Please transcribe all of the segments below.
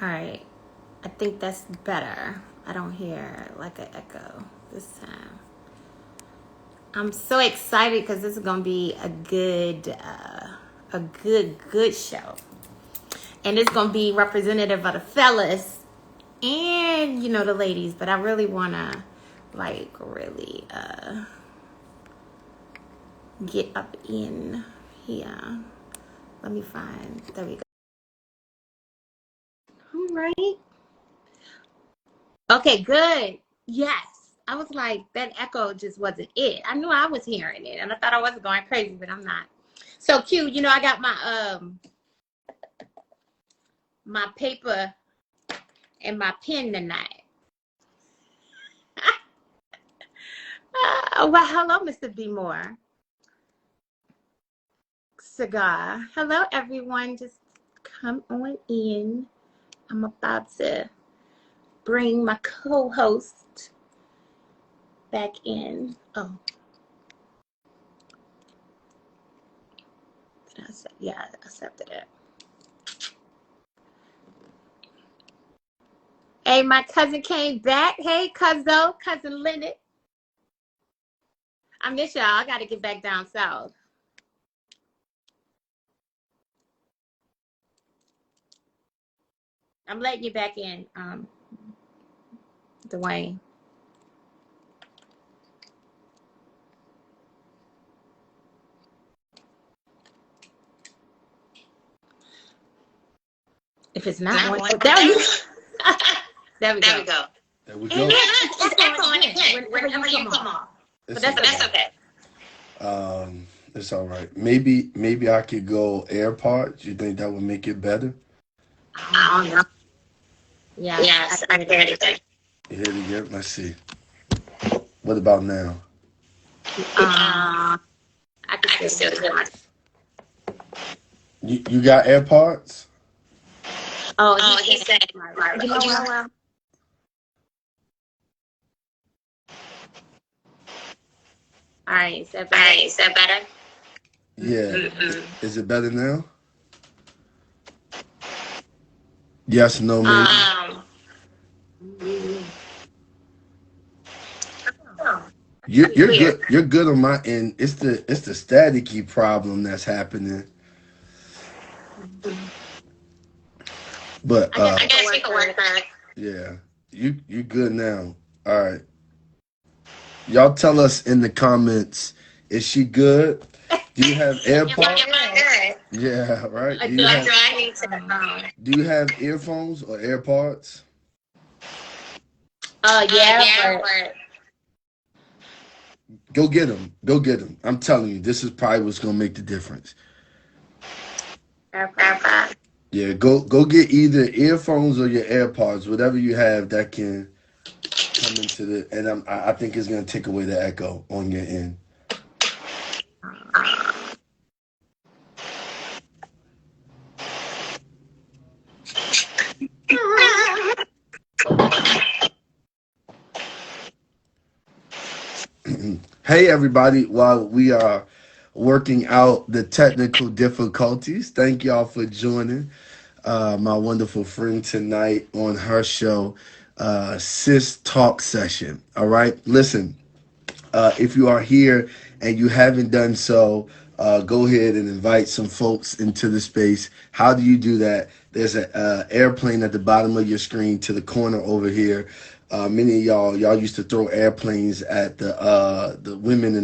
All right. I think that's better. I don't hear like an echo this time. I'm so excited because this is gonna be a good show, and it's gonna be representative of the fellas and the ladies. But I really wanna really get up in here. Let me find. There we go. All right. Okay, good. Yes. I was like, that echo just wasn't it. I knew I was hearing it, and I thought I wasn't going crazy, but I'm not. So Q, I got my paper and my pen tonight. Well, hello, Mr. B. Moore. Cigar. Hello, everyone. Just come on in. I'm about to bring my co-host back in. Oh. Yeah, I accepted it. Hey, my cousin came back. Hey, cousin Leonard. I miss y'all. I got to get back down south. I'm letting you back in, Duane. If it's not one, there we go. There we go. There we go. It's echoing again whenever you come on. But that's okay. It's all right. Maybe I could go AirPods. You think that would make it better? I don't know. Yeah. Yes, I can hear anything. You hear it again? Let's see. What about now? I can still hear myself. You got AirPods? Oh, he said, well. All right, is that better? Yeah. Is it better now? Yes, no, maybe. You're good. You're good on my end. It's the staticky problem that's happening. But I guess we can work that. Yeah, you good now. All right. Y'all tell us in the comments, is she good? Do you have AirPods? Yeah, right. Do you have earphones or AirPods? Yeah. Go get them. Go get them. I'm telling you, this is probably what's gonna make the difference. AirPods. Yeah, go get either earphones or your AirPods, whatever you have that can come into the. And I think it's gonna take away the echo on your end. Hey everybody, while we are working out the technical difficulties, thank y'all for joining my wonderful friend tonight on her show, Sis Talk Session. All right, listen, if you are here and you haven't done so, go ahead and invite some folks into the space. How do you do that? There's an airplane at the bottom of your screen to the corner over here. Many of y'all used to throw airplanes at the women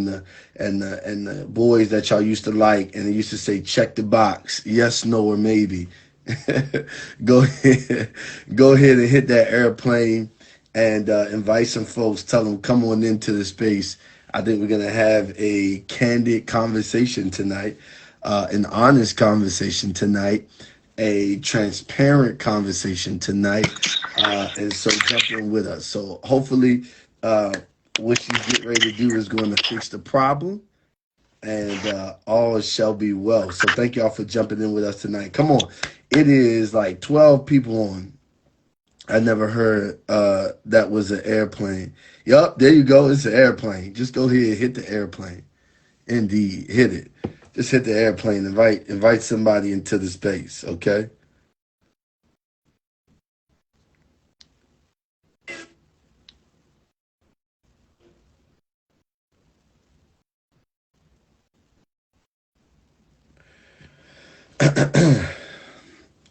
and the boys that y'all used to like, and it used to say check the box, yes, no, or maybe. go ahead and hit that airplane and invite some folks. Tell them come on into the space. I think we're gonna have a candid conversation tonight, an honest conversation tonight, a transparent conversation tonight, and so jump in with us. So hopefully, what she's getting ready to do is going to fix the problem, and all shall be well. So thank y'all for jumping in with us tonight. Come on, it is like 12 people on. I never heard that was an airplane. Yup, there you go. It's an airplane. Just go ahead and hit the airplane. Indeed, hit it. Just hit the airplane. Invite somebody into the space. Okay.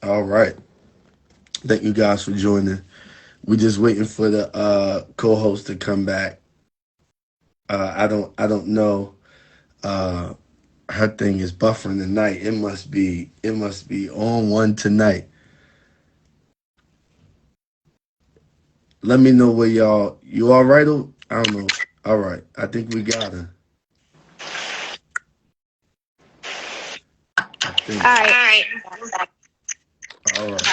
All right. Thank you guys for joining. We're just waiting for the co-host to come back. I don't know. Uh, Her thing is buffering tonight. It must be on one tonight. Let me know where y'all. You all right? I don't know. All right. I think we got her. I All think. right. All right.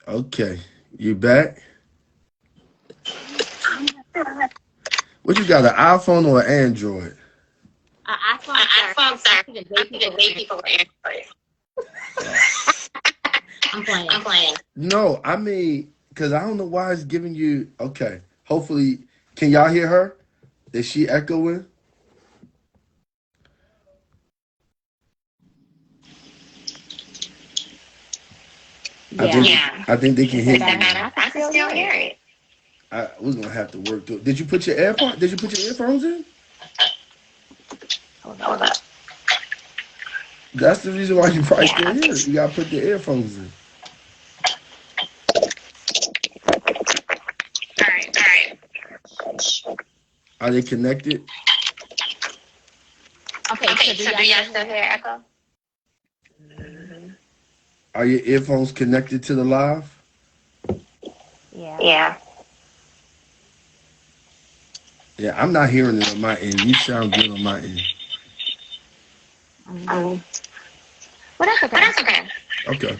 Okay. You back? What you got? An iPhone or an Android? iPhone, sir. I see the gay people with Android. I'm playing. No, I mean, because I don't know why it's giving you. Okay. Hopefully, can y'all hear her? Is she echoing? I Yeah. think. I think they can Is hear that you better? now. I can still hear it. We're gonna have to work through it. Did you put your AirPod? Did you put your earphones in? Hold up. That's the reason why you probably Yeah. still hear it. You gotta put the earphones in. All right. Are they connected? Okay, so do y'all still hear echo? Are your earphones connected to the live? Yeah. Yeah, I'm not hearing it on my end. You sound good on my end. Um, well, that's okay. Okay.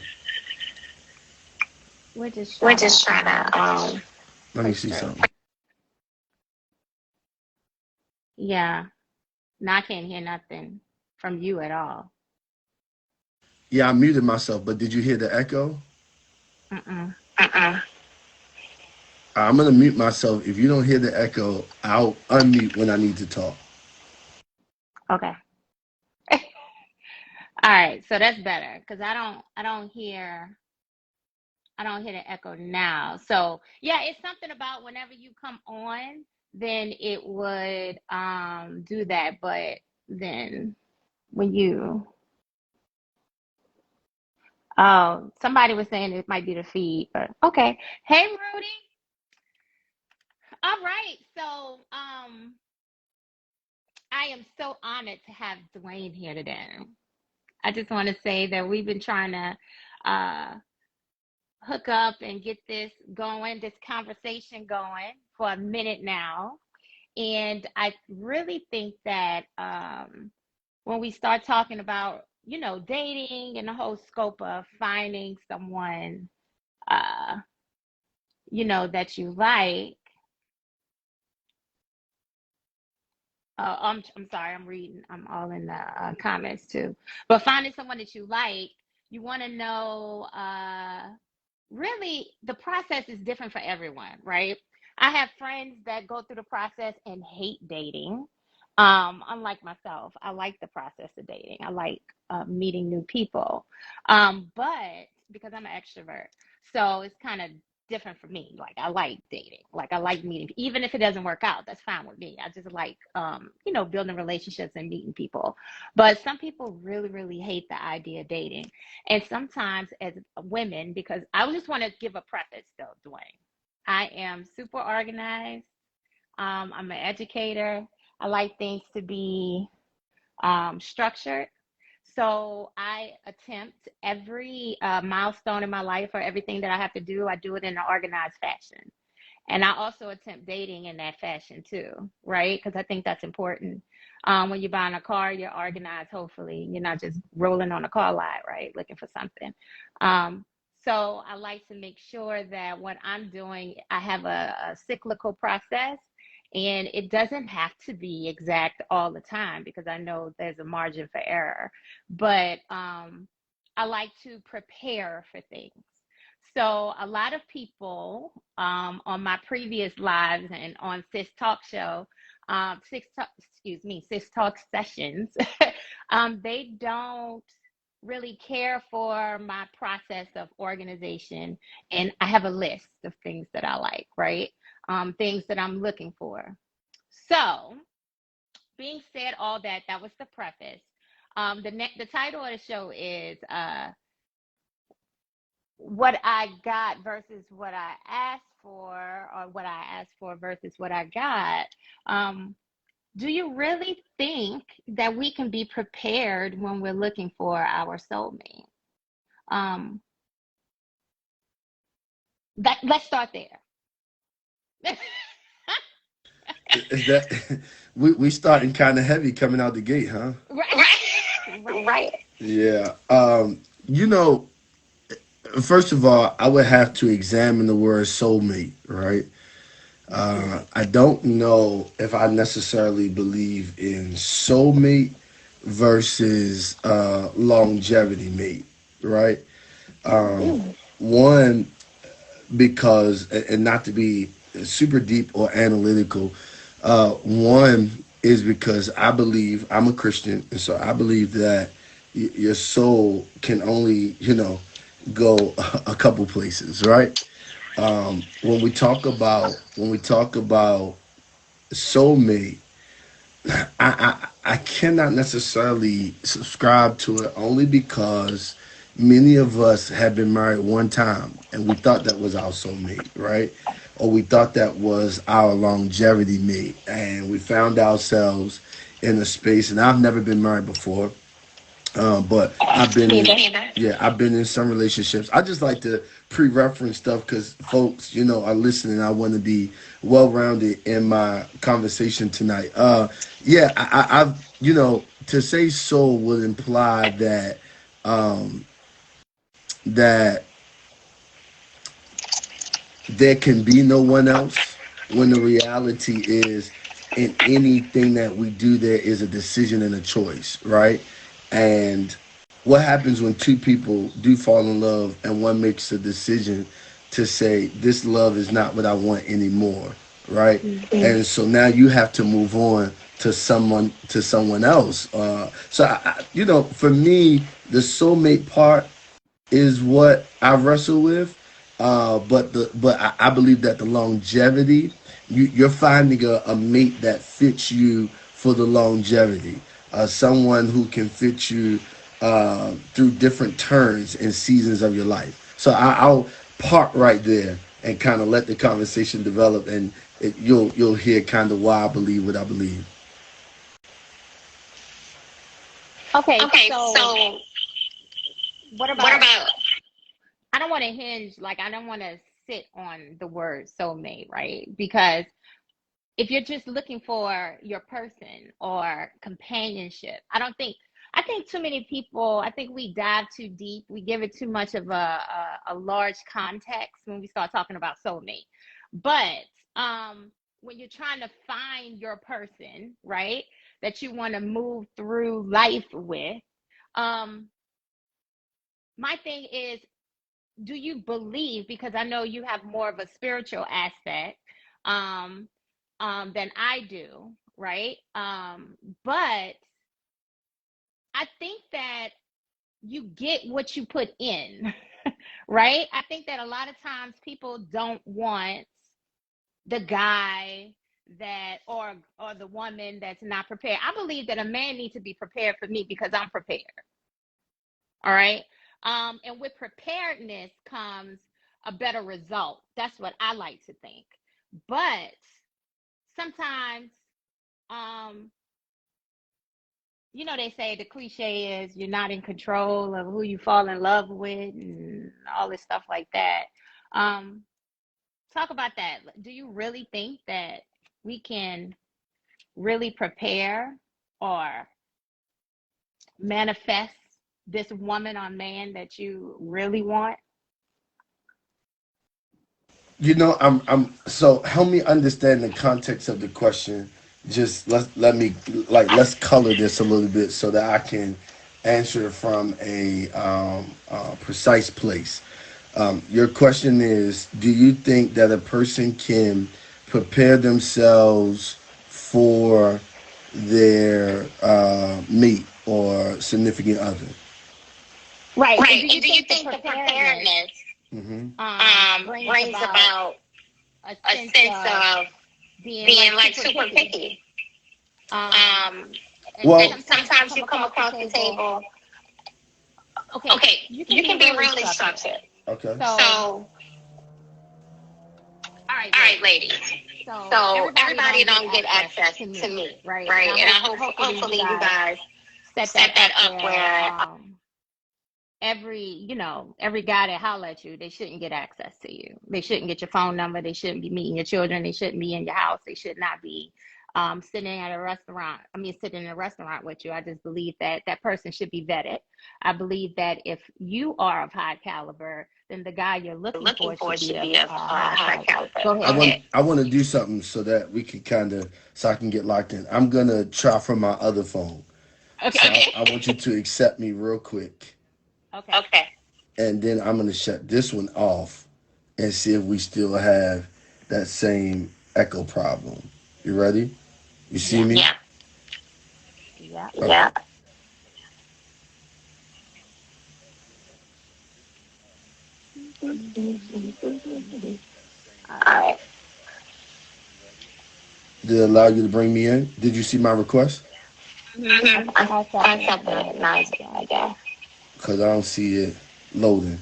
We're just trying to Let me push see through. something. Yeah. No, I can't hear nothing from you at all. Yeah, I muted myself, but did you hear the echo? Mm-mm. I'm gonna mute myself. If you don't hear the echo, I'll unmute when I need to talk. Okay. All right. So that's better because I don't hear the echo now. So yeah, it's something about whenever you come on, then it would do that. But then when you somebody was saying it might be the feed, but okay. Hey Rudy. All right. So I am so honored to have Duane here today. I just want to say that we've been trying to uh hook up and get this conversation going for a minute now. And I really think that when we start talking about, dating and the whole scope of finding someone, uh, that you like, I'm sorry, I'm reading, I'm all in the comments too. But finding someone that you like, you want to know, really, the process is different for everyone, right? I have friends that go through the process and hate dating. Unlike myself, I like the process of dating. I like meeting new people. But because I'm an extrovert, so it's kind of different for me. Like I like dating. Like I like meeting, even if it doesn't work out, that's fine with me. I just like, building relationships and meeting people. But some people really, really hate the idea of dating. And sometimes as women, because I just want to give a preface though, Duane. I am super organized. I'm an educator. I like things to be structured. So I attempt every milestone in my life or everything that I have to do, I do it in an organized fashion. And I also attempt dating in that fashion too, right? Because I think that's important. When you're buying a car, you're organized, hopefully. You're not just rolling on a car lot, right? Looking for something. So I like to make sure that what I'm doing, I have a cyclical process and it doesn't have to be exact all the time because I know there's a margin for error. But I like to prepare for things. So a lot of people on my previous lives and on Sis Talk Show, Sis Talk sessions, they don't really care for my process of organization. And I have a list of things that I like, right? Things that I'm looking for. So being said all that, that was the preface. The title of the show is what I got versus what I asked for, or what I asked for versus what I got. Um, do you really think that we can be prepared when we're looking for our soulmate? Um, let's start there. Is that we starting kind of heavy coming out the gate, huh? Right, right. Right. Yeah. You know, first of all, I would have to examine the word soulmate, right? I don't know if I necessarily believe in soulmate versus longevity mate, right? Um, Ooh, one, because, and not to be super deep or analytical, one is because I believe I'm a Christian, and so I believe that your soul can only, go a couple places, right? When we talk about soulmate, I cannot necessarily subscribe to it only because many of us have been married one time and we thought that was our soulmate, right? Or we thought that was our longevity mate, and we found ourselves in a space. And I've never been married before, but I've been in, neither. yeah, I've been in some relationships. I just like to pre-reference stuff because folks, are listening. I want to be well-rounded in my conversation tonight. Yeah, I've, to say soul would imply um, that there can be no one else, when the reality is, in anything that we do, there is a decision and a choice, right? And what happens when two people do fall in love and one makes a decision to say, this love is not what I want anymore, right? And so now you have to move on to someone else. So for me, the soulmate part is what I wrestle with. But I believe that the longevity, you're finding a mate that fits you for the longevity, someone who can fit you through different turns and seasons of your life. So I'll park right there and kind of let the conversation develop, and you'll hear kind of why I believe what I believe. Okay, Okay, so so what what about, about? I don't want to hinge, like, I don't want to sit on the word soulmate, right? Because if you're just looking for your person or companionship, I think too many people, I think we dive too deep. We give it too much of a large context when we start talking about soulmate. But when you're trying to find your person, right, that you want to move through life with, um, my thing is, do you believe, because I know you have more of a spiritual aspect um than I do, right? But I think that you get what you put in. Right? I think that a lot of times people don't want the guy that, or the woman that's not prepared. I believe that a man needs to be prepared for me because I'm prepared. All right. And with preparedness comes a better result. That's what I like to think. But sometimes, um, they say the cliche is you're not in control of who you fall in love with and all this stuff like that. Um, Talk about that. Do you really think that we can really prepare or manifest this woman or man that you really want? So help me understand the context of the question. Just let's color this a little bit so that I can answer from a precise place. Your question is: do you think that a person can prepare themselves for their mate or significant other? Right. And Right. do And you do you think the think the preparedness preparedness hmm brings brings about about a a sense sense of of being being like like super super picky? picky? Um, and Well, sometimes you come across the table. Okay, you can be really structured. okay. So, all right, ladies. So everybody don't get access to me, right? And I hopefully you guys set that up where every guy that holler at you, they shouldn't get access to you. They shouldn't get your phone number. They shouldn't be meeting your children. They shouldn't be in your house. They should not be sitting at a restaurant. I mean, sitting in a restaurant with you. I just believe that that person should be vetted. I believe that if you are of high caliber, then the guy you're looking for should be of high caliber. Go ahead. I want to do something so that we can so I can get locked in. I'm gonna try from my other phone. So Okay. I want you to accept me real quick, Okay. and then I'm gonna shut this one off and see if we still have that same echo problem. You ready? You see Yeah. me? Yeah. Okay. All right. Did it allow you to bring me in? Did you see my request? I accept it. Nice, I guess. Because I don't see it loading.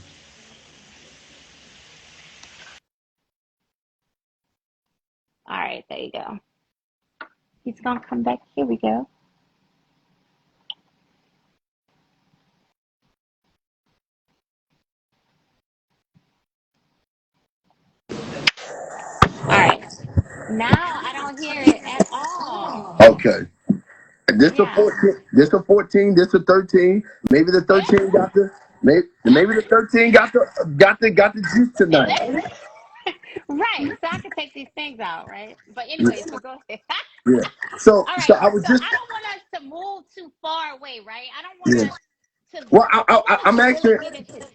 All right, there you go. He's gonna come back. Here we go. All right. Now I don't hear it at all. Okay. This a Yeah. 14. This a 14. This a 13. Maybe the 13 got the maybe the 13 got the juice tonight. Right. So I can take these things out, right? But anyways, but go ahead. Yeah. So All so right. I was So just I don't want us to move too far away, right? I don't want yeah. us to. Well, I want us I'm to really actually get into this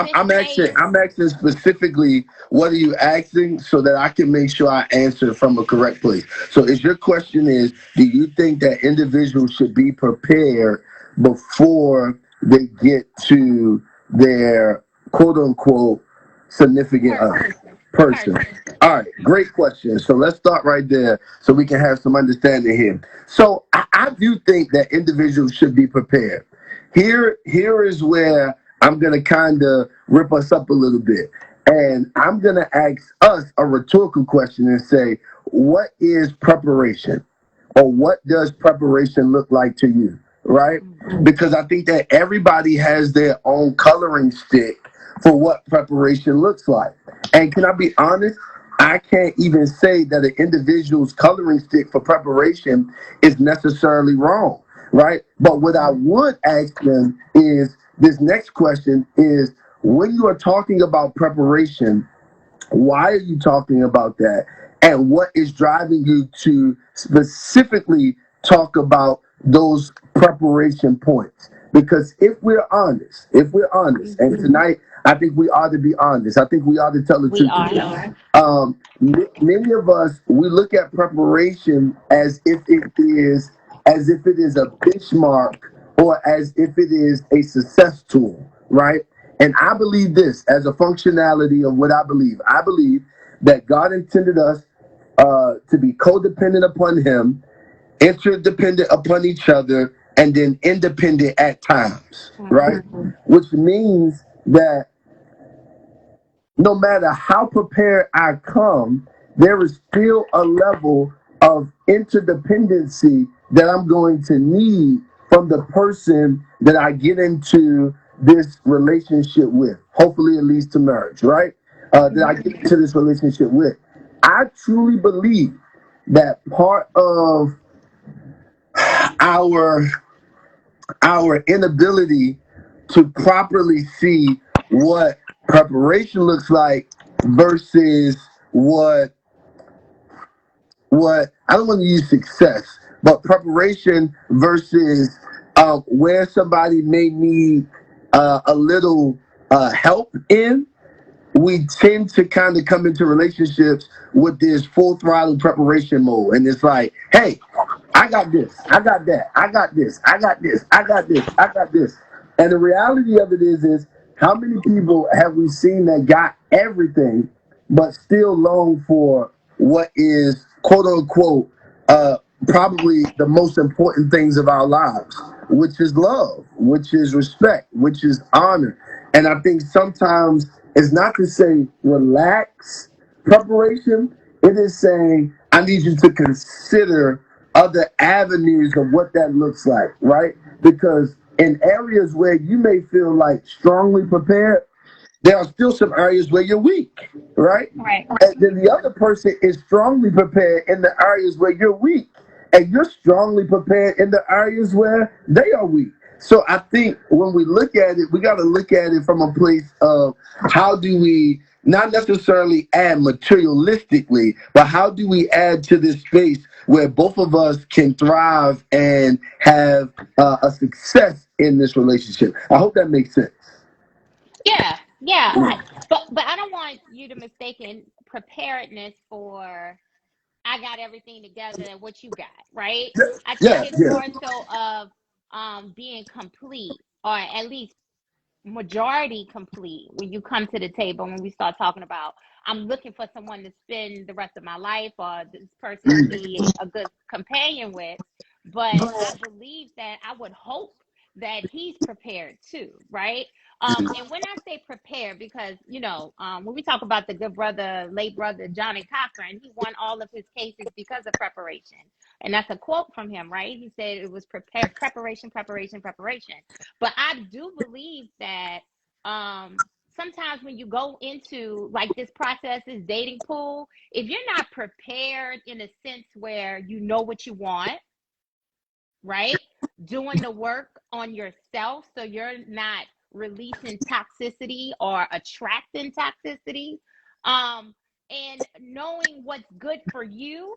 space. I'm asking specifically what are you asking so that I can make sure I answer from a correct place. So is your question is do you think that individuals should be prepared before they get to their quote unquote significant other Person. person? Person. All right, great question. So let's start right there so we can have some understanding here. So I do think that individuals should be prepared. Here is where I'm gonna kind of rip us up a little bit, and I'm gonna ask us a rhetorical question and say, what is preparation, or what does preparation look like to you? Right? Because I think that everybody has their own coloring stick for what preparation looks like. And can I be honest? I can't even say that an individual's coloring stick for preparation is necessarily wrong, right? But what I would ask them is this next question is when you are talking about preparation, why are you talking about that? And what is driving you to specifically talk about those preparation points? Because if we're honest, and tonight I think we ought to be honest. I think we ought to tell the We truth. are. Many of us we look at preparation as if it is a benchmark or as if it is a success tool, right? And I believe this as a functionality of what I believe. I believe that God intended us to be codependent upon Him, interdependent upon each other, and then independent at times, right? Which means that no matter how prepared I come, there is still a level of interdependency that I'm going to need from the person that I get into this relationship with. Hopefully, it leads to marriage, right? That I get into this relationship with. I truly believe that part of our our inability to properly see what preparation looks like versus what I don't want to use success, but preparation versus where somebody may need a little help in. We tend to kind of come into relationships with this full throttle preparation mode, and it's like, hey, I got this, I got that, I got this, I got this, I got this, I got this. And the reality of it is how many people have we seen that got everything, but still long for what is quote unquote probably the most important things of our lives, which is love, which is respect, which is honor. And I think sometimes it's not to say relax preparation, it is saying, I need you to consider other avenues of what that looks like, right? Because in areas where you may feel like strongly prepared, there are still some areas where you're weak, right? Right. And then the other person is strongly prepared in the areas where you're weak, and you're strongly prepared in the areas where they are weak. So I think when we look at it, we got to look at it from a place of how do we not necessarily add materialistically, but how do we add to this space where both of us can thrive and have a success in this relationship? I hope that makes sense. Yeah, yeah. But I don't want you to mistaken preparedness for I got everything together and what you got, right? I think Yeah, it's yeah. more so of being complete, or at least majority complete when you come to the table. When we start talking about I'm looking for someone to spend the rest of my life, or this person to be a good companion with, but I believe that I would hope that he's prepared too, right? And when I say prepared, because when we talk about the good brother, late brother Johnny Cochran, he won all of his cases because of preparation. And that's a quote from him, right? He said it was preparation, preparation, preparation. But I do believe that sometimes when you go into like this process, this dating pool, if you're not prepared in a sense where you know what you want, right? Doing the work on yourself so you're not releasing toxicity or attracting toxicity, and knowing what's good for you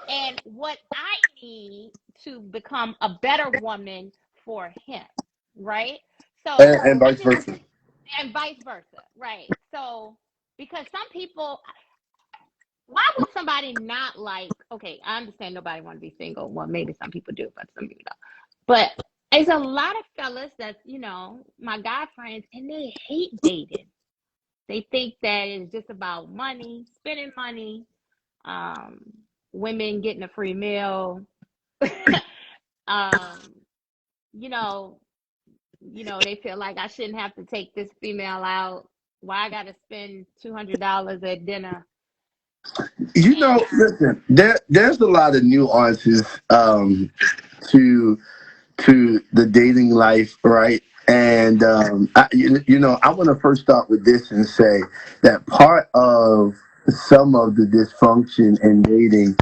and what I need to become a better woman for him, right? So And I vice just, versa. and vice versa, right? So because some people, why would somebody not like, okay, I understand nobody want to be single. Well, maybe some people do, but some people don't. But there's a lot of fellas that, my guy friends, and they hate dating. They think that it's just about money, spending money, um, women getting a free meal, um, you know, they feel like I shouldn't have to take this female out. Why I gotta spend $200 at dinner? You And know, listen, there's a lot of nuances to the dating life, right? And I want to first start with this and say that part of some of the dysfunction in dating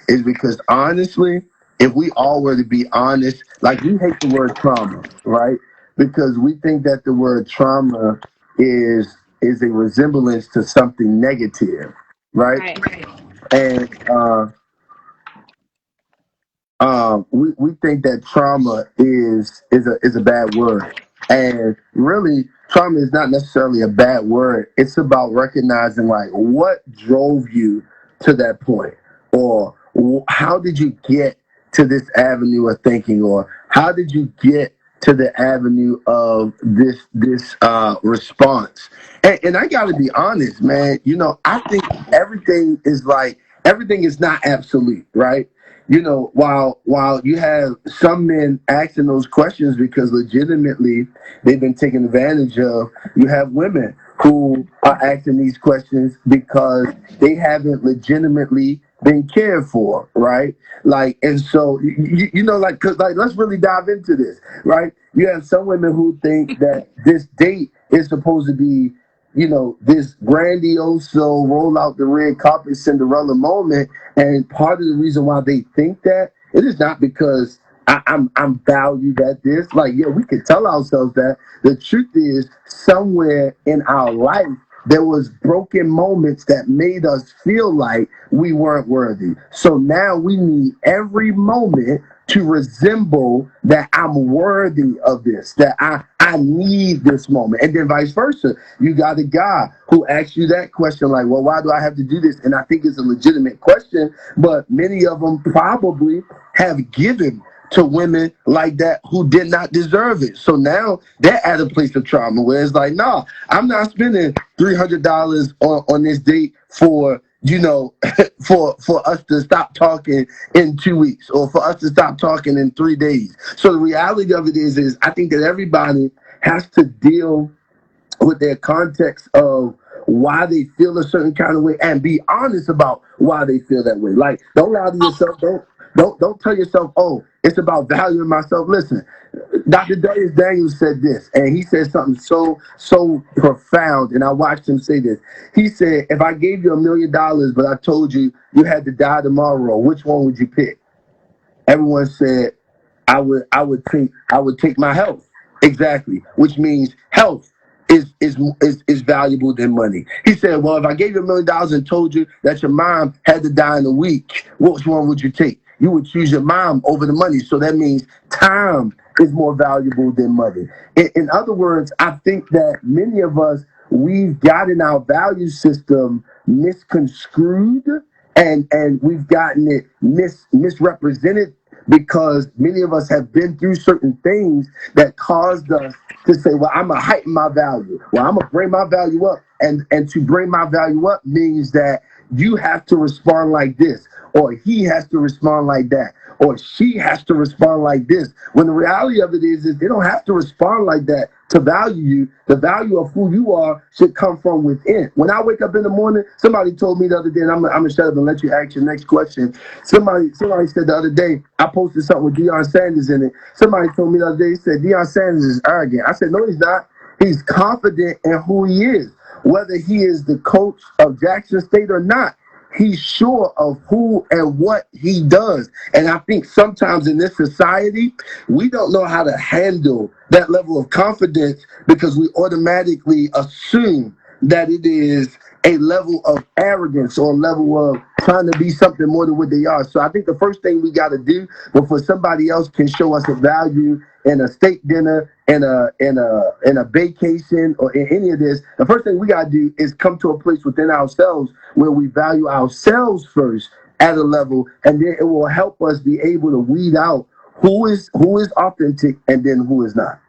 is because honestly, if we all were to be honest, like we hate the word trauma, right? Because we think that the word trauma is a resemblance to something negative, right? right, And we think that trauma is a bad word, and really, trauma is not necessarily a bad word. It's about recognizing like what drove you to that point, or how did you get to this avenue of thinking, or how did you get to the avenue of this response. And I got to be honest, man. I think everything is not absolute, right? While you have some men asking those questions because legitimately they've been taken advantage of, you have women who are asking these questions because they haven't legitimately been cared for, right? Like, and so like, cause like, let's really dive into this, right? You have some women who think that this date is supposed to be this grandiose, so roll out the red carpet Cinderella moment. And part of the reason why they think that, it is not because I'm valued at this. Like, yeah, we can tell ourselves that. The truth is, somewhere in our life, there was broken moments that made us feel like we weren't worthy. So now we need every moment to resemble that I'm worthy of this, that I need this moment. And then vice versa. You got a guy who asks you that question, like, well, why do I have to do this? And I think it's a legitimate question, but many of them probably have given to women like that who did not deserve it. So now they're at a place of trauma where it's like, no, I'm not spending $300 on this date for you know, for us to stop talking in 2 weeks, or for us to stop talking in 3 days. So the reality of it is I think that everybody has to deal with their context of why they feel a certain kind of way, and be honest about why they feel that way. Like, don't lie to yourself. Don't tell yourself, oh, it's about valuing myself. Listen, Dr. Darius Daniels said this, and he said something so profound, and I watched him say this. He said, if I gave you $1,000,000, but I told you you had to die tomorrow, which one would you pick? Everyone said, I would take my health. Exactly, which means health is valuable than money. He said, well, if I gave you $1,000,000 and told you that your mom had to die in a week, which one would you take? You would choose your mom over the money. So that means time is more valuable than money. In other words, I think that many of us, we've gotten our value system misconstrued, and we've gotten it misrepresented, because many of us have been through certain things that caused us to say, well, I'm gonna heighten my value. Well, I'm gonna bring my value up. And to bring my value up means that you have to respond like this, or he has to respond like that, or she has to respond like this. When the reality of it is they don't have to respond like that to value you. The value of who you are should come from within. When I wake up in the morning, somebody told me the other day, and I'm gonna shut up and let you ask your next question. Somebody said the other day, I posted something with Deion Sanders in it. Somebody told me the other day, he said Deion Sanders is arrogant. I said, no, he's not. He's confident in who he is. Whether he is the coach of Jackson State or not, he's sure of who and what he does. And I think sometimes in this society, we don't know how to handle that level of confidence, because we automatically assume that it is a level of arrogance, or a level of trying to be something more than what they are. So I think the first thing we got to do before somebody else can show us a value in a steak dinner, in a vacation, or in any of this, the first thing we got to do is come to a place within ourselves where we value ourselves first at a level, and then it will help us be able to weed out who is authentic and then who is not.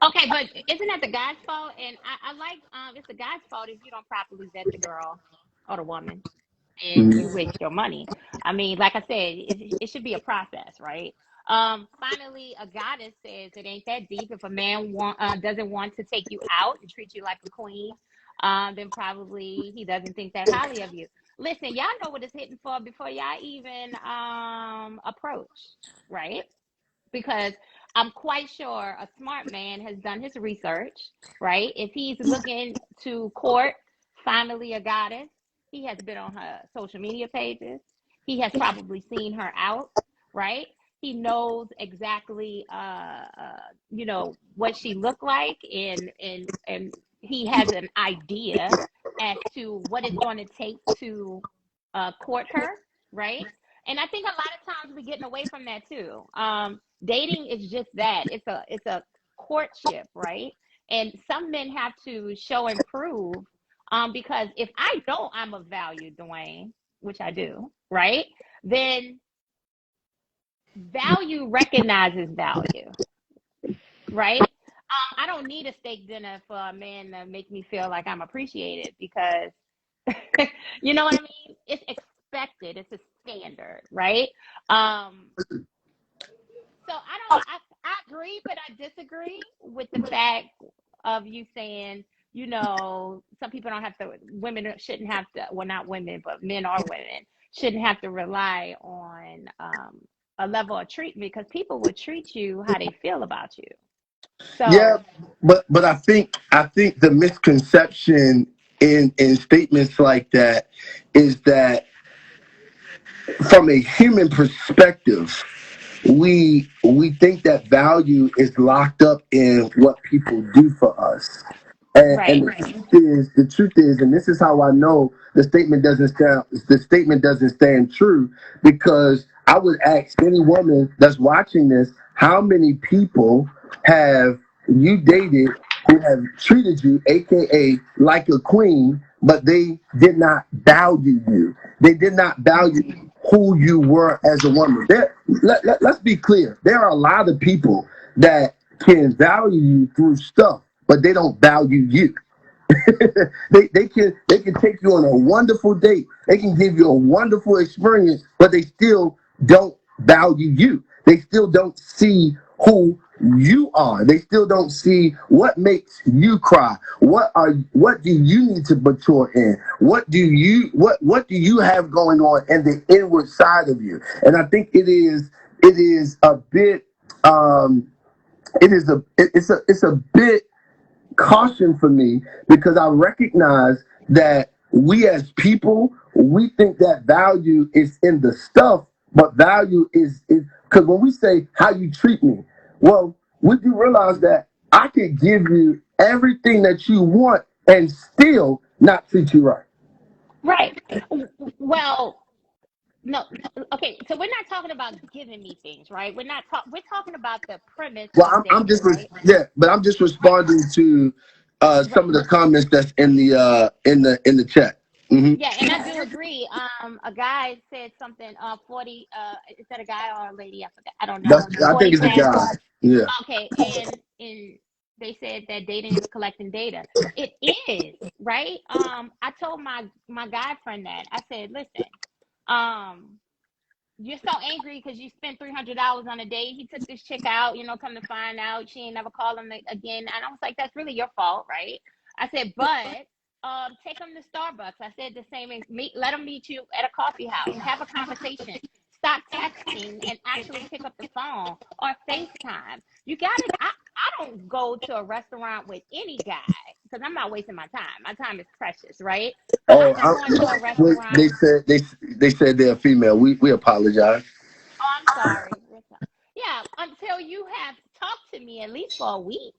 Okay, but isn't that the guy's fault? And I like it's the guy's fault if you don't properly vet the girl or the woman and you Mhm. waste your money. I mean, like I said, it should be a process, right? Finally, a goddess says it ain't that deep. If a man doesn't want to take you out and treat you like a queen, then probably he doesn't think that highly of you. Listen, y'all know what it's hitting for before y'all even approach, right? Because I'm quite sure a smart man has done his research, right? If he's looking to court finally a goddess, he has been on her social media pages. He has probably seen her out, right? He knows exactly, what she looked like, and he has an idea as to what it's going to take to court her, right? And I think a lot of times we're getting away from that too. Dating is just that. It's a courtship, right? And some men have to show and prove, because if I know I'm of value, Dwayne, which I do, right? Then value recognizes value, right? I don't need a steak dinner for a man to make me feel like I'm appreciated, because you know what I mean? It's expected. It's a standard, right? Um, So I agree, but I disagree with the fact of you saying, some people don't have to, women shouldn't have to, well, not women, but men or women shouldn't have to rely on a level of treatment, because people will treat you how they feel about you. Yeah, So, but I think the misconception in statements like that is that, from a human perspective, we think that value is locked up in what people do for us. And right. the truth is, and this is how I know the statement doesn't stand true, because I would ask any woman that's watching this, how many people have you dated who have treated you, aka like a queen, but they did not value you. They did not value who you were as a woman. Let's be clear. There are a lot of people that can value you through stuff, but they don't value you. They can take you on a wonderful date. They can give you a wonderful experience, but they still don't value you. They still don't see who you are. They still don't see what makes you cry. What do you need to mature in? What do you have going on in the inward side of you? And I think it is a bit it's a bit caution for me, because I recognize that we as people, we think that value is in the stuff, but value is because when we say how you treat me, well, would you realize that I could give you everything that you want and still not treat you right? Right. Well, no. Okay, so we're not talking about giving me things, right? We're talking about the premise Well, of I'm dating, right? yeah, but I'm just Right. responding to Right. some of the comments that's in the chat. Hmm. Yeah, and I do agree. A guy said something, 40, is that a guy or a lady? I forgot. I don't know. I think it's a 40 guy. Yeah. Okay, and they said that dating is collecting data. It is, right? I told my guy friend that. I said, listen, um, you're so angry because you spent $300 on a date. He took this chick out, come to find out she ain't never called him again. And I was like, that's really your fault, right? I said, but take him to Starbucks. I said the same. Let him meet you at a coffee house. Have a conversation. Stop texting and actually pick up the phone or FaceTime. You got to. I don't go to a restaurant with any guy because I'm not wasting my time. My time is precious, right? But Oh, I'm not going to a wait, restaurant. they said they're female. We apologize. Oh, I'm sorry. Yeah, until you have talked to me at least for a week.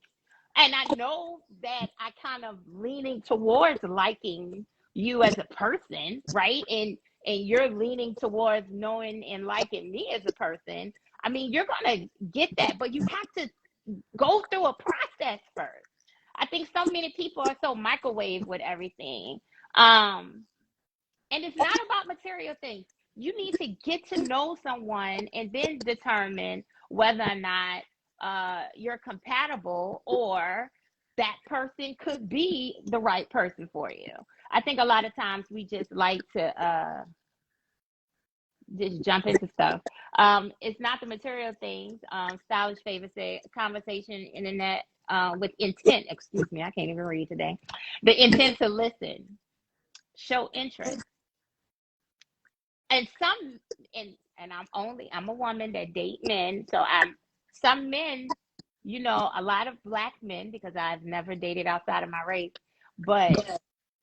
And I know that I kind of leaning towards liking you as a person, right? And you're leaning towards knowing and liking me as a person. I mean, you're gonna get that, but you have to go through a process first. I think so many people are so microwave with everything. Um, and it's not about material things. You need to get to know someone and then determine whether or not you're compatible or that person could be the right person for you. I think a lot of times we just like to just jump into stuff. It's not the material things. Stylish favor say conversation, internet with intent. Excuse me, I can't even read today. The intent to listen, show interest, and I'm a woman that date men, so I'm some men, a lot of black men, because I've never dated outside of my race, but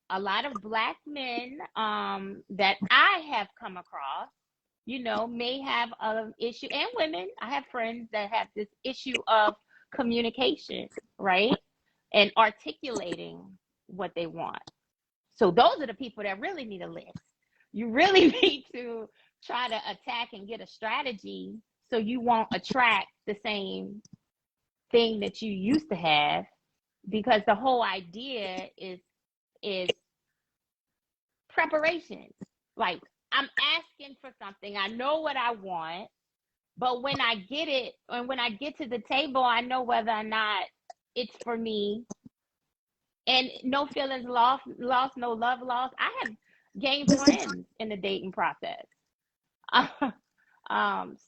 a lot of black men that I have come across, may have an issue, and women. I have friends that have this issue of communication, right? And articulating what they want. So those are the people that really need a list. You really need to try to attack and get a strategy so you won't attract the same thing that you used to have, because the whole idea is preparation. Like, I'm asking for something. I know what I want, but when I get it and when I get to the table, I know whether or not it's for me. And no feelings lost, no love lost. I have gained friends in the dating process.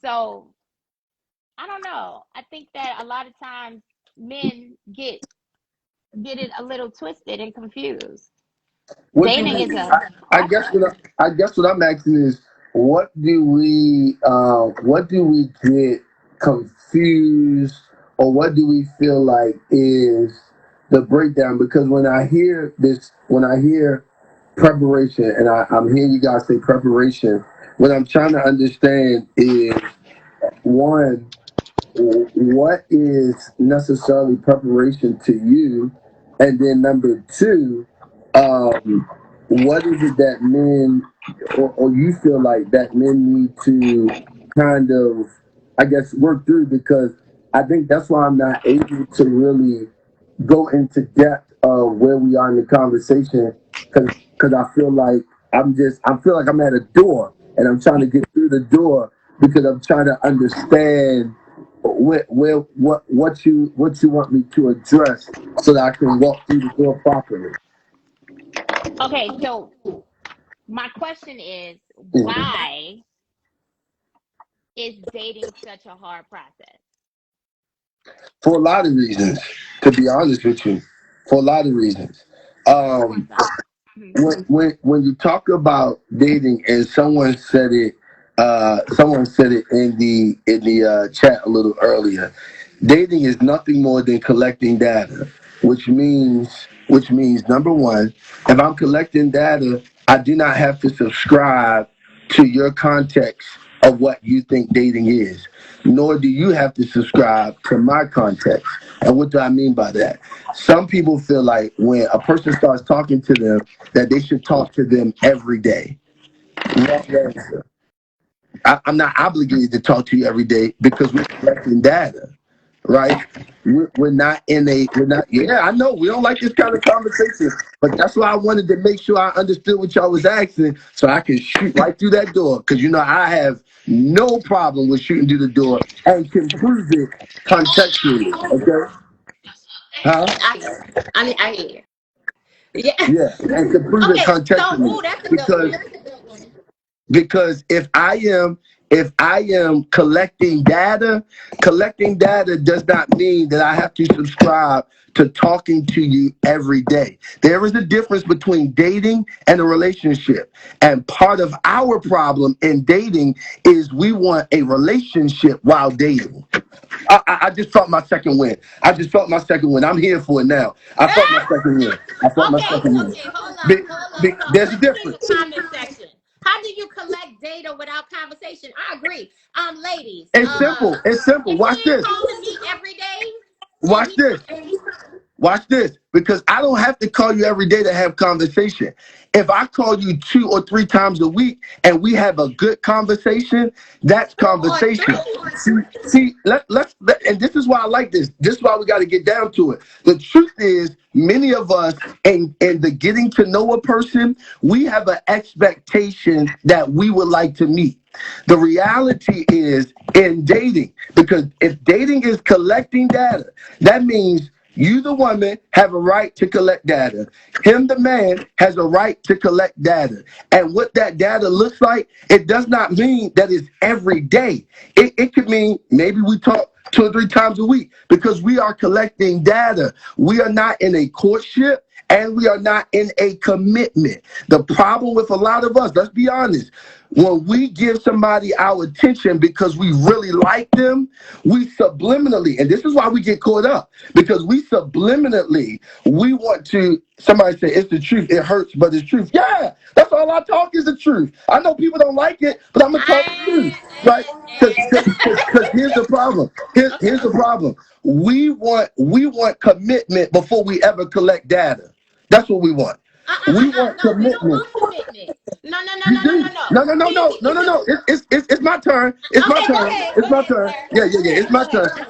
So I don't know. I think that a lot of times men get it a little twisted and confused. What do Dating is we? a I guess process. I guess what I'm asking is, what do we get confused, or what do we feel like is the breakdown? Because when I hear preparation, and I'm hearing you guys say preparation, what I'm trying to understand is, one, what is necessarily preparation to you, and then number two, what is it that men, or you feel like that men need to kind of, I guess, work through? Because I think that's why I'm not able to really go into depth of where we are in the conversation, because I feel like I'm at a door and I'm trying to get through the door, because I'm trying to understand what you want me to address, so that I can walk through the door properly. Okay, so my question is, Mhm. why is dating such a hard process? For a lot of reasons, to be honest with you, for a lot of reasons. Who wants Um, some? Mhm. when you talk about dating, and someone said it in the chat a little earlier, dating is nothing more than collecting data, which means number one, if I'm collecting data, I do not have to subscribe to your context of what you think dating is, nor do you have to subscribe to my context. And what do I mean by that? Some people feel like when a person starts talking to them, that they should talk to them every day. Wrong answer. I'm not obligated to talk to you every day because we're collecting data, right? We're not we're not, yeah, I know we don't like this kind of conversation, but that's why I wanted to make sure I understood what y'all was asking so I can shoot right through that door. Because, I have no problem with shooting through the door and can prove it contextually, okay? Huh? I hear you. Yeah. Yeah, and can prove it Okay. So, contextually. that's a good Because one. because if I am collecting data does not mean that I have to subscribe to talking to you every day. There is a difference between dating and a relationship. And part of our problem in dating is we want a relationship while dating. I just felt my second win. I'm here for it now. I felt my second win. I felt my Okay. second win. Okay. Hold Be- up. Hold up. So, There's a let's put in difference. the comment section. How do you collect data without conversation? I agree. Ladies, It's simple. It's simple. if he Watch ain't this. calling me every day, and Watch he, this. Watch this, because I don't have to call you every day to have conversation. If I call you 2 or 3 times a week and we have a good conversation, that's 2 or 3. conversation. And this is why I like this. This is why we got to get down to it. The truth is, many of us, in the getting to know a person, we have an expectation that we would like to meet. The reality is in dating, because if dating is collecting data, that means you, the woman, have a right to collect data. Him, the man, has a right to collect data. And what that data looks like, it does not mean that it's every day. It could mean maybe we talk 2 or 3 times a week because we are collecting data. We are not in a courtship and we are not in a commitment. The problem with a lot of us, let's be honest, when we give somebody our attention because we really like them, we subliminally, and this is why we get caught up, because we want to, somebody say, it's the truth, it hurts, but it's truth. Yeah, that's all I talk is the truth. I know people don't like it, but I'm going to talk the truth, right? Because here's the problem. Here's the problem. We want commitment before we ever collect data. That's what we want. We want No, we don't commitment. want commitment. No, no, no, You no, no, do. no, no. No, no, no, We, no, we, no, we no, do. no. It's my turn. It's my Okay, go turn. ahead. Go It's my ahead, turn. sir. Yeah, yeah, Go yeah. It's ahead. my Go turn. ahead.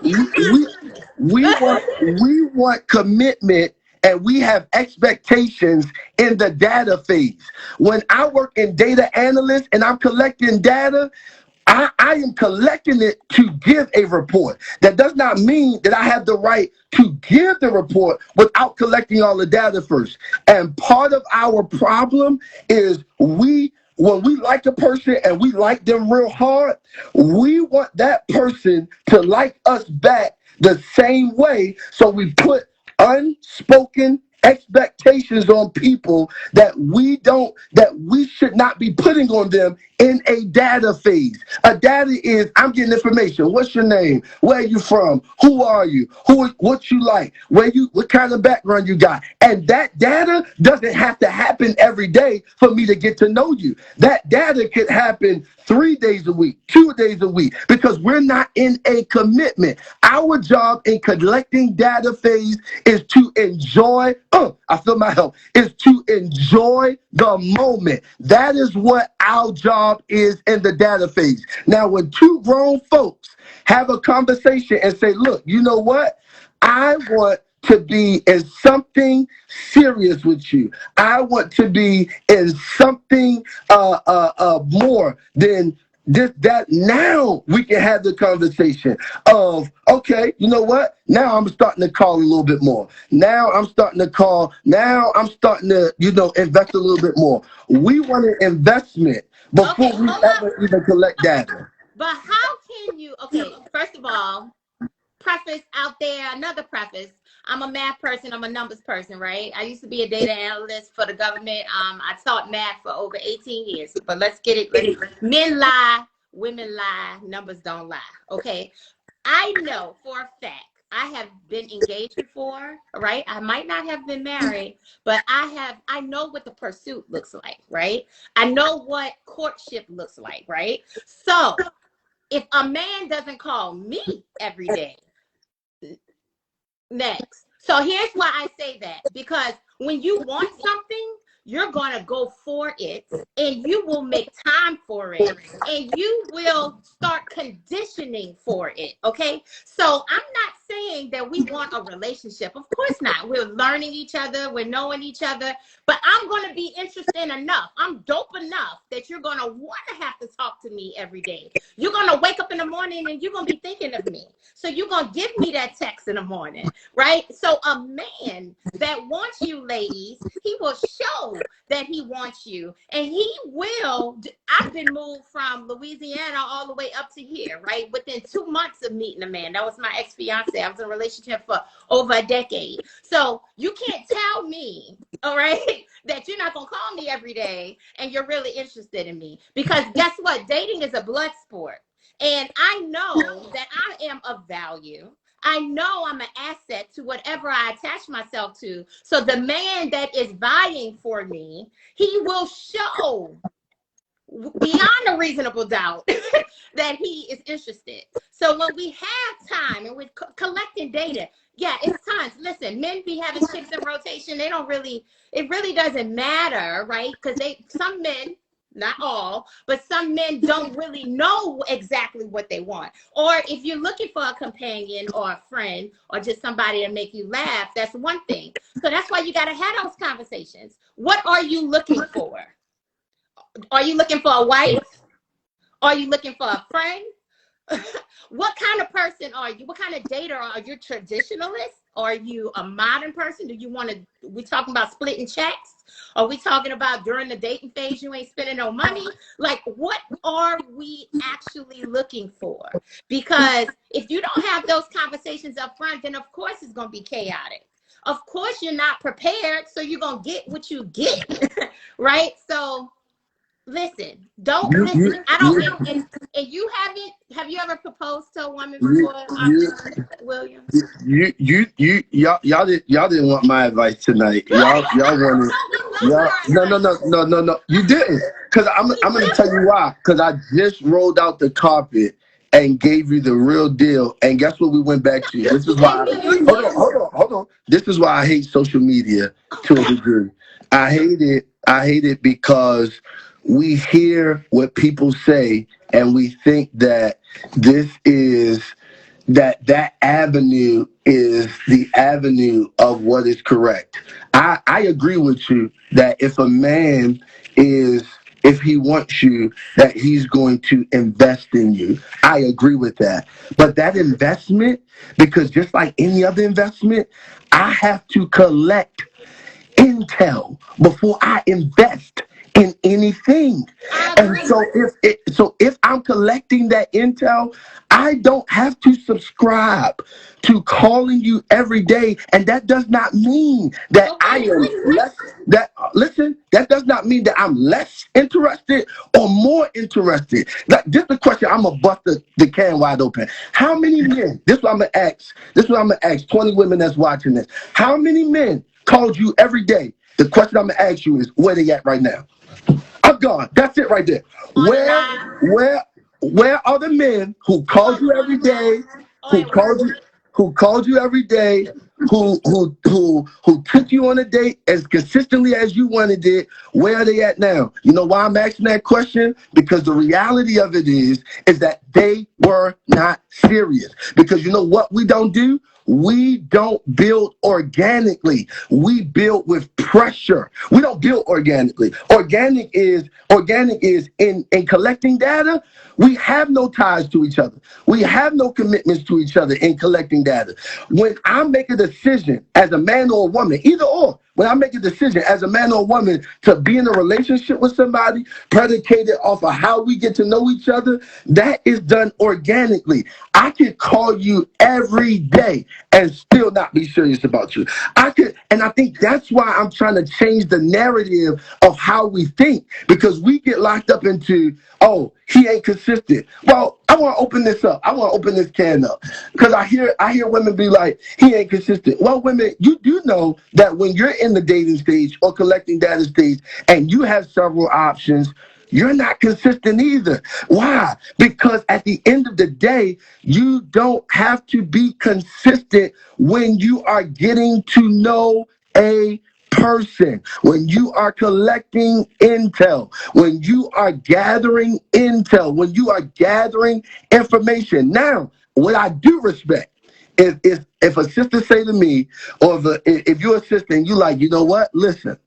We want commitment, and we have expectations in the data phase. When I work in data analyst and I'm collecting data, I am collecting it to give a report. That does not mean that I have the right to give the report without collecting all the data first. And part of our problem is when we like a person and we like them real hard, we want that person to like us back the same way. So we put unspoken expectations on people that we should not be putting on them in a data phase. A data is, I'm getting information. What's your name? Where are you from? Who are you? What you like? What kind of background you got? And that data doesn't have to happen every day for me to get to know you. That data could happen 3 days a week, 2 days a week, because we're not in a commitment. Our job in collecting data phase is to enjoy, I feel my help, is to enjoy the moment. That is what our job is in the data phase. Now, when two grown folks have a conversation and say, look, you know what? I want to be in something serious with you. I want to be in something more than that now we can have the conversation of, okay, you know what? Now I'm starting to call a little bit more. Now I'm starting to invest a little bit more. We want an investment before we ever even collect data. But how can you, first of all, preface out there, another preface. I'm a math person. I'm a numbers person, right? I used to be a data analyst for the government. I taught math for over 18 years. But let's get it. Men lie, women lie, numbers don't lie. Okay. I know for a fact I have been engaged before, right? I might not have been married, but I know what the pursuit looks like, right? I know what courtship looks like, right? So if a man doesn't call me every day, next. So here's why I say that, because when you want something, you're going to go for it, and you will make time for it, and you will start conditioning for it. Okay. So I'm not saying that we want a relationship. Of course not. We're learning each other. We're knowing each other, but I'm going to be interested enough. I'm dope enough that you're going to want to have to talk to me every day. You're going to wake up in the morning and you're going to be thinking of me. So you're going to give me that text in the morning, right? So a man that wants you, ladies, he will show that he wants you, and he will. I've been moved from Louisiana all the way up to here, right? Within 2 months of meeting a man. That was my ex-fiance. I was in a relationship for over a decade. So you can't tell me, all right, that you're not going to call me every day and you're really interested in me, because guess what? Dating is a blood sport. And I know that I am of value. I know I'm an asset to whatever I attach myself to. So the man that is vying for me, he will show beyond a reasonable doubt that he is interested. So when we have time and we're collecting data, yeah, it's times. Listen, men be having chicks in rotation. They don't really, it really doesn't matter, right? Because some men, not all, but some men don't really know exactly what they want. Or if you're looking for a companion or a friend or just somebody to make you laugh, that's one thing. So that's why you got to have those conversations. What are you looking for? Are you looking for a wife? Are you looking for a friend? What kind of person are you? What kind of dater are you? Traditionalist? Are you a modern person? Do you want to, we talking about splitting checks? Are we talking about during the dating phase, you ain't spending no money? Like, what are we actually looking for? Because if you don't have those conversations up front, then of course it's going to be chaotic. Of course you're not prepared, so you're going to get what you get, right? So listen, don't listen. I don't, and you haven't, have you ever proposed to a woman before, Williams? Y'all didn't want my advice tonight. Y'all wanted, no. You didn't. Because I'm going to tell you why. Because I just rolled out the carpet and gave you the real deal. And guess what we went back to? This is why, hold on. This is why I hate social media to a degree. I hate it because we hear what people say and we think that that avenue is the avenue of what is correct. I agree with you that if a man if he wants you, that he's going to invest in you. I agree with that. But that investment, because just like any other investment, I have to collect intel before I invest in anything. And so if I'm collecting that intel, I don't have to subscribe to calling you every day. And that does not mean that I am less, that does not mean that I'm less interested or more interested. This is the question I'm gonna bust the can wide open. How many men, this is what I'm gonna ask 20 women that's watching this. How many men called you every day? The question I'm gonna ask you is, where they at right now? I'm gone. That's it right there. Where are the men who called you every day, who called you every day, who took you on a date as consistently as you wanted it? Where are they at now? You know why I'm asking that question? Because the reality of it is that they were not serious. Because you know what we don't do? we don't build organically. We build with pressure. We don't build organically. Organic is in collecting data. We have no ties to each other. We have no commitments to each other in collecting data. When I make a decision as a man or a woman, either or, when I make a decision as a man or a woman to be in a relationship with somebody, predicated off of how we get to know each other, that is done organically. I could call you every day and still not be serious about you. And I think that's why I'm trying to change the narrative of how we think, because we get locked up into, oh, he ain't consistent. Well, I want to open this up. I want to open this can up, because I hear women be like, he ain't consistent. Well, women, you do know that when you're in the dating stage or collecting data stage and you have several options, you're not consistent either. Why? Because at the end of the day, you don't have to be consistent when you are getting to know a person, when you are collecting intel, when you are gathering intel, when you are gathering information. Now, what I do respect is if a sister say to me, or if you're a sister and you like, you know what, listen,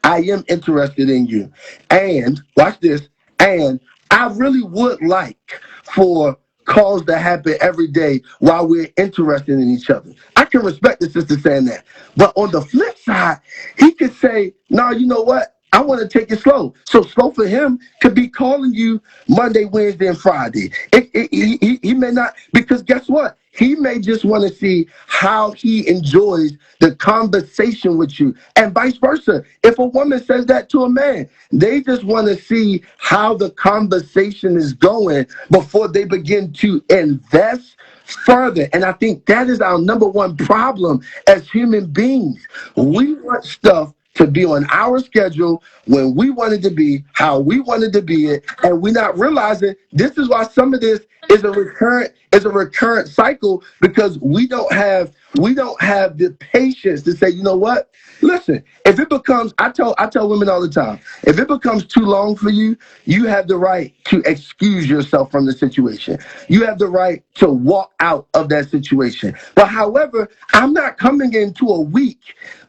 I am interested in you. And watch this. And I really would like for calls to happen every day while we're interested in each other. I can respect the sister saying that. But on the flip side, he could say, no, you know what? I want to take it slow. So slow for him could be calling you Monday, Wednesday, and Friday. He may not, because guess what? He may just want to see how he enjoys the conversation with you, and vice versa. If a woman says that to a man, they just want to see how the conversation is going before they begin to invest further. And I think that is our number one problem as human beings. We want stuff to be on our schedule, when we wanted to be, how we wanted to be it, and we're not realizing this is why some of this is a recurrent cycle, because we don't have the patience to say, you know what? Listen, if it becomes, I tell women all the time, if it becomes too long for you, you have the right to excuse yourself from the situation. You have the right to walk out of that situation. But however, I'm not coming into a week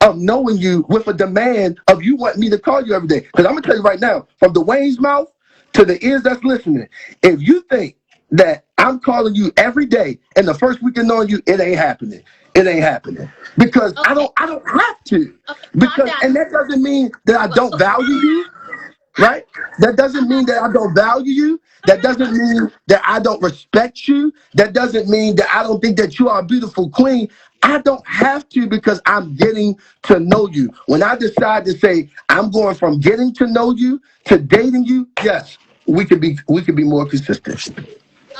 of knowing you with a demand of you want me to call you every day. Because I'm going to tell you right now, from Dwayne's mouth to the ears that's listening, if you think that I'm calling you every day and the first week of knowing you, it ain't happening. It ain't happening, because I don't have to. Because, and that doesn't mean that I don't value you, right? That doesn't mean that I don't value you. That doesn't mean that I don't respect you. That doesn't mean that I don't think that you are a beautiful queen. I don't have to, because I'm getting to know you. When I decide to say I'm going from getting to know you to dating you, yes, we could be more consistent.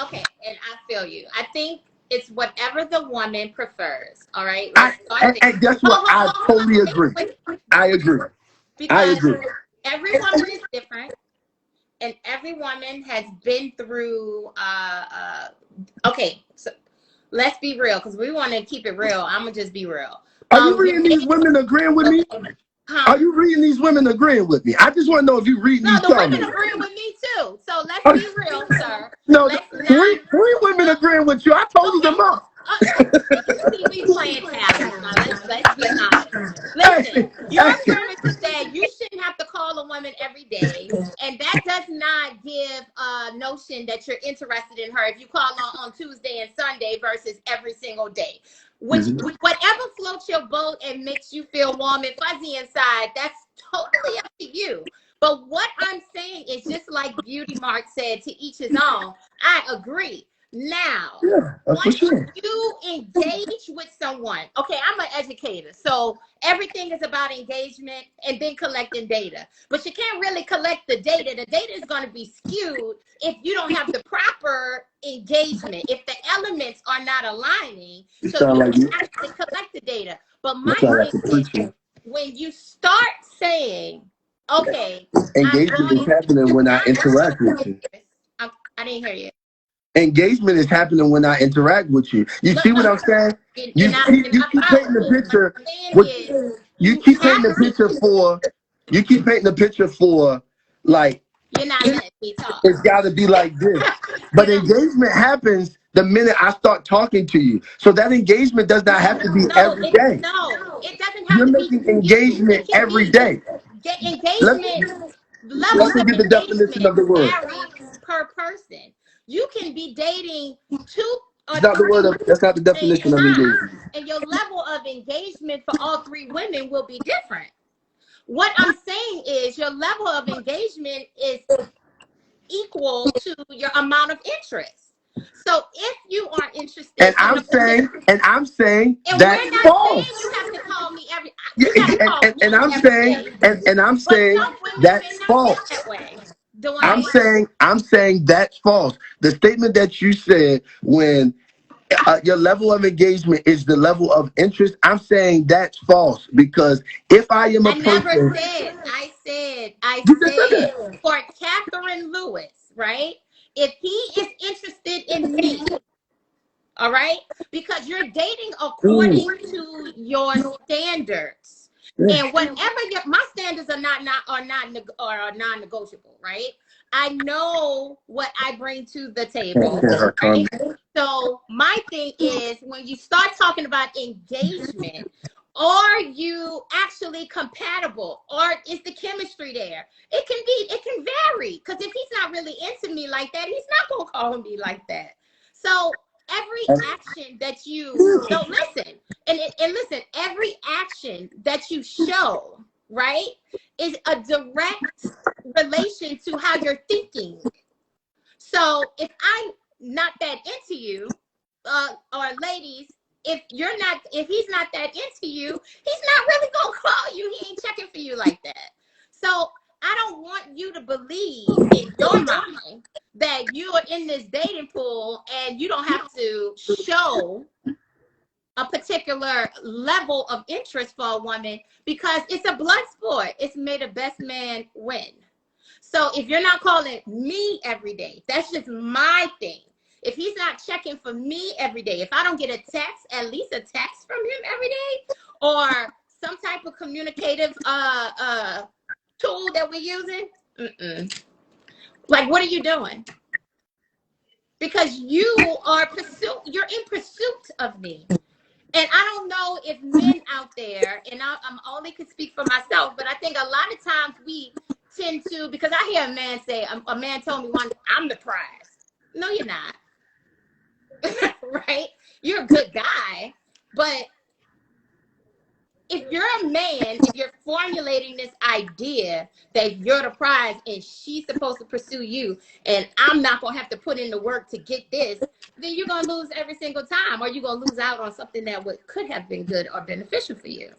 Okay, and I feel you. I think it's whatever the woman prefers. All right. And guess what? I totally agree. I agree. Because every woman is different, and every woman has been through. Okay, so let's be real, because we want to keep it real. I'm gonna just be real. Are you reading these women agreeing with me? Are you reading these women agreeing with me? I just want to know if you read these. No, the women agreeing with me too. So let's be real, sir. No, three women agreeing with you. I told them up. See, we playing talent. Now let's be honest. Listen, your service said you shouldn't have to call a woman every day, and that does not give a notion that you're interested in her if you call her on Tuesday and Sunday versus every single day. Whatever floats your boat and makes you feel warm and fuzzy inside, that's totally up to you. But what I'm saying is, just like Beauty Mark said, to each his own. I agree. Now, once you engage with someone, okay, I'm an educator, so everything is about engagement and then collecting data. But you can't really collect the data. The data is going to be skewed if you don't have the proper engagement, if the elements are not aligning. So you have to collect the data. But my thing is, when you start saying, okay, engagement is happening when I interact with you. I didn't hear you. Engagement is happening when I interact with you. You see what I'm saying? You keep painting the picture. You keep painting the picture for like, you're not letting me talk. It's got to be like this. But engagement happens the minute I start talking to you. So that engagement does not have to be every day. No, it doesn't have You're to be. making It engagement can every be day. Let's engagement. Levels let's of get the definition engagement of the word. vary per person. You can be dating 2 or It's not the 3 word of, that's not the same definition of time, engagement. and your level of engagement for all 3 women will be different. What I'm saying is your level of engagement is equal to your amount of interest. So if you are interested And in a particular, I'm saying and we're that's not saying you false. have to call me every, Yeah, you got to call me and I'm every saying, day, I'm but saying some women may that's not think that false. way, Dwayne. I'm saying that's false. The statement that you said when your level of engagement is the level of interest, I'm saying that's false because if I am a I never person, said, I you just said said that. for Catherine Lewis, right? If he is interested in me, all right, because you're dating according Ooh, to your standards, yeah. and whatever my standards are non-negotiable, right? I know what I bring to the table, right? So my thing is when you start talking about engagement, are you actually compatible, or is the chemistry there? It can vary, because if he's not really into me like that, he's not gonna call me like that. So every action that you don't listen, and listen, every action that you show, right, is a direct relation to how you're thinking. So if I'm not that into you, or ladies, if he's not that into you, he's not really gonna call you. He ain't checking for you like that. So I don't want you to believe in your mind that you are in this dating pool and you don't have to show a particular level of interest for a woman, because it's a blood sport. It's made the best man win. So if you're not calling me every day, that's just my thing. If he's not checking for me every day, if I don't get a text, at least a text from him every day, or some type of communicative tool that we're using, like, what are you doing? Because you're in pursuit of me. And I don't know if men out there, and I'm only could speak for myself, but I think a lot of times we tend to, because I hear a man say, a man told me once, I'm the prize. No, you're not. Right? You're a good guy, but if you're a man, if you're formulating this idea that you're the prize and she's supposed to pursue you, and I'm not going to have to put in the work to get this, then you're going to lose every single time, or you're going to lose out on something that could have been good or beneficial for you.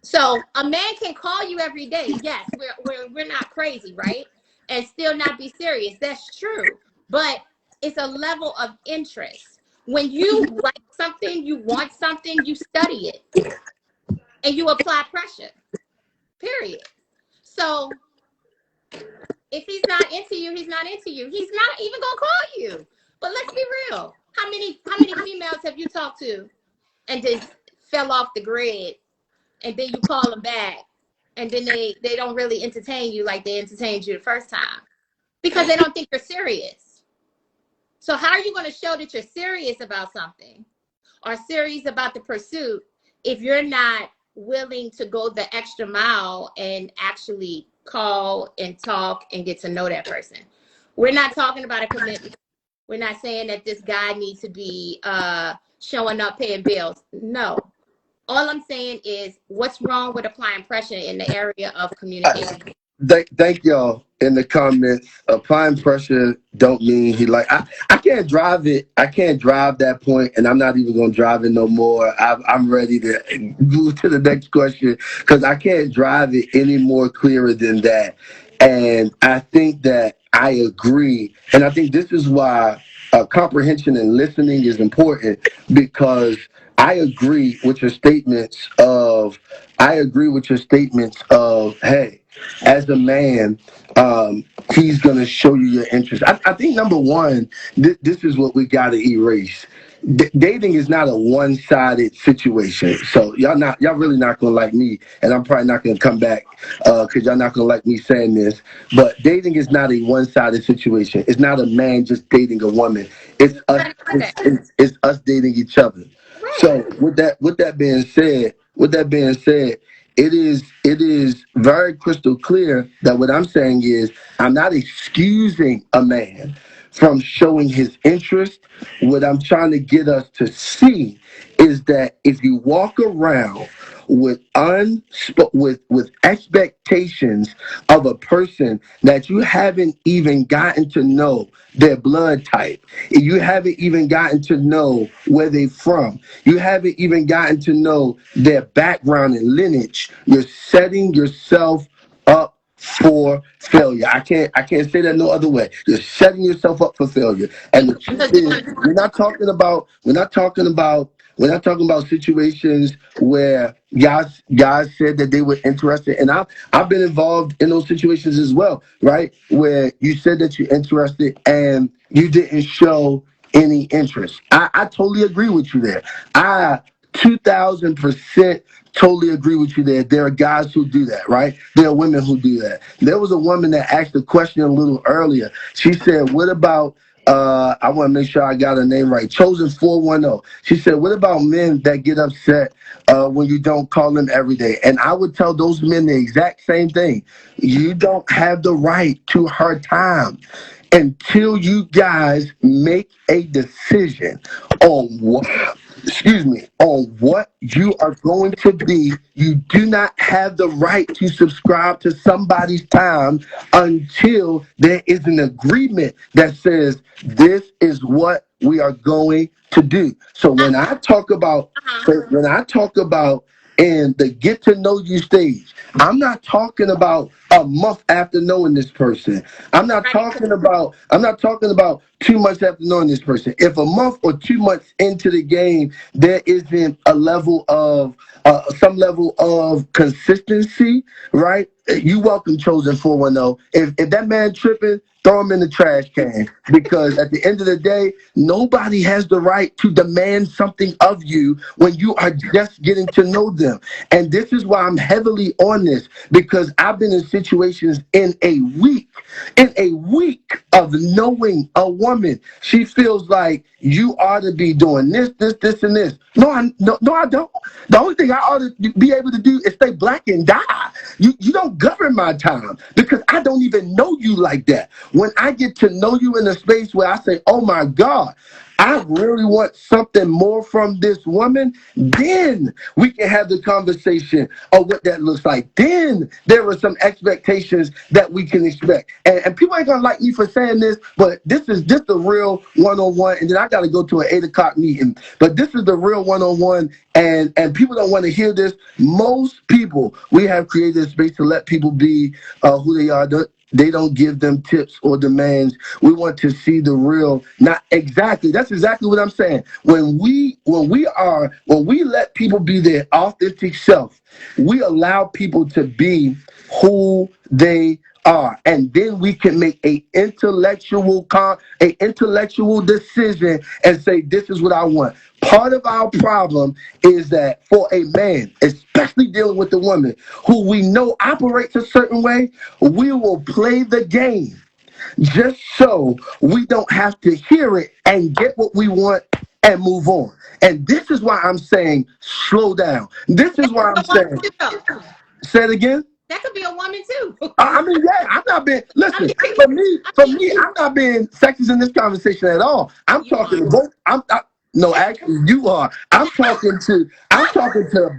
So a man can call you every day. Yes, we're not crazy, right? And still not be serious. That's true. But it's a level of interest. When you like something, you want something, you study it and you apply pressure, period. So if he's not into you, he's not into you. He's not even gonna call you. But let's be real. How many females have you talked to and just fell off the grid, and then you call them back, and then they don't really entertain you like they entertained you the first time, because they don't think you're serious. So how are you going to show that you're serious about something or serious about the pursuit if you're not willing to go the extra mile and actually call and talk and get to know that person? We're not talking about a commitment. We're not saying that this guy needs to be showing up, paying bills. No. All I'm saying is, what's wrong with applying pressure in the area of communication? Thank y'all in the comments. Applying pressure don't mean he like I can't drive it. I can't drive that point, and I'm not even gonna drive it no more. I'm ready to move to the next question because I can't drive it any more clearer than that. And I think that I agree, and I think this is why comprehension and listening is important, because I agree with your statements of hey, as a man, he's going to show you your interest. I think number one, this is what we got to erase. dating is not a one-sided situation. So y'all really not gonna like me, and I'm probably not gonna come back because y'all not gonna like me saying this. But dating is not a one-sided situation. It's not a man just dating a woman. It's us. It's us dating each other. Right. So with that being said, it is very crystal clear that what I'm saying is I'm not excusing a man from showing his interest. What I'm trying to get us to see is that if you walk around with expectations of a person that you haven't even gotten to know their blood type, you haven't even gotten to know where they're from, you haven't even gotten to know their background and lineage, you're setting yourself up for failure. I can't say that no other way. You're setting yourself up for failure. And the truth is, we're not talking about situations where guys said that they were interested, and I've been involved in those situations as well, right? Where you said that you're interested and you didn't show any interest. I totally agree with you there. I 2000% totally agree with you there. There are guys who do that, right? There are women who do that. There was a woman that asked a question a little earlier. She said, what about I want to make sure I got her name right. Chosen 410. She said, what about men that get upset when you don't call them every day? And I would tell those men the exact same thing. You don't have the right to her time until you guys make a decision on what, on what you are going to be. You do not have the right to subscribe to somebody's time until there is an agreement that says this is what we are going to do. So when I talk about in the get to know you stage, I'm not talking about a month after knowing this person. I'm not talking about 2 months after knowing this person. If a month or 2 months into the game, there isn't a level of some level of consistency, right? You welcome Chosen 410. If that man tripping, throw him in the trash can, because at the end of the day, nobody has the right to demand something of you when you are just getting to know them. And this is why I'm heavily on this, because I've been in situations in a week of knowing a woman. She feels like you ought to be doing this, and this. No, I don't. The only thing I ought to be able to do is stay black and die. You don't govern my time, because I don't even know you like that. When I get to know you in a space where I say, oh my God, I really want something more from this woman, then we can have the conversation of what that looks like. Then there are some expectations that we can expect. And people ain't gonna like me for saying this, but this is just the real one-on-one. And then I gotta go to an 8 o'clock meeting. But this is the real one-on-one, and people don't want to hear this. Most people, we have created a space to let people be who they are. They don't give them tips or demands. We want to see the real, not exactly. That's exactly what I'm saying. When we let people be their authentic self, we allow people to be who they are, and then we can make a intellectual decision and say, this is what I want. Part of our problem is that for a man, especially dealing with the woman who we know operates a certain way, we will play the game just so we don't have to hear it and get what we want and move on. And this is why I'm saying slow down. This is why I'm saying, say it again. That could be a woman too. I mean, yeah, I'm not being, listen, for me, I'm not being sexist in this conversation at all. I'm talking to both. No, actually, you are. I'm talking to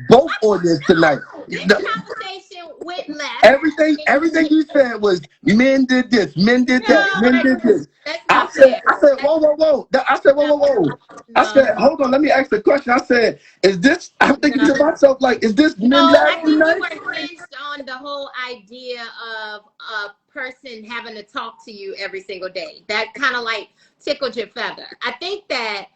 both audience tonight. This conversation went left. Everything you said was men did this, men did that, men did this. I said, whoa. I said, whoa. I said, hold on, let me ask the question. I said, is this? I'm thinking to myself, like, is this men I think night? you were hinged on the whole idea of a person having to talk to you every single day. That kind of like tickled your feather. I think that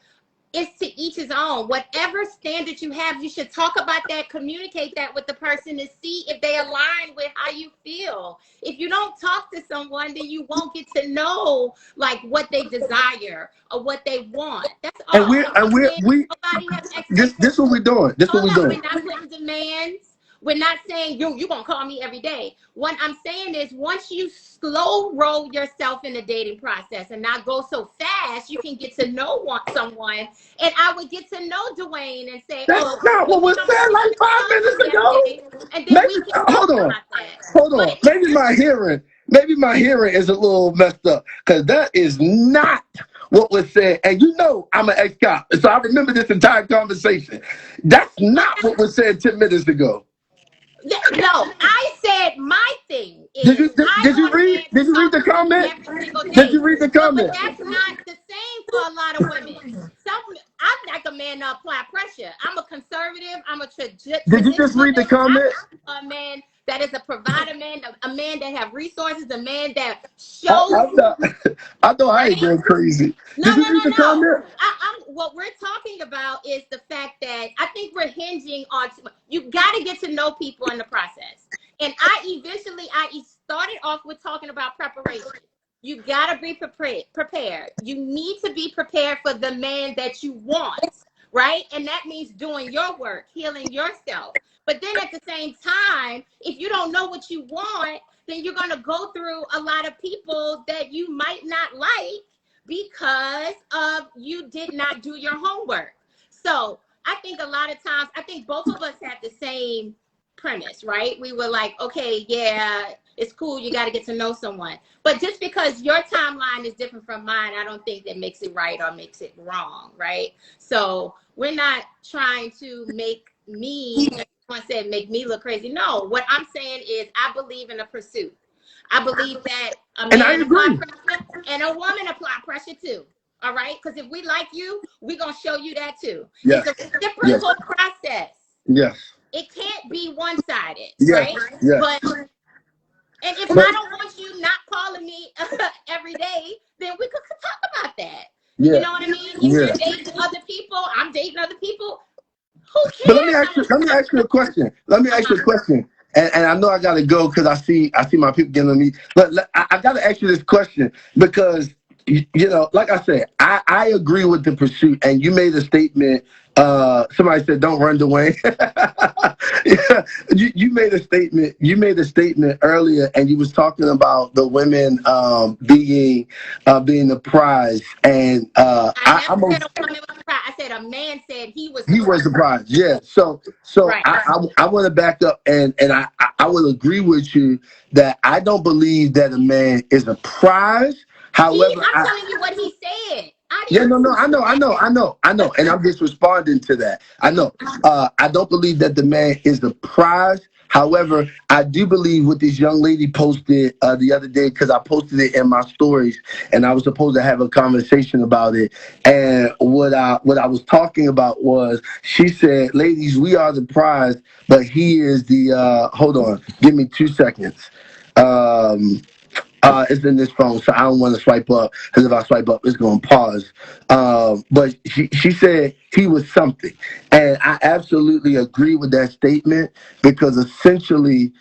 it's to each his own. Whatever standard you have, you should talk about that, communicate that with the person to see if they align with how you feel. If you don't talk to someone, then you won't get to know like what they desire or what they want. That's all. And we Nobody has expectations. this what we're doing. This what we're doing. We're not putting demands. We're not saying you gonna call me every day. What I'm saying is, once you slow roll yourself in the dating process and not go so fast, you can get to know someone. And I would get to know Duane and say, that's not what was said like 5 minutes ago. And then we can hold on. Hold on. Maybe my hearing is a little messed up, because that is not what was said. And you know I'm an ex-cop, so I remember this entire conversation. That's not what was said 10 minutes ago. No, I said my thing is, did you read the comment? Did you read the comment? But that's not the same for a lot of women. I'm like a man to apply pressure. I'm a conservative. I'm a traditional. Did you just read the comment? A man that is a provider, man, a man that have resources, a man that shows. I know I ain't going crazy. No. Comment? What we're talking about is the fact that I think we're hinging on, you got to get to know people in the process. And I started off with talking about preparation. You got to be prepared. You need to be prepared for the man that you want, right? And that means doing your work, healing yourself. But then at the same time, if you don't know what you want, then you're going to go through a lot of people that you might not like, because of you did not do your homework. So I think a lot of times, I think both of us had the same premise, right? We were like, okay, yeah, it's cool. You got to get to know someone. But just because your timeline is different from mine, I don't think that makes it right or makes it wrong, right? So we're not trying to make me, someone said, make me look crazy. No, what I'm saying is I believe in a pursuit. I believe that a man apply pressure and a woman apply pressure too. All right? Because if we like you, we're going to show you that too. Yes. It's a reciprocal process. Yes. It can't be one-sided, yes. right? Yes. But if I don't want you not calling me every day, then we could talk about that. Yeah. You know what I mean? If you're dating other people, I'm dating other people. Who cares? But let me ask you a question. And I know I gotta go because I see my people getting on me. But I gotta ask you this question because you know, like I said, I agree with the pursuit. And you made a statement. Somebody said, "Don't run, Duane." Yeah, you made a statement. You made a statement earlier, and you was talking about the women being the prize. And I said a woman was the prize. I said a man said he was the prize. Yeah. So right. I want to back up, and I will agree with you that I don't believe that a man is a prize. However, I'm telling you what he said. Yeah, no, I know, and I'm just responding to that. I know. I don't believe that the man is the prize. However, I do believe what this young lady posted the other day, because I posted it in my stories, and I was supposed to have a conversation about it. And what I was talking about was, she said, "Ladies, we are the prize, but he is the." Hold on, give me 2 seconds. It's in this phone, so I don't want to swipe up, because if I swipe up, it's going to pause. But she said he was something. And I absolutely agree with that statement, because essentially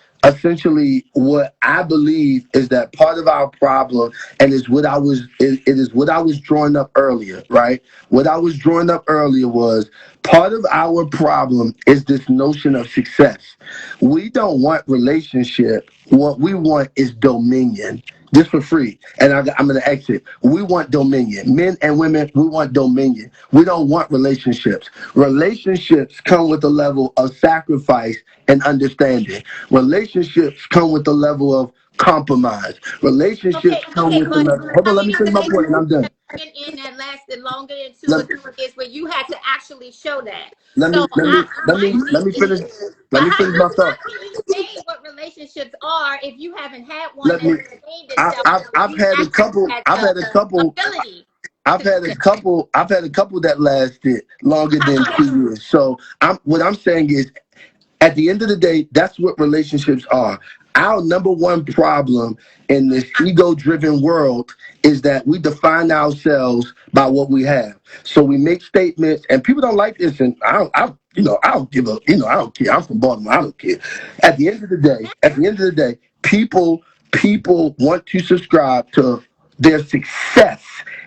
what I believe is that part of our problem, and it is what I was drawing up earlier, right? What I was drawing up earlier was part of our problem is this notion of success. We don't want relationship. What we want is dominion. Just for free. And I'm going to exit. We want dominion. Men and women, we want dominion. We don't want relationships. Relationships come with a level of sacrifice and understanding. Relationships come with a level of compromise. Relationships come with the level. Hold on, let me finish my point and I'm done. In that lasted longer than 2 or 3 years, where you had to actually show that. Let me finish my thought. How can you say what relationships are if you haven't had one? I've had a couple that lasted longer than 2 years. So what I'm saying is, at the end of the day, that's what relationships are. our number one problem in this ego-driven world is that we define ourselves by what we have. So we make statements, and people don't like this. And I don't give a, I don't care. I'm from Baltimore. I don't care. At the end of the day, people want to subscribe to their success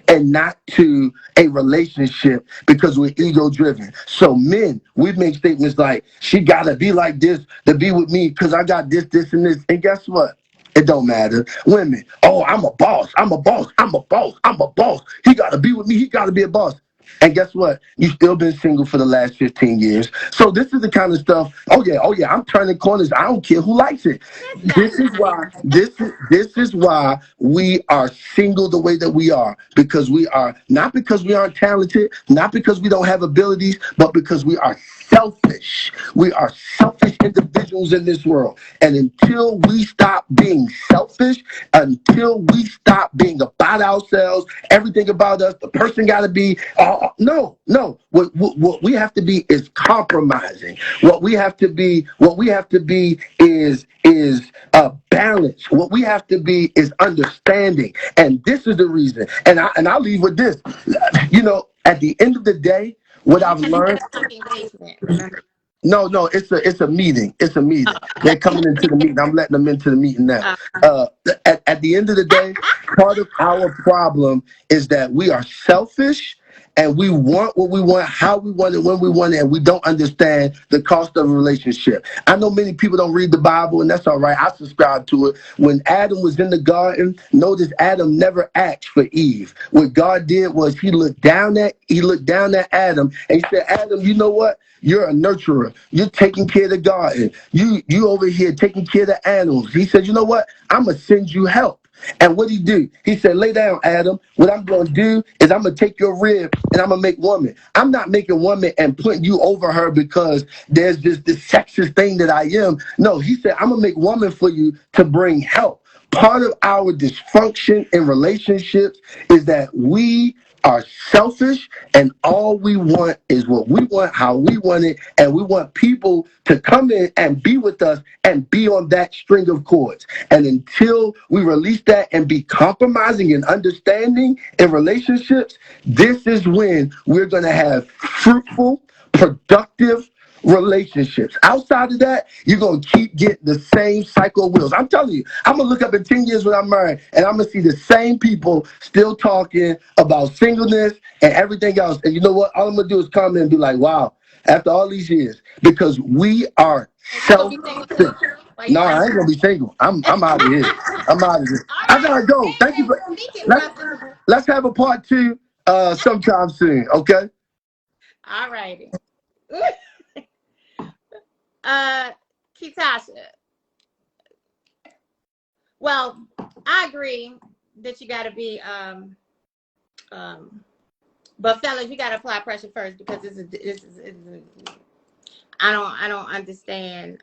and not to a relationship because we're ego driven. So men, we make statements like, she gotta be like this to be with me because I got this, this, and this. And guess what? It don't matter. Women, oh, I'm a boss. I'm a boss. I'm a boss. I'm a boss. He gotta be with me. He gotta be a boss. And guess what? You've still been single for the last 15 years. So this is the kind of stuff, oh yeah, I'm turning corners. I don't care who likes it. This is why we are single the way that we are. Because we are, not because we aren't talented, not because we don't have abilities, but because we are selfish. We are selfish individuals in this world. And until we stop being selfish, until we stop being about ourselves, everything about us, the person got to be, no. What we have to be is compromising. What we have to be is balance. What we have to be is understanding. And this is the reason. And I'll leave with this. At the end of the day, what I've learned. No, it's a meeting. It's a meeting. They're coming into the meeting. I'm letting them into the meeting now. At the end of the day, part of our problem is that we are selfish and we want what we want, how we want it, when we want it, and we don't understand the cost of a relationship. I know many people don't read the Bible, and that's all right. I subscribe to it. When Adam was in the garden, notice Adam never asked for Eve. What God did was he looked down at Adam and he said, Adam, you know what? You're a nurturer. You're taking care of the garden. You over here taking care of the animals. He said, you know what? I'm going to send you help. And what he do? He said, lay down, Adam. What I'm going to do is I'm going to take your rib and I'm going to make woman. I'm not making woman and putting you over her because there's just this sexist thing that I am. No, he said, I'm going to make woman for you to bring help. Part of our dysfunction in relationships is that we are selfish and all we want is what we want, how we want it, and we want people to come in and be with us and be on that string of cords. And until we release that and be compromising and understanding in relationships, this is when we're going to have fruitful, productive relationships. Outside of that, you're going to keep getting the same cycle of wheels. I'm telling you, I'm going to look up in 10 years when I'm married and I'm going to see the same people still talking about singleness and everything else. And you know what? All I'm going to do is come in and be like, wow, after all these years, because we are selfish. No, I ain't going to be single. I'm out of here. I'm out of here. I got to go. Thank you. Let's have a part 2 sometime soon. Okay. All righty. Ketasha. Well, I agree that you got to be, but fellas, you got to apply pressure first because this is I don't understand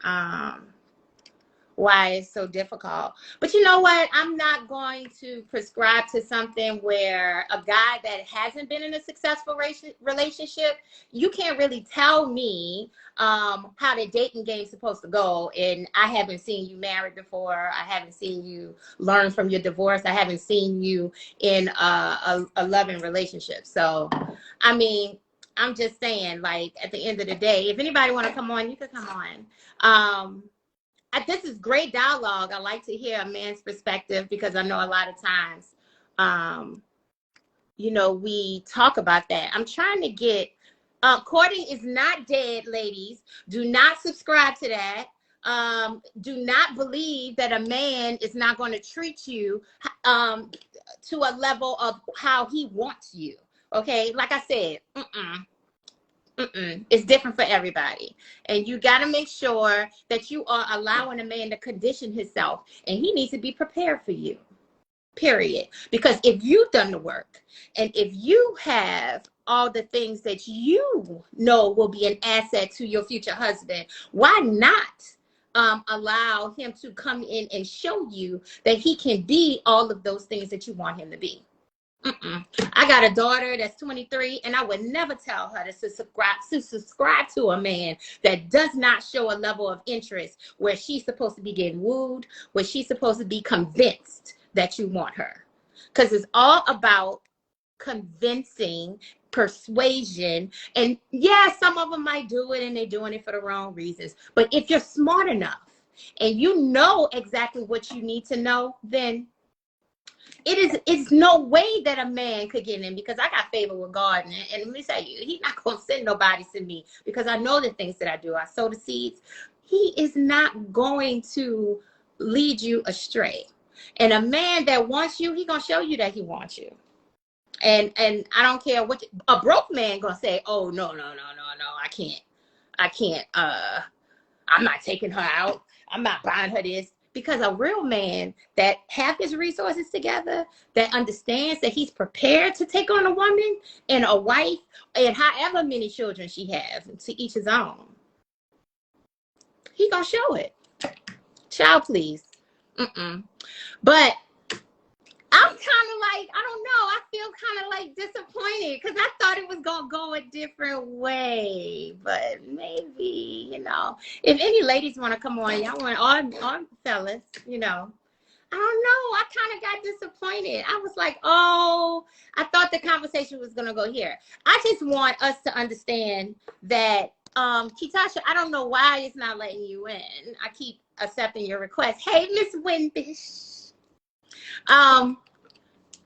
why it's so difficult. But you know what? I'm not going to prescribe to something where a guy that hasn't been in a successful relationship, you can't really tell me how the dating game's supposed to go. And I haven't seen you married before. I haven't seen you learn from your divorce. I haven't seen you in a loving relationship. So, I mean, I'm just saying, like, at the end of the day, if anybody want to come on, you can come on. This is great dialogue. I like to hear a man's perspective because I know a lot of times, we talk about that. I'm trying to get, courting is not dead, ladies. Do not subscribe to that. Do not believe that a man is not going to treat you to a level of how he wants you. Okay, like I said, it's different for everybody. And you got to make sure that you are allowing a man to condition himself. And he needs to be prepared for you, period. Because if you've done the work and if you have all the things that you know will be an asset to your future husband, why not allow him to come in and show you that he can be all of those things that you want him to be? I got a daughter that's 23, and I would never tell her to subscribe to a man that does not show a level of interest where she's supposed to be getting wooed, where she's supposed to be convinced that you want her. Because it's all about convincing, persuasion. And yeah, some of them might do it and they're doing it for the wrong reasons. But if you're smart enough and you know exactly what you need to know, then it's no way that a man could get in, because I got favor with God. And let me tell you, he's not going to send nobody to me, because I know the things that I do. I sow the seeds. He is not going to lead you astray. And a man that wants you, he's going to show you that he wants you. And I don't care what a broke man going to say, oh, no, I can't. I'm not taking her out. I'm not buying her this. Because a real man that have his resources together, that understands that he's prepared to take on a woman and a wife and however many children she has, to each his own, he gonna show it. Child, please. But I'm kind of like, I don't know. I feel kind of like disappointed, because I thought it was going to go a different way. But maybe, if any ladies want to come on, y'all want all fellas, I don't know. I kind of got disappointed. I was like, oh, I thought the conversation was going to go here. I just want us to understand that, Ketasha, I don't know why it's not letting you in. I keep accepting your request. Hey, Miss Winbish.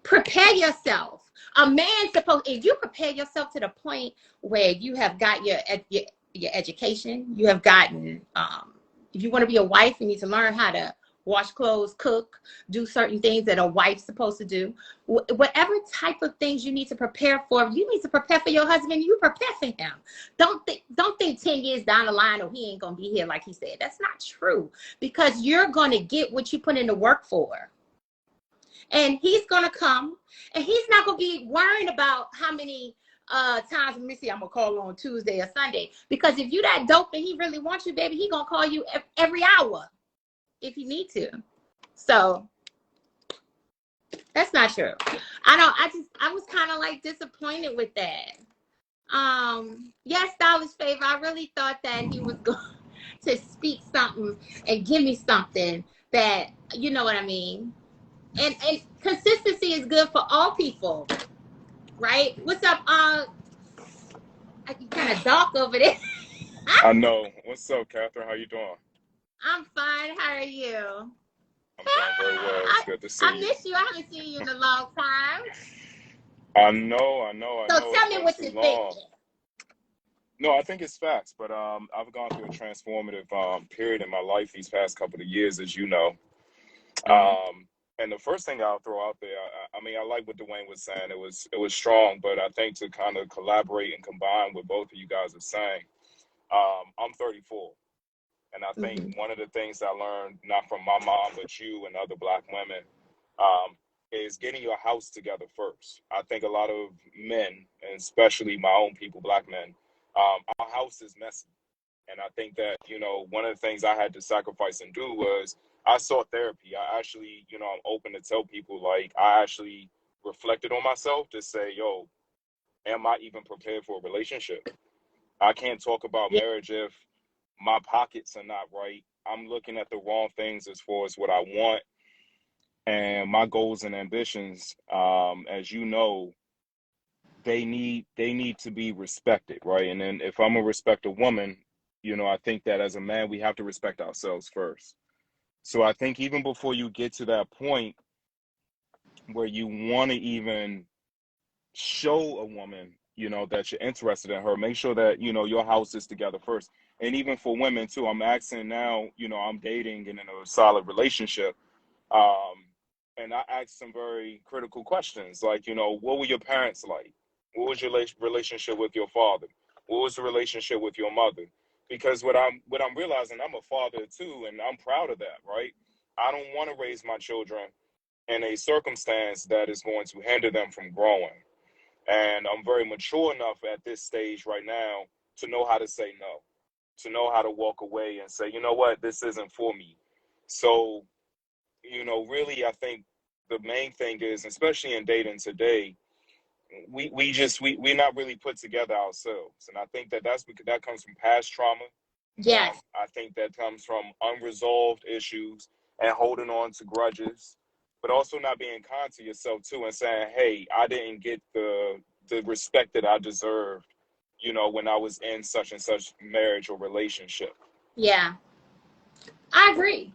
Prepare yourself. A man if you prepare yourself to the point where you have got your education, you have gotten, if you want to be a wife, you need to learn how to wash clothes, cook, do certain things that a wife's supposed to do. Whatever type of things you need to prepare for, you need to prepare for your husband, you prepare for him. Don't think 10 years down the line, oh, he ain't going to be here like he said. That's not true, because you're going to get what you put in the work for. And he's going to come, and he's not going to be worrying about how many times, let me see, I'm going to call on Tuesday or Sunday. Because if you that dope and he really wants you, baby, he going to call you every hour if you need to. So that's not true. I was kind of like disappointed with that. Yes, Stylish Favor, I really thought that he was going to speak something and give me something that, you know what I mean? And consistency is good for all people, right? What's up? You kind of dark over there. I know. What's up, Catherine? How you doing? I'm fine. How are you? I'm doing very well. It's good to see you. I miss you. I haven't seen you in a long time. I know. So tell me what you think. No, I think it's facts, but I've gone through a transformative period in my life these past couple of years, as you know. And the first thing I'll throw out there, I mean, I like what Duane was saying. It was strong, but I think to kind of collaborate and combine what both of you guys are saying, I'm 34. And I think one of the things I learned, not from my mom, but you and other Black women, is getting your house together first. I think a lot of men, and especially my own people, Black men, our house is messy. And I think that, one of the things I had to sacrifice and do was I sought therapy. I actually, I'm open to tell people, like, I actually reflected on myself to say, yo, am I even prepared for a relationship? I can't talk about marriage if my pockets are not right. I'm looking at the wrong things as far as what I want and my goals and ambitions. As you know, they need to be respected, right? And then if I'm gonna respect a woman, I think that as a man, we have to respect ourselves first. So I think even before you get to that point where you want to even show a woman, that you're interested in her, make sure that, your house is together first. And even for women too, I'm asking now, I'm dating and in a solid relationship. And I asked some very critical questions, like, what were your parents like? What was your relationship with your father? What was the relationship with your mother? Because what I'm realizing, I'm a father too, and I'm proud of that, right? I don't want to raise my children in a circumstance that is going to hinder them from growing. And I'm very mature enough at this stage right now to know how to say no, to know how to walk away and say, you know what, this isn't for me. So, really, I think the main thing is, especially in dating today, we're not really put together ourselves, and I think that's because that comes from past trauma. Yes. I think that comes from unresolved issues and holding on to grudges, but also not being kind to yourself too, and saying, "Hey, I didn't get the respect that I deserved, when I was in such and such marriage or relationship." Yeah, I agree.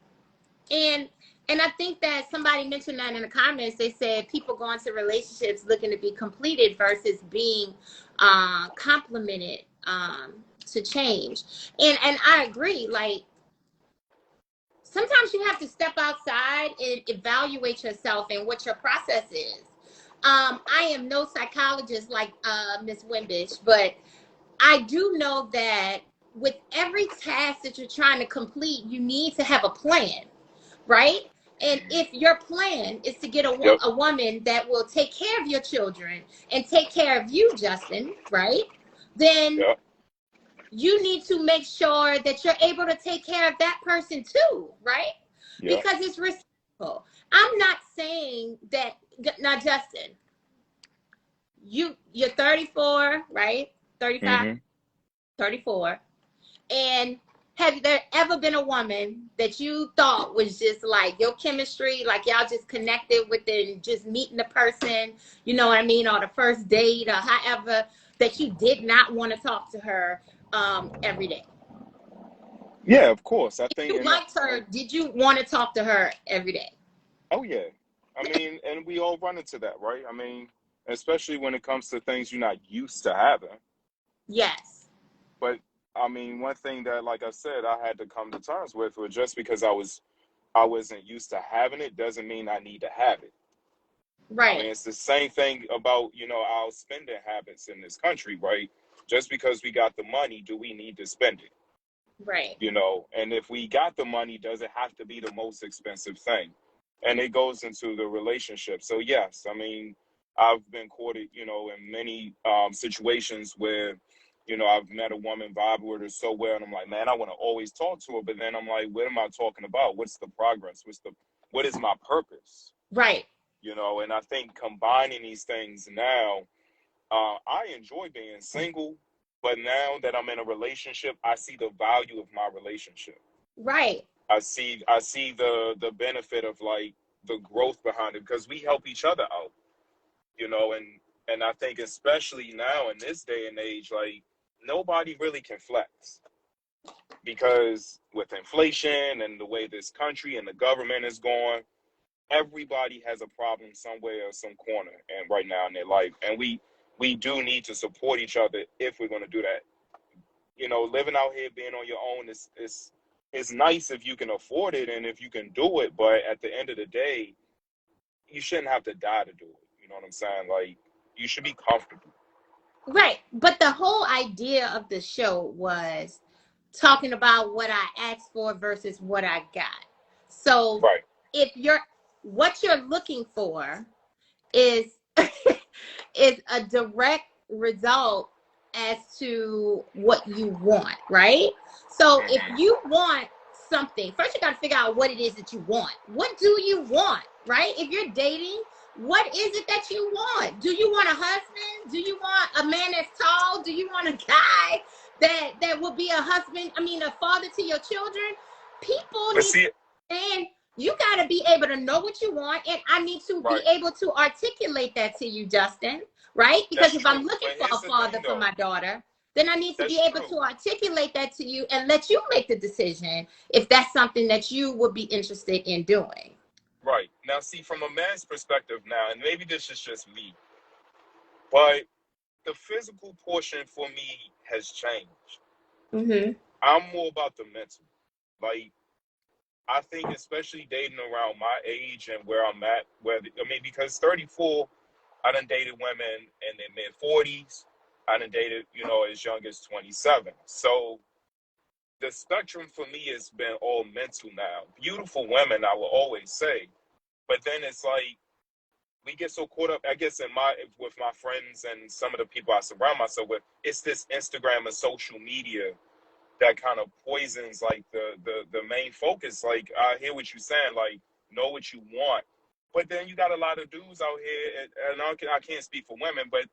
And I think that somebody mentioned that in the comments. They said people go into relationships looking to be completed versus being complimented to change. And I agree. Like, sometimes you have to step outside and evaluate yourself and what your process is. I am no psychologist like Miss Wimbish, but I do know that with every task that you're trying to complete, you need to have a plan, right? And if your plan is to get a woman that will take care of your children and take care of you, Justin, right? Then you need to make sure that you're able to take care of that person too, right? Because it's reciprocal. I'm not saying that. Now, Justin, you're 34, right? 35, 34. And have there ever been a woman that you thought was just like your chemistry, like y'all just connected within just meeting the person, you know what I mean, or the first date or however, that you did not want to talk to her every day? Yeah, of course. I think you liked her. Did you want to talk to her every day? Oh yeah. I mean, and we all run into that, right? I mean, especially when it comes to things you're not used to having. Yes. But I mean, one thing that, like I said, I had to come to terms with was just because I wasn't used to having it doesn't mean I need to have it. Right. I mean, it's the same thing about, our spending habits in this country, right? Just because we got the money, do we need to spend it? Right. And if we got the money, does it have to be the most expensive thing? And it goes into the relationship. So yes, I mean, I've been courted, in many situations where, I've met a woman, vibe with her so well, and I'm like, man, I want to always talk to her. But then I'm like, what am I talking about? What's the progress? What is my purpose? Right. And I think combining these things now, I enjoy being single, but now that I'm in a relationship, I see the value of my relationship. Right. I see the benefit of like the growth behind it, because we help each other out, and I think especially now in this day and age, like nobody really can flex, because with inflation and the way this country and the government is going, everybody has a problem somewhere or some corner and right now in their life. And we do need to support each other if we're going to do that. Living out here, being on your own is nice if you can afford it and if you can do it. But at the end of the day, you shouldn't have to die to do it. You know what I'm saying? Like, you should be comfortable. Right. But the whole idea of the show was talking about what I asked for versus what I got. So if what you're looking for is is a direct result as to what you want, right? So if you want something, first you got to figure out what it is that you want. What do you want, right? If you're dating, what is it that you want? Do you want a husband? Do you want a man that's tall? Do you want a guy that will be a father to your children? People need to understand you got to be able to know what you want, and I need to be able to articulate that to you, Justin, right? Because if I'm looking for a father for my daughter, then I need to be able to articulate that to you and let you make the decision if that's something that you would be interested in doing. Right. Now, see, from a man's perspective now, and maybe this is just me, but the physical portion for me has changed. Mm-hmm. I'm more about the mental. Like, I think especially dating around my age and where I'm at, because 34, I done dated women in their mid-40s. I done dated, as young as 27. So the spectrum for me has been all mental now. Beautiful women, I will always say. But then it's like, we get so caught up, I guess, with my friends and some of the people I surround myself with. It's this Instagram and social media that kind of poisons like the main focus. Like, I hear what you're saying, like, know what you want, But then you got a lot of dudes out here, and I can't speak for women, but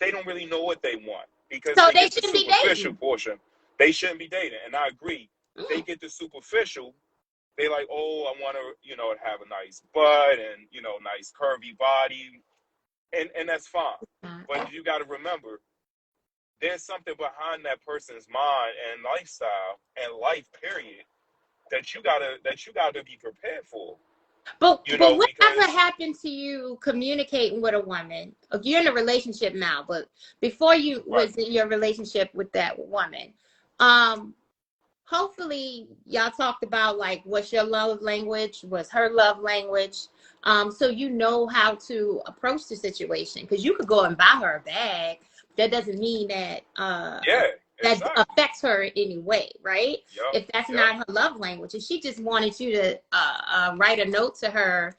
they don't really know what they want because So they they get the shouldn't be superficial dating. portion. They shouldn't be dating, and I agree. They get the superficial. They like, oh, I want to, have a nice butt and, nice curvy body. And that's fine. But you got to remember, there's something behind that person's mind and lifestyle and life period that you gotta be prepared for. But Because whatever happened to you communicating with a woman? You're in a relationship now, but before you was in your relationship with that woman, hopefully y'all talked about like what's your love language, what's her love language, so you know how to approach the situation. Because you could go and buy her a bag, that doesn't mean that that affects her in any way, right? If that's not her love language, if she just wanted you to write a note to her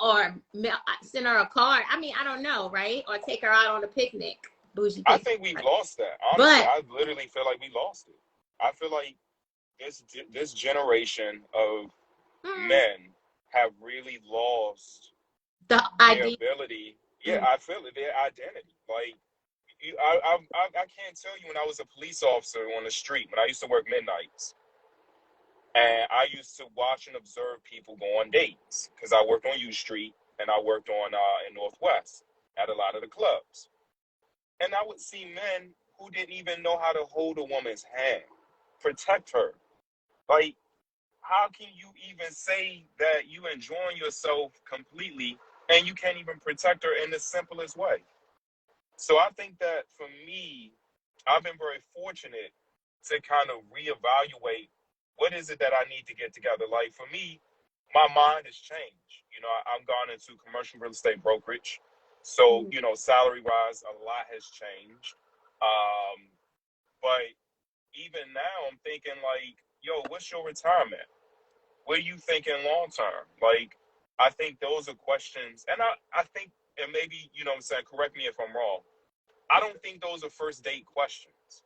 or send her a card, I mean, I don't know, right? Or take her out on a picnic, bougie picnic. I think we lost that. Honestly, I literally feel like we lost it. I feel like this generation of men have really lost their ability. Yeah, I feel it. Their identity. Like, I can't tell you when I was a police officer on the street, when I used to work midnights, and I used to watch and observe people go on dates because I worked on U Street and I worked on in Northwest at a lot of the clubs, and I would see men who didn't even know how to hold a woman's hand, protect her. Like, how can you even say that you enjoying yourself completely and you can't even protect her in the simplest way? So I think that for me, I've been very fortunate to kind of reevaluate what is it that I need to get together. Like, for me, my mind has changed. I've gone into commercial real estate brokerage. So, salary-wise, a lot has changed. But even now, I'm thinking like, yo, what's your retirement? What are you thinking long-term? Like, I think those are questions. And I think, and maybe, what I'm saying, correct me if I'm wrong, I don't think those are first date questions.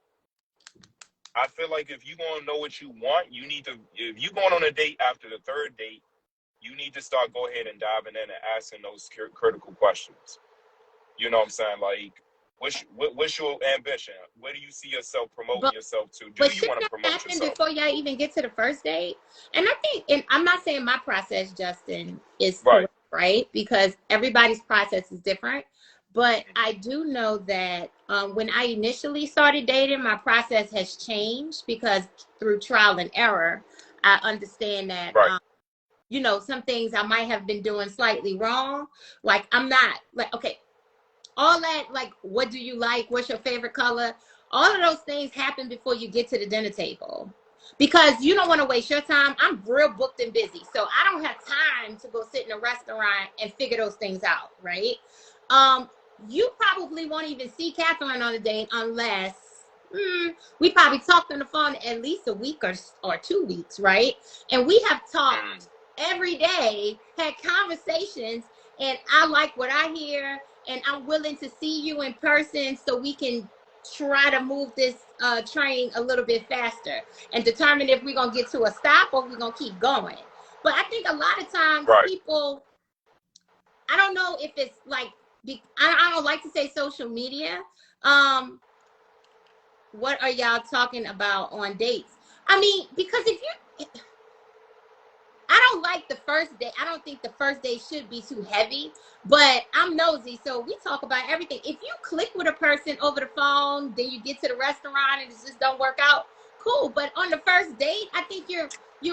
I feel like if you're going to know what you want, if you're going on a date after the third date, you need to start go ahead and diving in and asking those critical questions. You know what I'm saying? Like, what's your ambition? Where do you see yourself promoting yourself to? Do you want to promote yourself? Before y'all even get to the first date? And I think, and I'm not saying my process, Justin, is correct, right? Because everybody's process is different. But I do know that when I initially started dating, my process has changed because through trial and error, I understand that, some things I might have been doing slightly wrong. Like, I'm not like, okay, all that, like, what do you like? What's your favorite color? All of those things happen before you get to the dinner table because you don't want to waste your time. I'm real booked and busy, so I don't have time to go sit in a restaurant and figure those things out, right? You probably won't even see Catherine on a date unless we probably talked on the phone at least a week or 2 weeks, right? And we have talked every day, had conversations, and I like what I hear, and I'm willing to see you in person so we can try to move this train a little bit faster and determine if we're going to get to a stop or we're going to keep going. But I think a lot of times people, I don't know if it's like, I don't like to say social media. What are y'all talking about on dates? I mean, because I don't like the first day. I don't think the first day should be too heavy, but I'm nosy, so we talk about everything. If you click with a person over the phone, then you get to the restaurant and it just don't work out, cool. But on the first date, I think you're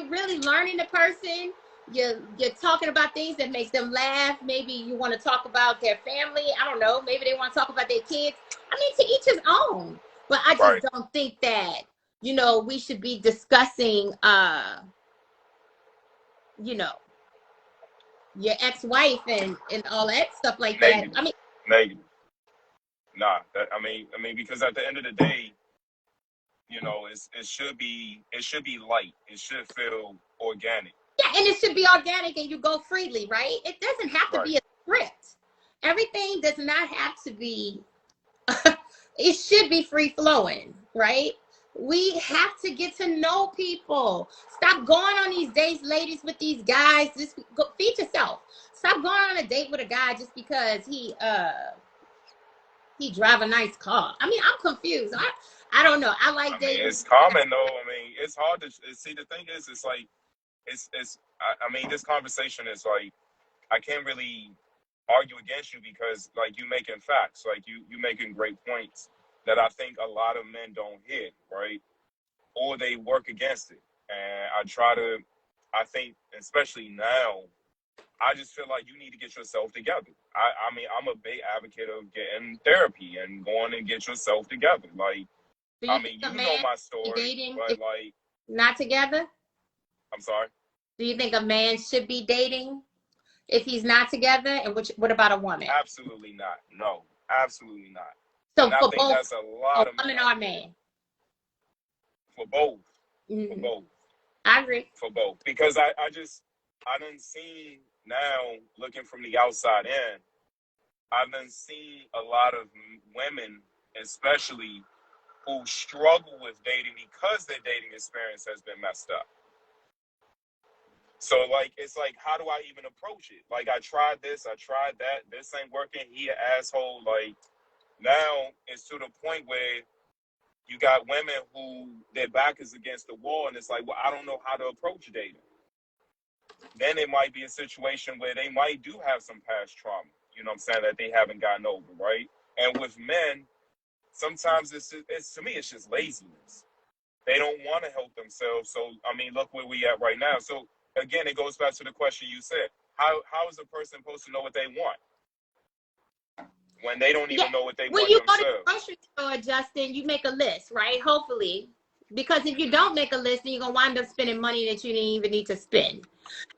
really learning the person. You're talking about things that make them laugh. Maybe you want to talk about their family. I don't know. Maybe they want to talk about their kids. I mean, to each his own. But I just don't think that, we should be discussing, your ex-wife and all that stuff like that. I mean, negative. Nah, I mean, because at the end of the day, it should be light. It should feel organic. Yeah, and it should be organic and you go freely, right? It doesn't have to be a script. Everything does not have to be, it should be free flowing, right? We have to get to know people. Stop going on these dates, ladies, with these guys. Just go feed yourself. Stop going on a date with a guy just because he drive a nice car. I mean, I'm confused. I don't know. I like dating. It's common though. I mean, it's hard to see. The thing is, it's like it's. I mean, this conversation is like I can't really argue against you because like you making facts, like you making great points that I think a lot of men don't hit, right? Or they work against it. And I think especially now, I just feel like you need to get yourself together. I mean, I'm a big advocate of getting therapy and going and get yourself together. Like, I mean, you know my story, dating but like, not together. I'm sorry. Do you think a man should be dating if he's not together? And what about a woman? Absolutely not. No, absolutely not. So and I think that's a lot of woman or man. For both. Mm-hmm. For both. I agree. For both. Because I done seen now, looking from the outside in, I've done seen a lot of women, especially, who struggle with dating because their dating experience has been messed up. So, like, it's like, how do I even approach it? Like, I tried this, I tried that, this ain't working, he an asshole. Like, now it's to the point where you got women who their back is against the wall, and it's like, well, I don't know how to approach dating. Then it might be a situation where they might do have some past trauma, you know what I'm saying, that they haven't gotten over, right? And with men, sometimes it's to me, it's just laziness. They don't want to help themselves. So, I mean, look where we at right now. So, again, it goes back to the question you said. How is a person supposed to know what they want when they don't even know what they want themselves? When you go to the grocery store, Justin, you make a list, right? Hopefully. Because if you don't make a list, then you're going to wind up spending money that you didn't even need to spend.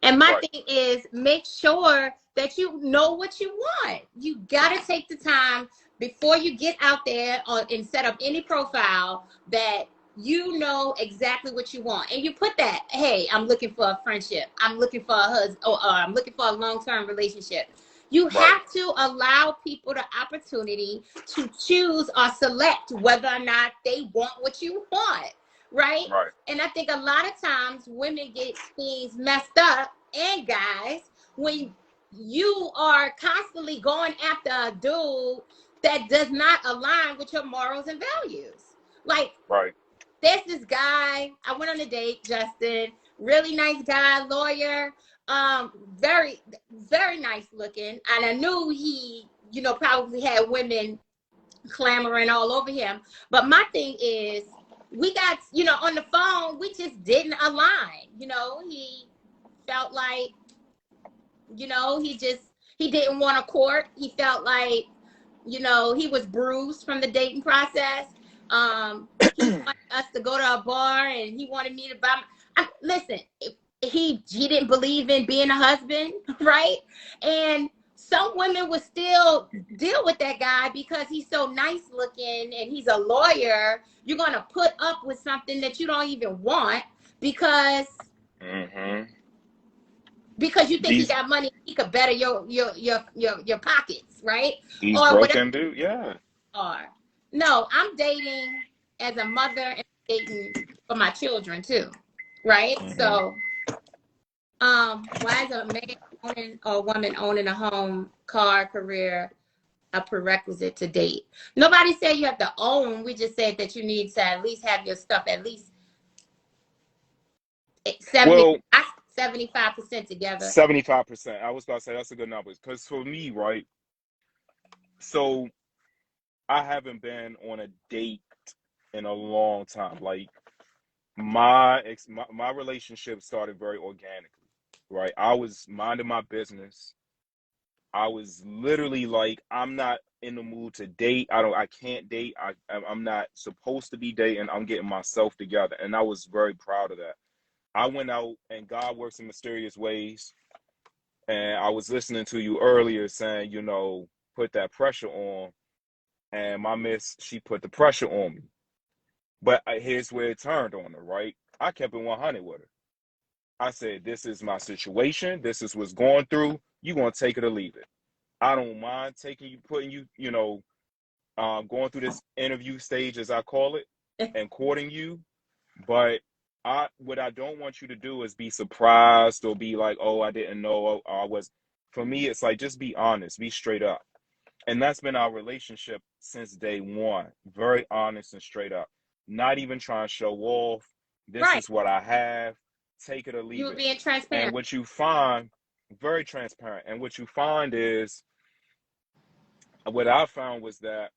And my thing is, make sure that you know what you want. You got to take the time before you get out there and set up any profile that you know exactly what you want. And you put that, hey, I'm looking for a friendship. I'm looking for a husband, or I'm looking for a long-term relationship. You have to allow people the opportunity to choose or select whether or not they want what you want, right? And I think a lot of times women get things messed up, and guys, when you are constantly going after a dude that does not align with your morals and values. Like, there's this guy, I went on a date, Justin, really nice guy, lawyer, very, very nice looking. And I knew he, you know, probably had women clamoring all over him. But my thing is, we got, you know, on the phone, we just didn't align. You know, he felt like, you know, he didn't want to court. He felt like, you know, he was bruised from the dating process. He wanted us to go to a bar, and he wanted me to buy listen, he didn't believe in being a husband, right? And some women would still deal with that guy because he's so nice looking and he's a lawyer. You're going to put up with something that you don't even want because you think he got money, he could better your pockets, right? These broken dude, Or no, I'm dating as a mother and dating for my children too, right? So, why is a man owning or a woman owning a home, car, career a prerequisite to date? Nobody said you have to own. We just said that you need to at least have your stuff at least 75% together. 75%. I was about to say that's a good number. Because for me, right, so I haven't been on a date in a long time. Like, my relationship started very organically, right? I was minding my business. I was literally like, I'm not in the mood to date. I can't date. I'm not supposed to be dating. I'm getting myself together. And I was very proud of that. I went out, and God works in mysterious ways. And I was listening to you earlier saying, you know, put that pressure on. And my miss, she put the pressure on me. But here's where it turned on her, right? I kept it 100 with her. I said, this is my situation. This is what's going through. You're going to take it or leave it. I don't mind putting you, you know, going through this interview stage, as I call it, and courting you. But what I don't want you to do is be surprised or be like, oh, I didn't know. I was. For me, it's like, just be honest, be straight up. And that's been our relationship since day one. Very honest and straight up. Not even trying to show off. This Right. is what I have. Take it or leave You it. being And transparent. what you find, very transparent. And what you find is, what I found was that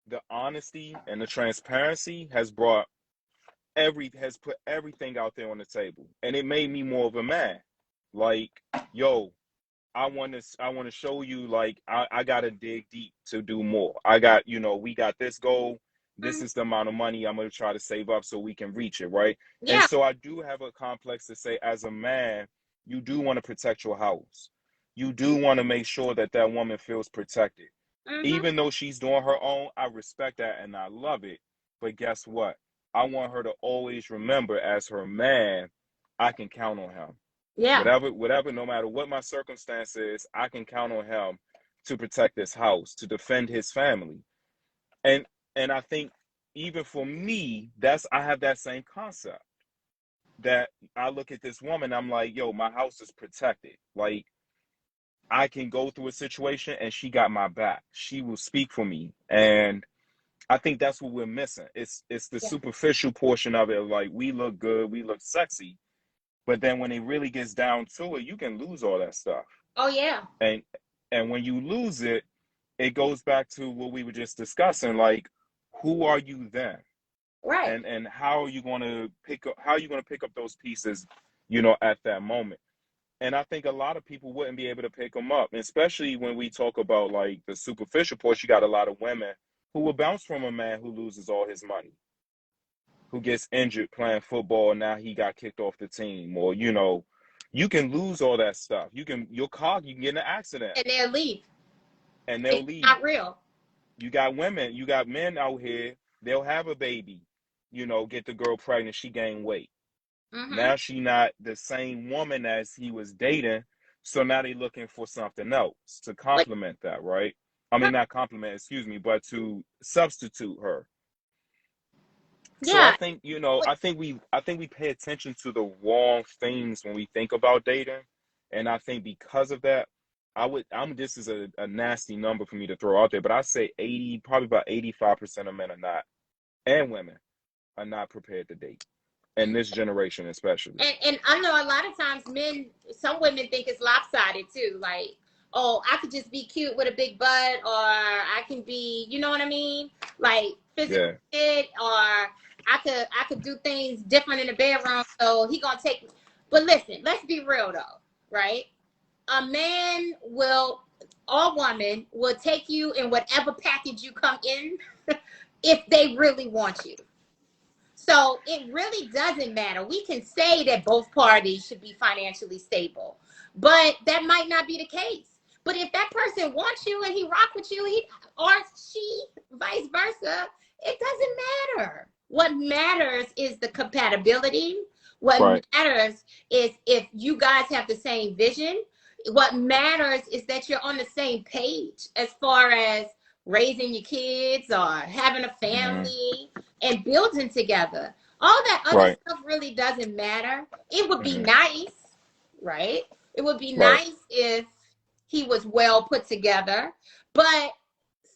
the honesty and the transparency has put everything out there on the table. And it made me more of a man. Like, yo, I want to show you, like, I got to dig deep to do more. I got, we got this goal. This is the amount of money I'm going to try to save up so we can reach it, right? Yeah. And so I do have a complex to say, as a man, you do want to protect your house. You do want to make sure that that woman feels protected. Even though she's doing her own, I respect that and I love it. But guess what? I want her to always remember, as her man, I can count on him. Yeah. Whatever, no matter what my circumstance is, I can count on him to protect this house, to defend his family. And I think, even for me, I have that same concept. That I look at this woman, I'm like, yo, my house is protected. Like, I can go through a situation and she got my back. She will speak for me. And I think that's what we're missing. It's the superficial portion of it. Like, we look good, we look sexy. But then when it really gets down to it, you can lose all that stuff. Oh, yeah. And when you lose it, it goes back to what we were just discussing. Like, who are you then? Right. And how are you going to pick up those pieces, at that moment? And I think a lot of people wouldn't be able to pick them up, especially when we talk about, like, the superficial portion. You got a lot of women who will bounce from a man who loses all his money, who gets injured playing football, and now he got kicked off the team. Or, you can lose all that stuff. You can get in an accident. And they'll leave. And they'll It's leave. not real. You got men out here, they'll have a baby, get the girl pregnant, she gained weight. Now she not the same woman as he was dating, so now they looking for something else to complement that, right? I mean, not compliment, excuse me, but to substitute her. Yeah. So I think, I think we pay attention to the wrong things when we think about dating. And I think because of that, this is a nasty number for me to throw out there, but I say probably about 85% of men are not, and women are not prepared to date. In this generation, especially. And I know a lot of times some women think it's lopsided too. Like, oh, I could just be cute with a big butt, or I can be, you know what I mean? Like, physically fit, or I could do things different in the bedroom, so he gonna take me. But listen, let's be real though, right? A man or woman will take you in whatever package you come in if they really want you. So it really doesn't matter. We can say that both parties should be financially stable, but that might not be the case. But if that person wants you and he rock with you, or she, vice versa, it doesn't matter. What matters is the compatibility. What matters is if you guys have the same vision. What matters is that you're on the same page as far as raising your kids or having a family and building together. All that other stuff really doesn't matter. It would be nice, right? It would be nice if he was well put together. But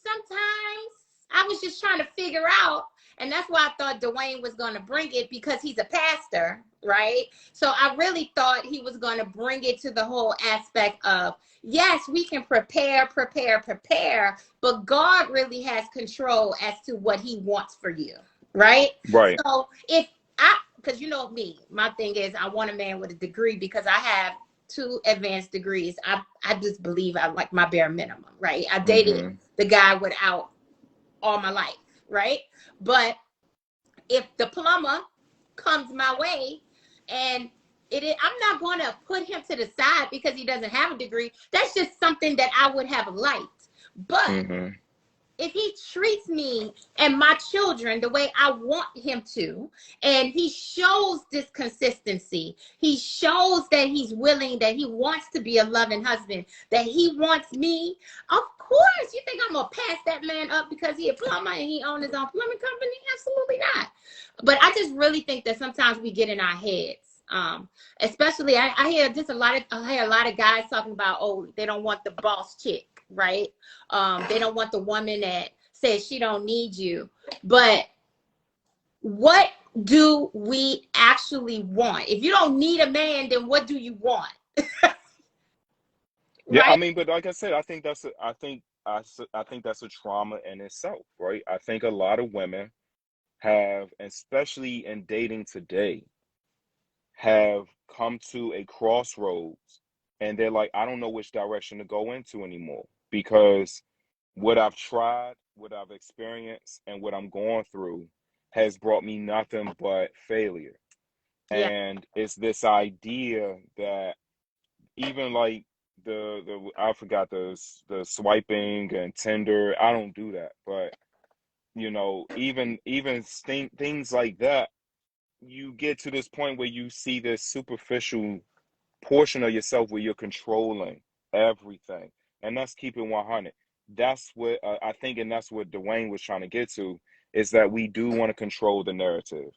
sometimes I was just trying to figure out, and that's why I thought Duane was going to bring it, because he's a pastor, right? So I really thought he was going to bring it to the whole aspect of, yes, we can prepare, but God really has control as to what he wants for you, right? Right. So because you know me, my thing is I want a man with a degree, because I have 2 advanced degrees. I just believe I like my bare minimum, right? I dated the guy without all my life, right? But if the plumber comes my way and I'm not going to put him to the side because he doesn't have a degree. That's just something that I would have liked. But if he treats me and my children the way I want him to, and he shows this consistency, he shows that he's willing, that he wants to be a loving husband, that he wants me, of course, you think I'm going to pass that man up because he a plumber and he owns his own plumbing company? Absolutely not. But I just really think that sometimes we get in our heads Especially I hear just I hear a lot of guys talking about, oh, they don't want the boss chick, right? They don't want the woman that says she don't need you. But what do we actually want? If you don't need a man, then what do you want? Yeah, I Right? mean, but like I said, I think that's a trauma in itself, right? I think a lot of women have, especially in dating today, have come to a crossroads, and they're like, I don't know which direction to go into anymore, because what I've tried, what I've experienced, and what I'm going through has brought me nothing but failure. Yeah. And it's this idea that even like the I forgot the swiping and Tinder. I don't do that, but even things like that, you get to this point where you see this superficial portion of yourself where you're controlling everything, and that's keeping 100. That's what I think, and that's what Duane was trying to get to, is that we do want to control the narrative.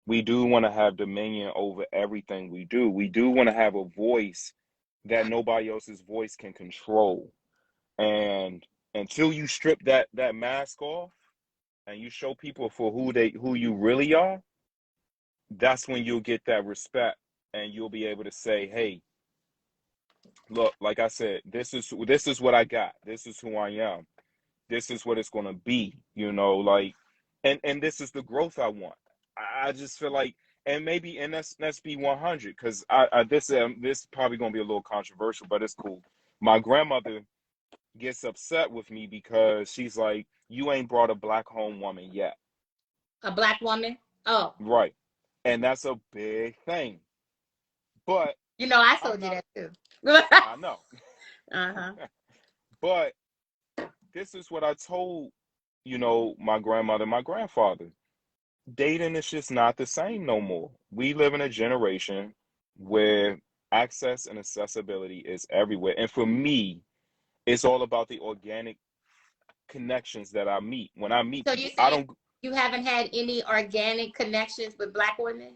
We do want to have dominion over everything we do. We do want to have a voice that nobody else's voice can control. And until you strip that mask off and you show people for who you really are, that's when you'll get that respect, and you'll be able to say, hey, look, like I said, this is what I got. This is who I am. This is what it's going to be, like, and this is the growth I want. I just feel like, and let's be 100, because this probably going to be a little controversial, but it's cool. My grandmother gets upset with me because she's like, you ain't brought a black home woman yet. A black woman? Oh. Right. And that's a big thing. But I told you that too. I know. Uh-huh. But this is what I told, my grandmother, my grandfather. Dating is just not the same no more. We live in a generation where access and accessibility is everywhere. And for me, it's all about the organic connections that I meet. When I meet So people, you haven't had any organic connections with black women?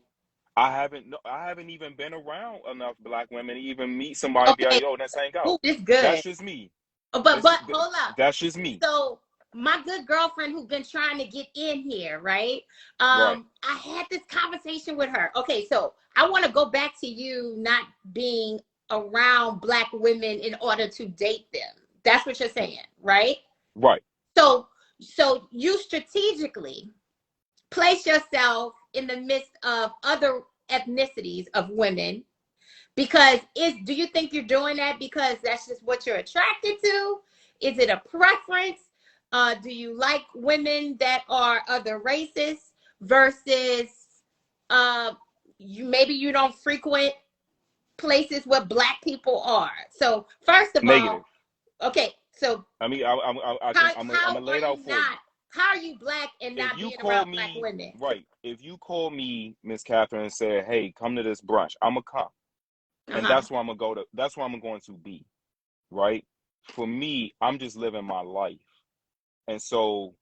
I haven't even been around enough black women to even meet somebody, be like, Okay. yo, let's hang out. Ooh, it's good. That's just me. But hold up. That's just me. So my good girlfriend who's been trying to get in here, right? Right. I had this conversation with her. Okay, so I want to go back to you not being around black women in order to date them. That's what you're saying, right? Right. So you strategically place yourself in the midst of other ethnicities of women, because do you think you're doing that because that's just what you're attracted to? Is it a preference? Do you like women that are other races versus you don't frequent places where black people are? So first of Negative. all, okay, so I mean, I'm gonna lay it out for you. How are you black and not being around black women? Right. If you call me, Miss Catherine, and say, hey, come to this brunch, I'm gonna come. And that's where I'm going to be. Right. For me, I'm just living my life. And so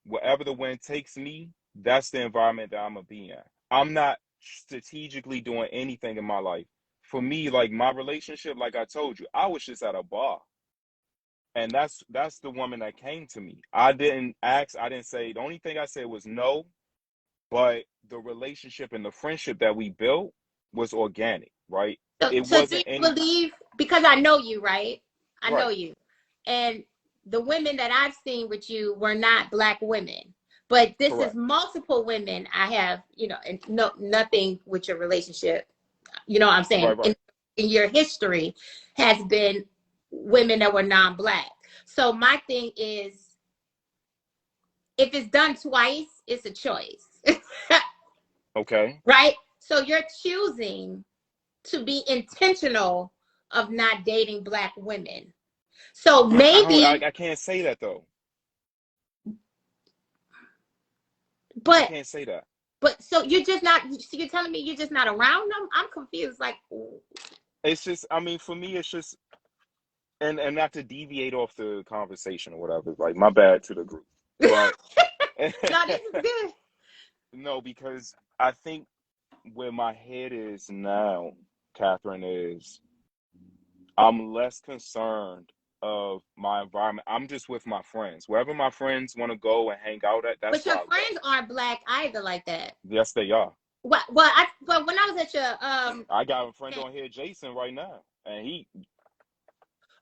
wherever the wind takes me, that's the environment that I'm gonna be in. I'm not strategically doing anything in my life. For me, like my relationship, like I told you, I was just at a bar. And that's the woman that came to me. I didn't ask, I didn't say, the only thing I said was no, but the relationship and the friendship that we built was organic, right? So do you believe, because I know you, right? I know you. And the women that I've seen with you were not black women. But this is multiple women I have, and nothing with your relationship. You know what I'm saying? Right. In your history has been women that were non-black. So my thing is, if it's done twice, it's a choice. Okay. Right? So you're choosing to be intentional of not dating black women. So maybe I can't say that though. But I can't say that. But so you're telling me you're just not around them? I'm confused. Like, it's just, I mean, for me, it's just, and not to deviate off the conversation or whatever, like my bad to the group. But no, this is good. No, because I think where my head is now, Catherine, is I'm less concerned of my environment. I'm just with my friends. Wherever my friends want to go and hang out at, that's But where your I go. friends aren't black either, like that. Yes, they are. But when I was at your I got a friend on here, Jason, right now, and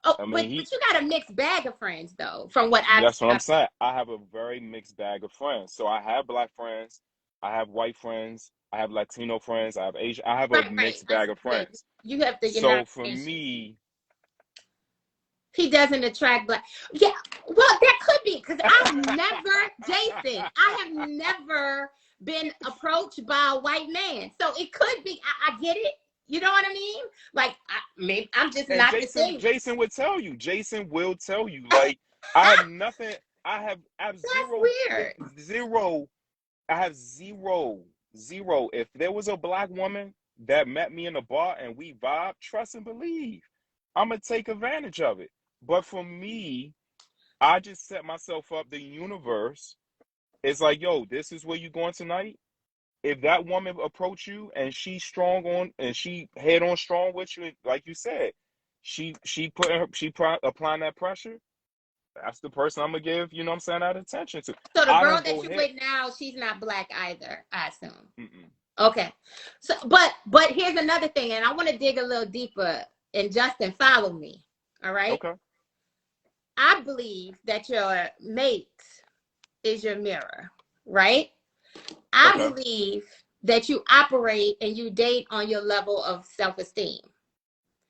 but you got a mixed bag of friends though, from what I've that's what I'm saying. I have a very mixed bag of friends. So I have black friends, I have white friends, I have Latino friends, I have Asian. I have a mixed bag of friends. You have the So United for Nations. me, he doesn't attract black. Yeah, well, that could be because I've never, Jason, I have never been approached by a white man. So it could be. I get it. You know what I mean? Like, maybe I'm just not the same. Jason would tell you. Jason will tell you. Like, I have nothing. I have zero. Weird. Zero. I have zero. If there was a black woman that met me in the bar and we vibe, trust and believe, I'm gonna take advantage of it. But for me, I just set myself up. The universe is like, yo, this is where you going tonight. If that woman approach you and she's strong on and she head on strong with you, like you said, she applying that pressure. That's the person I'm gonna give, you know what I'm saying, that attention to. So the girl that you're with now, she's not black either, I assume. Okay. So, but here's another thing, and I want to dig a little deeper. And Justin, follow me. All right. Okay. I believe that your mate is your mirror, right? I believe that you operate and you date on your level of self-esteem.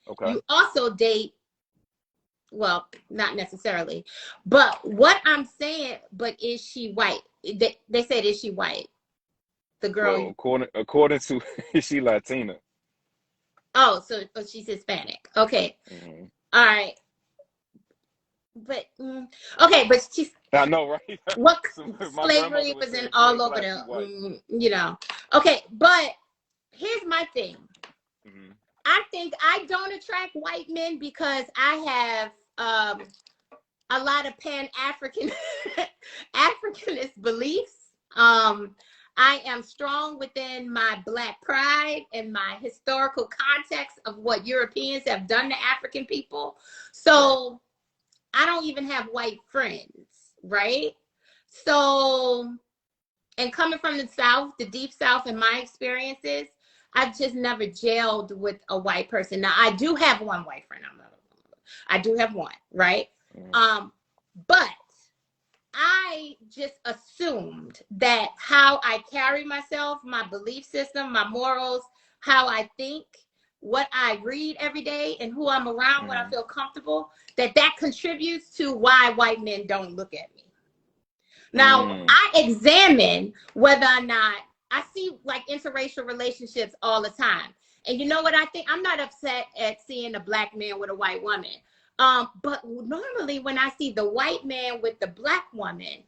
Okay. You also date, well, not necessarily, but what I'm saying, but is she white? They said, is she white? The girl. Well, according to, is she Latina? Oh, so she's Hispanic. Okay. All right. But okay, but she's. I know, right? What slavery was in all over the, you know. Okay, but here's my thing. I think I don't attract white men because I have a lot of Pan-African Africanist beliefs. I am strong within my black pride and my historical context of what Europeans have done to African people. So I don't even have white friends, right? So, and coming from the South, the deep South, in my experiences, I've just never gelled with a white person. Now, I do have one white friend. I do have one, right? But I just assumed that how I carry myself, my belief system, my morals, how I think, what I read every day, and who I'm around when I feel comfortable, that contributes to why white men don't look at me. Now, I examine whether or not I see like interracial relationships all the time. And you know what I think? I'm not upset at seeing a black man with a white woman. But normally when I see the white man with the black woman,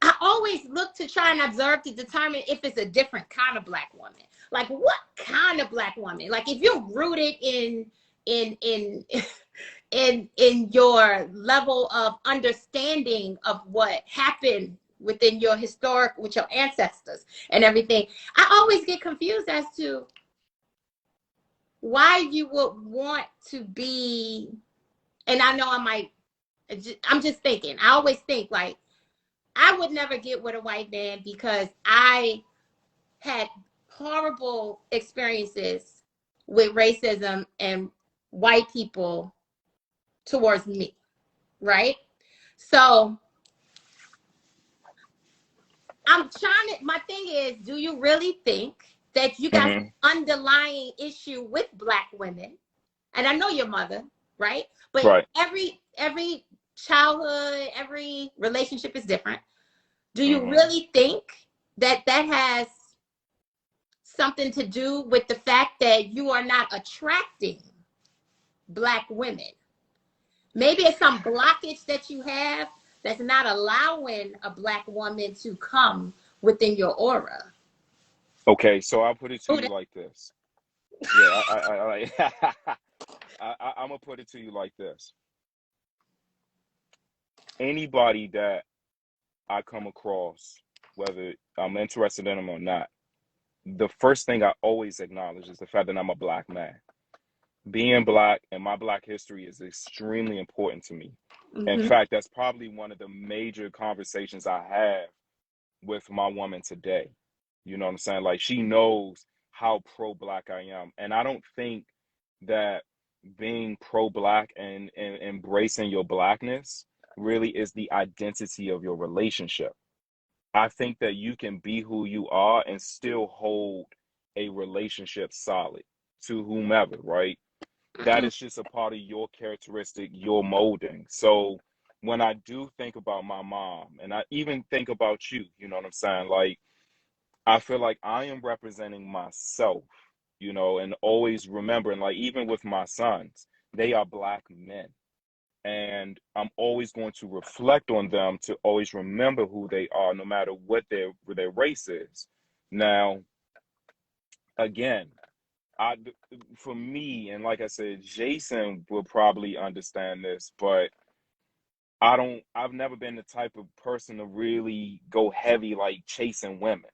I always look to try and observe to determine if it's a different kind of black woman. Like, what kind of black woman? Like, if you're rooted in your level of understanding of what happened within your with your ancestors and everything, I always get confused as to why you would want to be. And I know I'm just thinking. I always think like, I would never get with a white man because I had horrible experiences with racism and white people towards me, right? So my thing is, do you really think that you got an underlying issue with black women? And I know your mother, right? But every childhood, every relationship is different. Do you really think that has something to do with the fact that you are not attracting black women? Maybe it's some blockage that you have that's not allowing a black woman to come within your aura. Okay, so I'll put it to you like this. Yeah, I'm gonna put it to you like this. Anybody that I come across, whether I'm interested in them or not, the first thing I always acknowledge is the fact that I'm a Black man. Being Black and my Black history is extremely important to me. In fact, that's probably one of the major conversations I have with my woman today. You know what I'm saying? Like, she knows how pro-Black I am. And I don't think that being pro-Black and embracing your Blackness really is the identity of your relationship. I think that you can be who you are and still hold a relationship solid to whomever, right? That is just a part of your characteristic, your molding. So when I do think about my mom, and I even think about you, you know what I'm saying? Like, I feel like I am representing myself, you know, and always remembering, like, even with my sons, they are Black men. And I'm always going to reflect on them to always remember who they are, no matter what their race is. Now, again, for me, and like I said, Jason will probably understand this, but I've never been the type of person to really go heavy, like chasing women.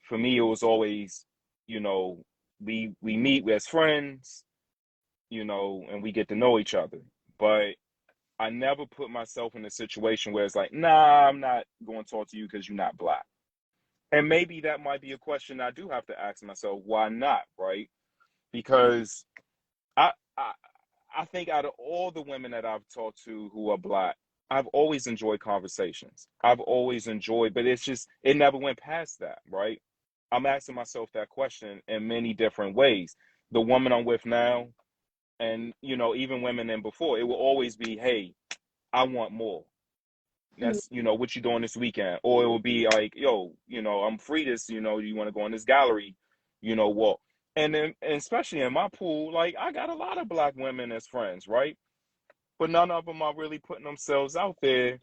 For me, it was always, you know, we meet as friends, you know, and we get to know each other. But I never put myself in a situation where it's like, nah, I'm not going to talk to you because you're not Black. And maybe that might be a question I do have to ask myself, why not, right? Because I think out of all the women that I've talked to who are Black, I've always enjoyed conversations. I've always enjoyed, but it's just, it never went past that, right? I'm asking myself that question in many different ways. The woman I'm with now, and, you know, even women in before, it will always be, hey, I want more. That's, you know, what you doing this weekend? Or it will be like, yo, you know, I'm free this, you know, you want to go in this gallery, you know, walk. And then, and especially in my pool, like, I got a lot of Black women as friends, right? But none of them are really putting themselves out there,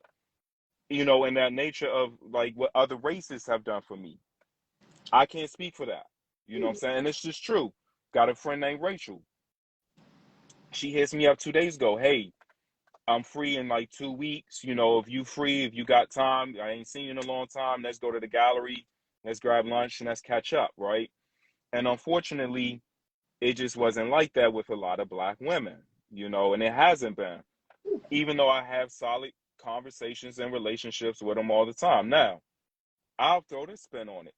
you know, in that nature of like what other races have done for me. I can't speak for that. You know what I'm saying? And it's just true. Got a friend named Rachel. She hits me up 2 days ago. Hey, I'm free in like 2 weeks. You know, if you free, if you got time, I ain't seen you in a long time. Let's go to the gallery. Let's grab lunch and let's catch up, right? And unfortunately, it just wasn't like that with a lot of Black women, you know, and it hasn't been. Even though I have solid conversations and relationships with them all the time. Now, I'll throw this spin on it.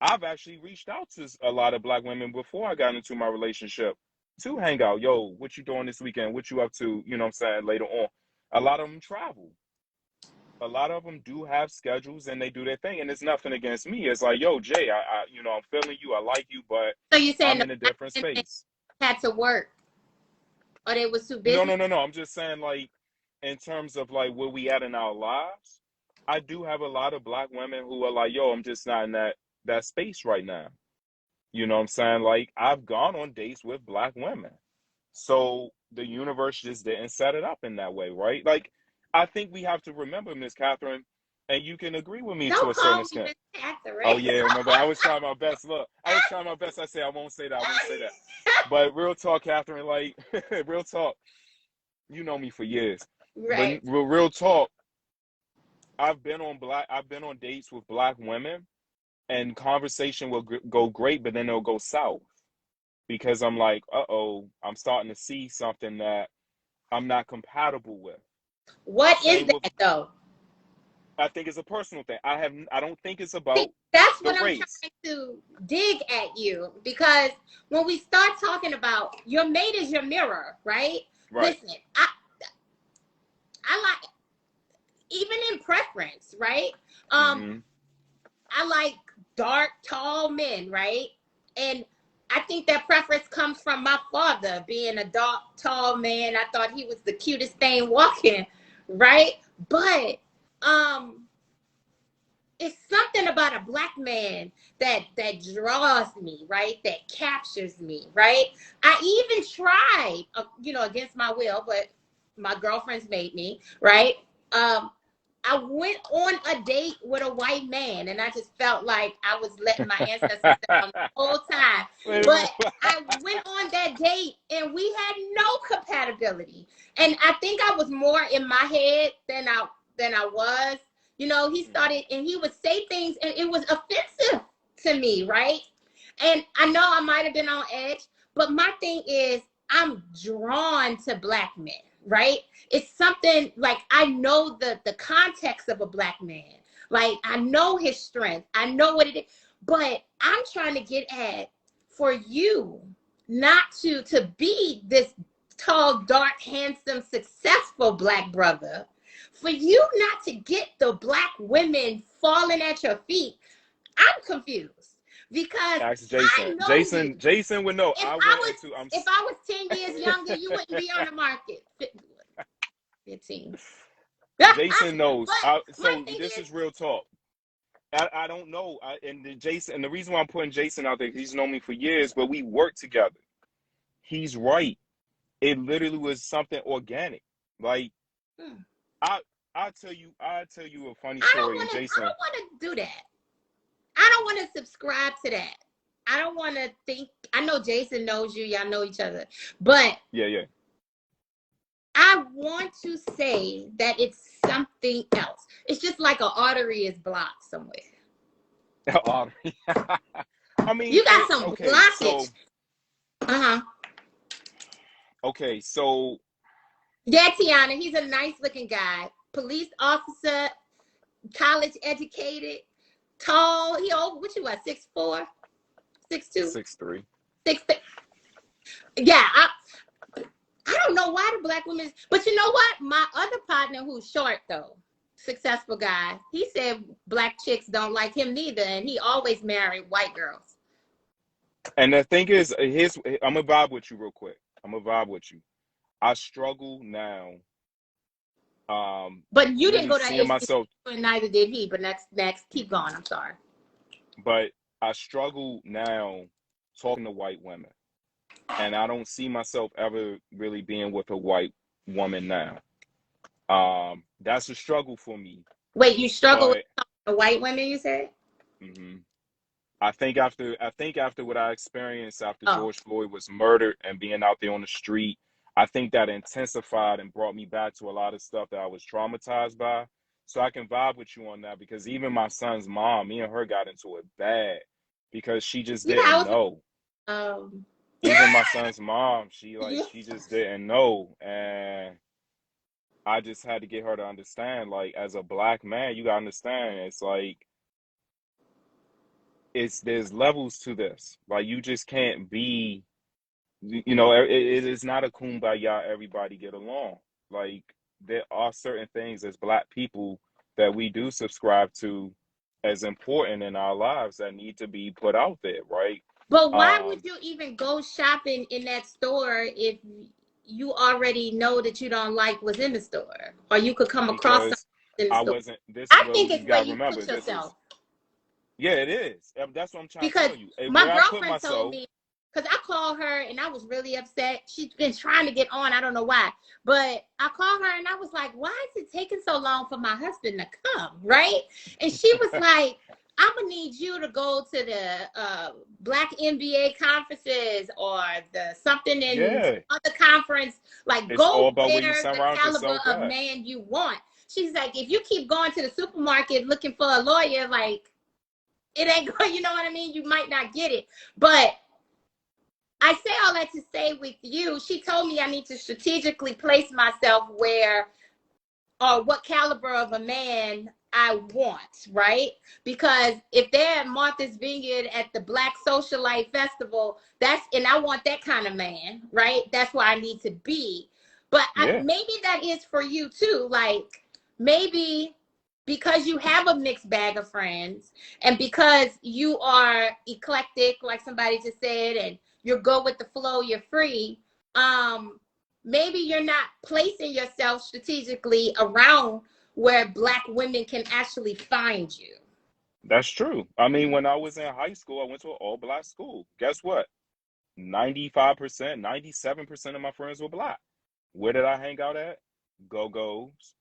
I've actually reached out to a lot of Black women before I got into my relationship to hang out. Yo, what you doing this weekend? What you up to? You know what I'm saying? Later on. A lot of them travel. A lot of them do have schedules and they do their thing. And it's nothing against me. It's like, yo, Jay, I you know, I'm feeling you. I like you, but So you're saying I'm in a different space. had to work, or they was too busy? No. I'm just saying, like, in terms of like where we at in our lives, I do have a lot of Black women who are like, yo, I'm just not in that space right now. You know what I'm saying? Like, I've gone on dates with Black women. So the universe just didn't set it up in that way, right? Like, I think we have to remember, Miss Catherine, and you can agree with me to a certain extent. Miss Catherine. Oh yeah, remember, I was trying my best. Look, I was trying my best. I say I won't say that. But real talk, Catherine, like, real talk, you know me for years. Right. But real talk, I've been on dates with Black women, and conversation will go great, but then it'll go south because I'm like, I'm starting to see something that I'm not compatible with. What is that though? I think it's a personal thing. I don't think it's about that's what the I'm race. trying to dig at you, because when we start talking about your mate is your mirror, right? Listen, I like, even in preference, right? I like dark, tall men, right? And I think that preference comes from my father being a dark, tall man. I thought he was the cutest thing walking, right? But it's something about a Black man that draws me, right? That captures me, right? I even tried, you know, against my will, but my girlfriends made me, right? I went on a date with a white man, and I just felt like I was letting my ancestors down the whole time. But I went on that date, and we had no compatibility. And I think I was more in my head than I was. You know, he started, and he would say things, and it was offensive to me, right? And I know I might have been on edge, but my thing is I'm drawn to black men, right? It's something like I know the context of a black man. Like I know his strength. I know what it is. But I'm trying to get at for you not to be this tall, dark, handsome, successful black brother, for you not to get the black women falling at your feet. I'm confused because Ask I Jason. know you. Jason would know. If I I went was into. if I was 10 years younger, you wouldn't be on the market. 15. Jason knows. But my So thing this is, is real talk. I don't know. And the reason why I'm putting Jason out there, he's known me for years, but we work together. He's right. It literally was something organic. Like I tell you a funny story. And Jason, I don't want to do that. I don't want to subscribe to that. I don't want to think. I know Jason knows you. Y'all know each other. But yeah. I want to say that it's something else. It's just like an artery is blocked somewhere. I mean, you got some okay, blockage. Okay, so yeah, Tiana, he's a nice looking guy. Police officer, college educated, tall. He old. What you what? 6'4", 6'2", 6'3". 6'3". Yeah, I don't know why the black women, but you know what? My other partner who's short though, successful guy, he said black chicks don't like him neither, and he always married white girls. And the thing is, I'm gonna vibe with you real quick. I struggle now. But you Really didn't go to seeing HBCU, myself, and neither did he. But next, keep going. I'm sorry. but I struggle now talking to white women, and I don't see myself ever really being with a white woman now. That's a struggle for me. Wait, you struggle with the white women? You said? Mm-hmm. I think after what I experienced after George Floyd was murdered and being out there on the street, I think that intensified and brought me back to a lot of stuff that I was traumatized by. So I can vibe with you on that, because even my son's mom, me and her got into it bad because she just didn't know. Even my son's mom, she just didn't know, and I just had to get her to understand, like, as a black man, you gotta understand, it's like, there's levels to this. Like, you just can't be, it is not a kumbaya, everybody get along. Like, there are certain things as black people that we do subscribe to as important in our lives that need to be put out there, right? But why would you even go shopping in that store if you already know that you don't like what's in the store, or you could come across something in the store? I think it's where you put yourself. Yeah, it is. That's what I'm trying to tell you. My girlfriend told me, because I called her and I was really upset. She's been trying to get on. I don't know why. But I called her and I was like, why is it taking so long for my husband to come? Right? And she was like, I'm going to need you to go to the Black NBA conferences or the something in other conference. Like, it's go there the caliber of man you want. She's like, if you keep going to the supermarket looking for a lawyer, like, it ain't going, you know what I mean? You might not get it. But I say all that to say with you, she told me I need to strategically place myself where, or what caliber of a man I want, right? Because if they're at Martha's Vineyard at the Black Socialite Festival, and I want that kind of man, right? That's where I need to be. But maybe that is for you too. Like, maybe because you have a mixed bag of friends, and because you are eclectic, like somebody just said, and you're go with the flow, you're free, maybe you're not placing yourself strategically around where black women can actually find you. That's true. I mean, when I was in high school, I went to an all-black school. Guess what? 95%, 97% of my friends were black. Where did I hang out at? Go-Go's.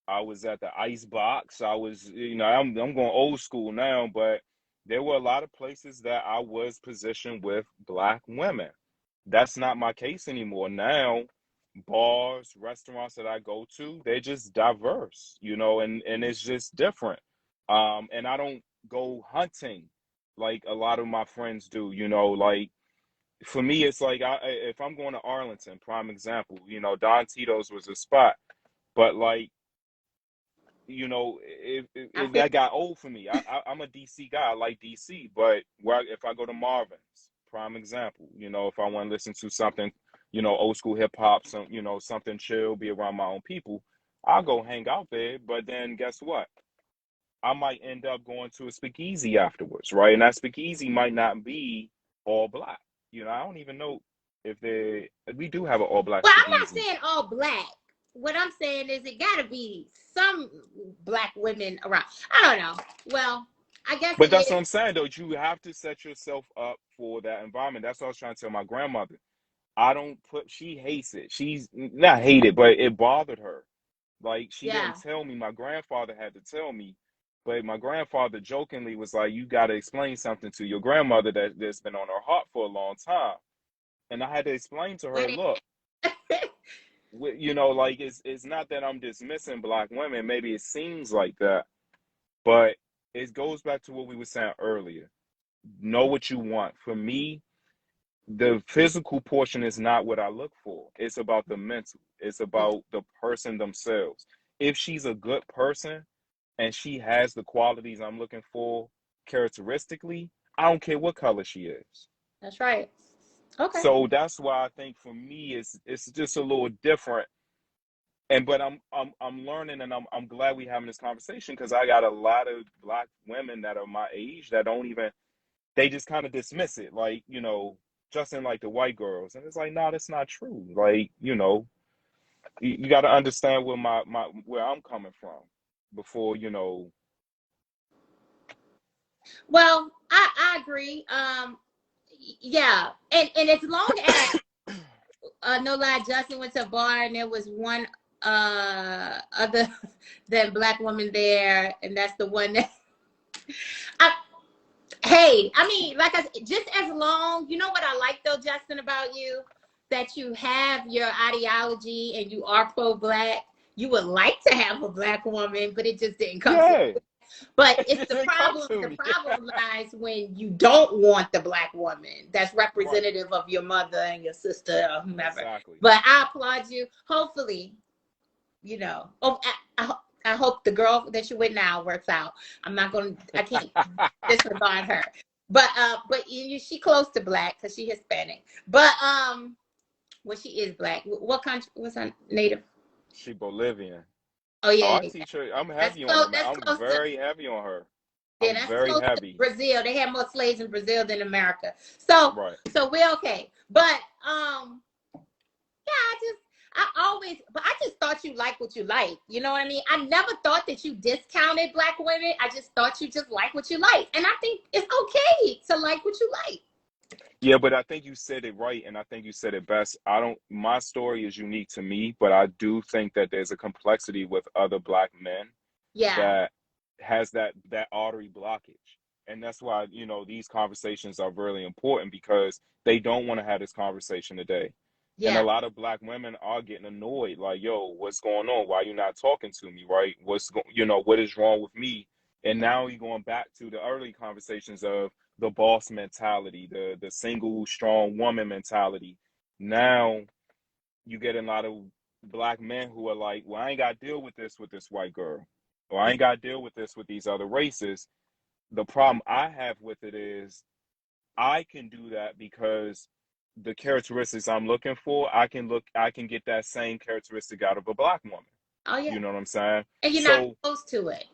I was at the Ice Box. I was, I'm going old school now, but there were a lot of places that I was positioned with black women. That's not my case anymore. Now, bars, restaurants that I go to, they're just diverse, and it's just different. And I don't go hunting like a lot of my friends do. You know, like for me, it's like if I'm going to Arlington, prime example, you know, Don Tito's was a spot, but like, you know, I if feel that got old for me. I'm a DC guy. I like DC, but if I go to Marvin's, prime example, you know, if I want to listen to something, you know, old school hip hop, some, you know, something chill, be around my own people, I'll go hang out there. But then guess what? I might end up going to a speakeasy afterwards, right? And that speakeasy might not be all black. You know, I don't even know if we do have an all black well, I'm not speakeasy. saying all black. What I'm saying is it gotta be some black women around. I don't know. Well, I guess But it that's what is. I'm saying, though. You have to set yourself up for that environment. That's what I was trying to tell my grandmother. She hates it. She's not hate it, but it bothered her. Like, she Yeah. didn't tell me. My grandfather had to tell me. But my grandfather jokingly was like, you got to explain something to your grandmother that's been on her heart for a long time. And I had to explain to her, What look, you know, like, it's not that I'm dismissing black women. Maybe it seems like that. But it goes back to what we were saying earlier. Know what you want. For me, the physical portion is not what I look for. It's about the mental. It's about the person themselves. If she's a good person and she has the qualities I'm looking for characteristically, I don't care what color she is. That's right. Okay. So that's why I think for me it's just a little different. But I'm learning, and I'm glad we having this conversation, because I got a lot of black women that are my age that don't even, they just kind of dismiss it, like, you know, just in like the white girls. And it's like, no, that's not true. Like, you know, you got to understand where where I'm coming from before, you know. Well, I agree. Yeah, and as long as no lie, Justin went to a bar and there was one other than black woman there, and that's the one that hey, I mean, like I said, just as long, you know what I like though, Justin, about you, that you have your ideology and you are pro-black. You would like to have a black woman, but it just didn't come to Yeah, you. But it it's the didn't come problem. to The me. problem lies when you don't want the black woman that's Right, representative of your mother and your sister or whomever. exactly. But I applaud you. Hopefully, you know. Oh, I hope the girl that you're with now works out. I can't disregard her. But she close to black because she Hispanic. But well, she is black. What country? What's her native? She Bolivian. Oh Oh, yeah, I yeah. teach her. I'm That's heavy on close. her, man. That's I'm close to very heavy on her. yeah. I'm That's very close to heavy. Brazil. They have more slaves in Brazil than America. So Right. we're okay. But yeah, I just thought you like what you like. You know what I mean? I never thought that you discounted black women. I just thought you just like what you like. And I think it's okay to like what you like. Yeah, but I think you said it right, and I think you said it best. My story is unique to me, but I do think that there's a complexity with other black men Yeah. that has that artery blockage. And that's why, you know, these conversations are really important, because they don't want to have this conversation today. And a Yeah. lot of black women are getting annoyed, like, yo, what's going on? Why are you not talking to me, right? What is wrong with me? And now you're going back to the early conversations of the boss mentality, the single strong woman mentality. Now you get a lot of black men who are like, well, I ain't got to deal with this white girl, or I ain't got to deal with this with these other races. The problem I have with it is I can do that because the characteristics I'm looking for, I can get that same characteristic out of a black woman. Oh yeah. You know what I'm saying? And you're not So close to it.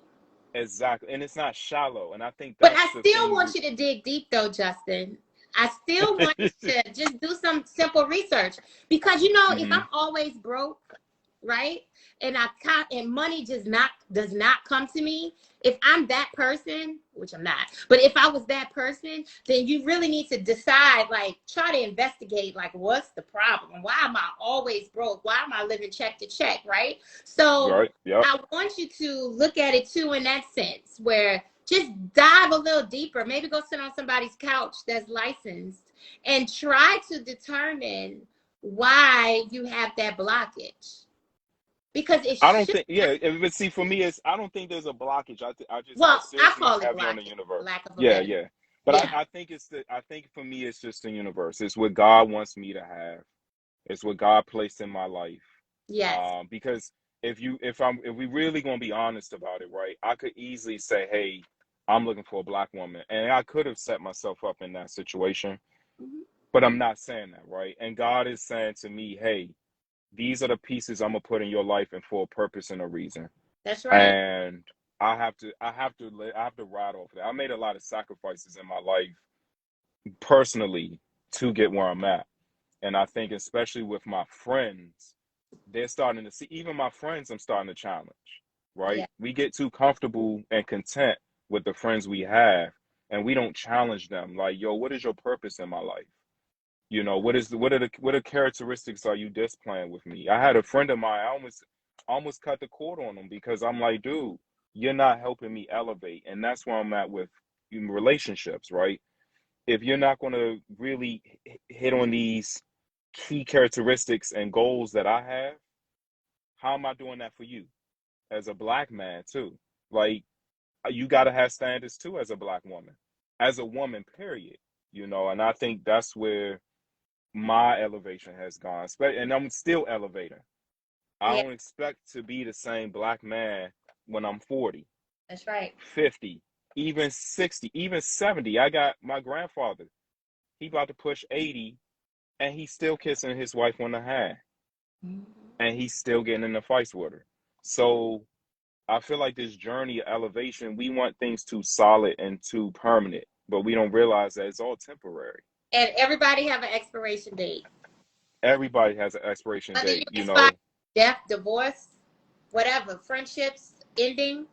exactly, and it's not shallow. And I think But that's I the still thing. want you to dig deep though, Justin. I still want you to just do some simple research, because you know, if I'm always broke, right? And money does not come to me. If I'm that person, which I'm not, but if I was that person, then you really need to decide, like, try to investigate, like, what's the problem? Why am I always broke? Why am I living check to check, right? So Right. Yep. I want you to look at it too in that sense, where just dive a little deeper. Maybe go sit on somebody's couch that's licensed and try to determine why you have that blockage. Because I don't think, yeah, but see, for me, I don't think there's a blockage. I just well, I seriously call it heavy on the blockage, universe. for lack of a Yeah, better. yeah. But Yeah. I think I think for me, it's just the universe. It's what God wants me to have. It's what God placed in my life. Yes. Because if we really gonna be honest about it, right? I could easily say, hey, I'm looking for a black woman, and I could have set myself up in that situation, Mhm. but I'm not saying that, right? And God is saying to me, hey, these are the pieces I'm gonna put in your life and for a purpose and a reason. That's right. And I have to ride off of that. I made a lot of sacrifices in my life personally to get where I'm at. And I think especially with my friends, they're starting to see, even my friends I'm starting to challenge, Yeah. right? We get too comfortable and content with the friends we have, and we don't challenge them. Like, yo, what is your purpose in my life? You know, what are characteristics are you displaying with me? I had a friend of mine, I almost cut the cord on him because I'm like, dude, you're not helping me elevate. And that's where I'm at with relationships, right? If you're not going to really hit on these key characteristics and goals that I have, how am I doing that for you as a black man too? Like, you got to have standards too as a black woman, as a woman, period. You know, and I think that's where my elevation has gone. And I'm still elevating. I Yeah. don't expect to be the same black man when I'm 40, That's right. 50, even 60, even 70. I got my grandfather. He about to push 80, and he's still kissing his wife on the hand, Mhm. and he's still getting in the fights with her. So I feel like this journey of elevation, we want things too solid and too permanent, but we don't realize that it's all temporary. And everybody have an expiration date. Everybody has an expiration Whether you date, you expire, know. death, divorce, whatever, friendships ending,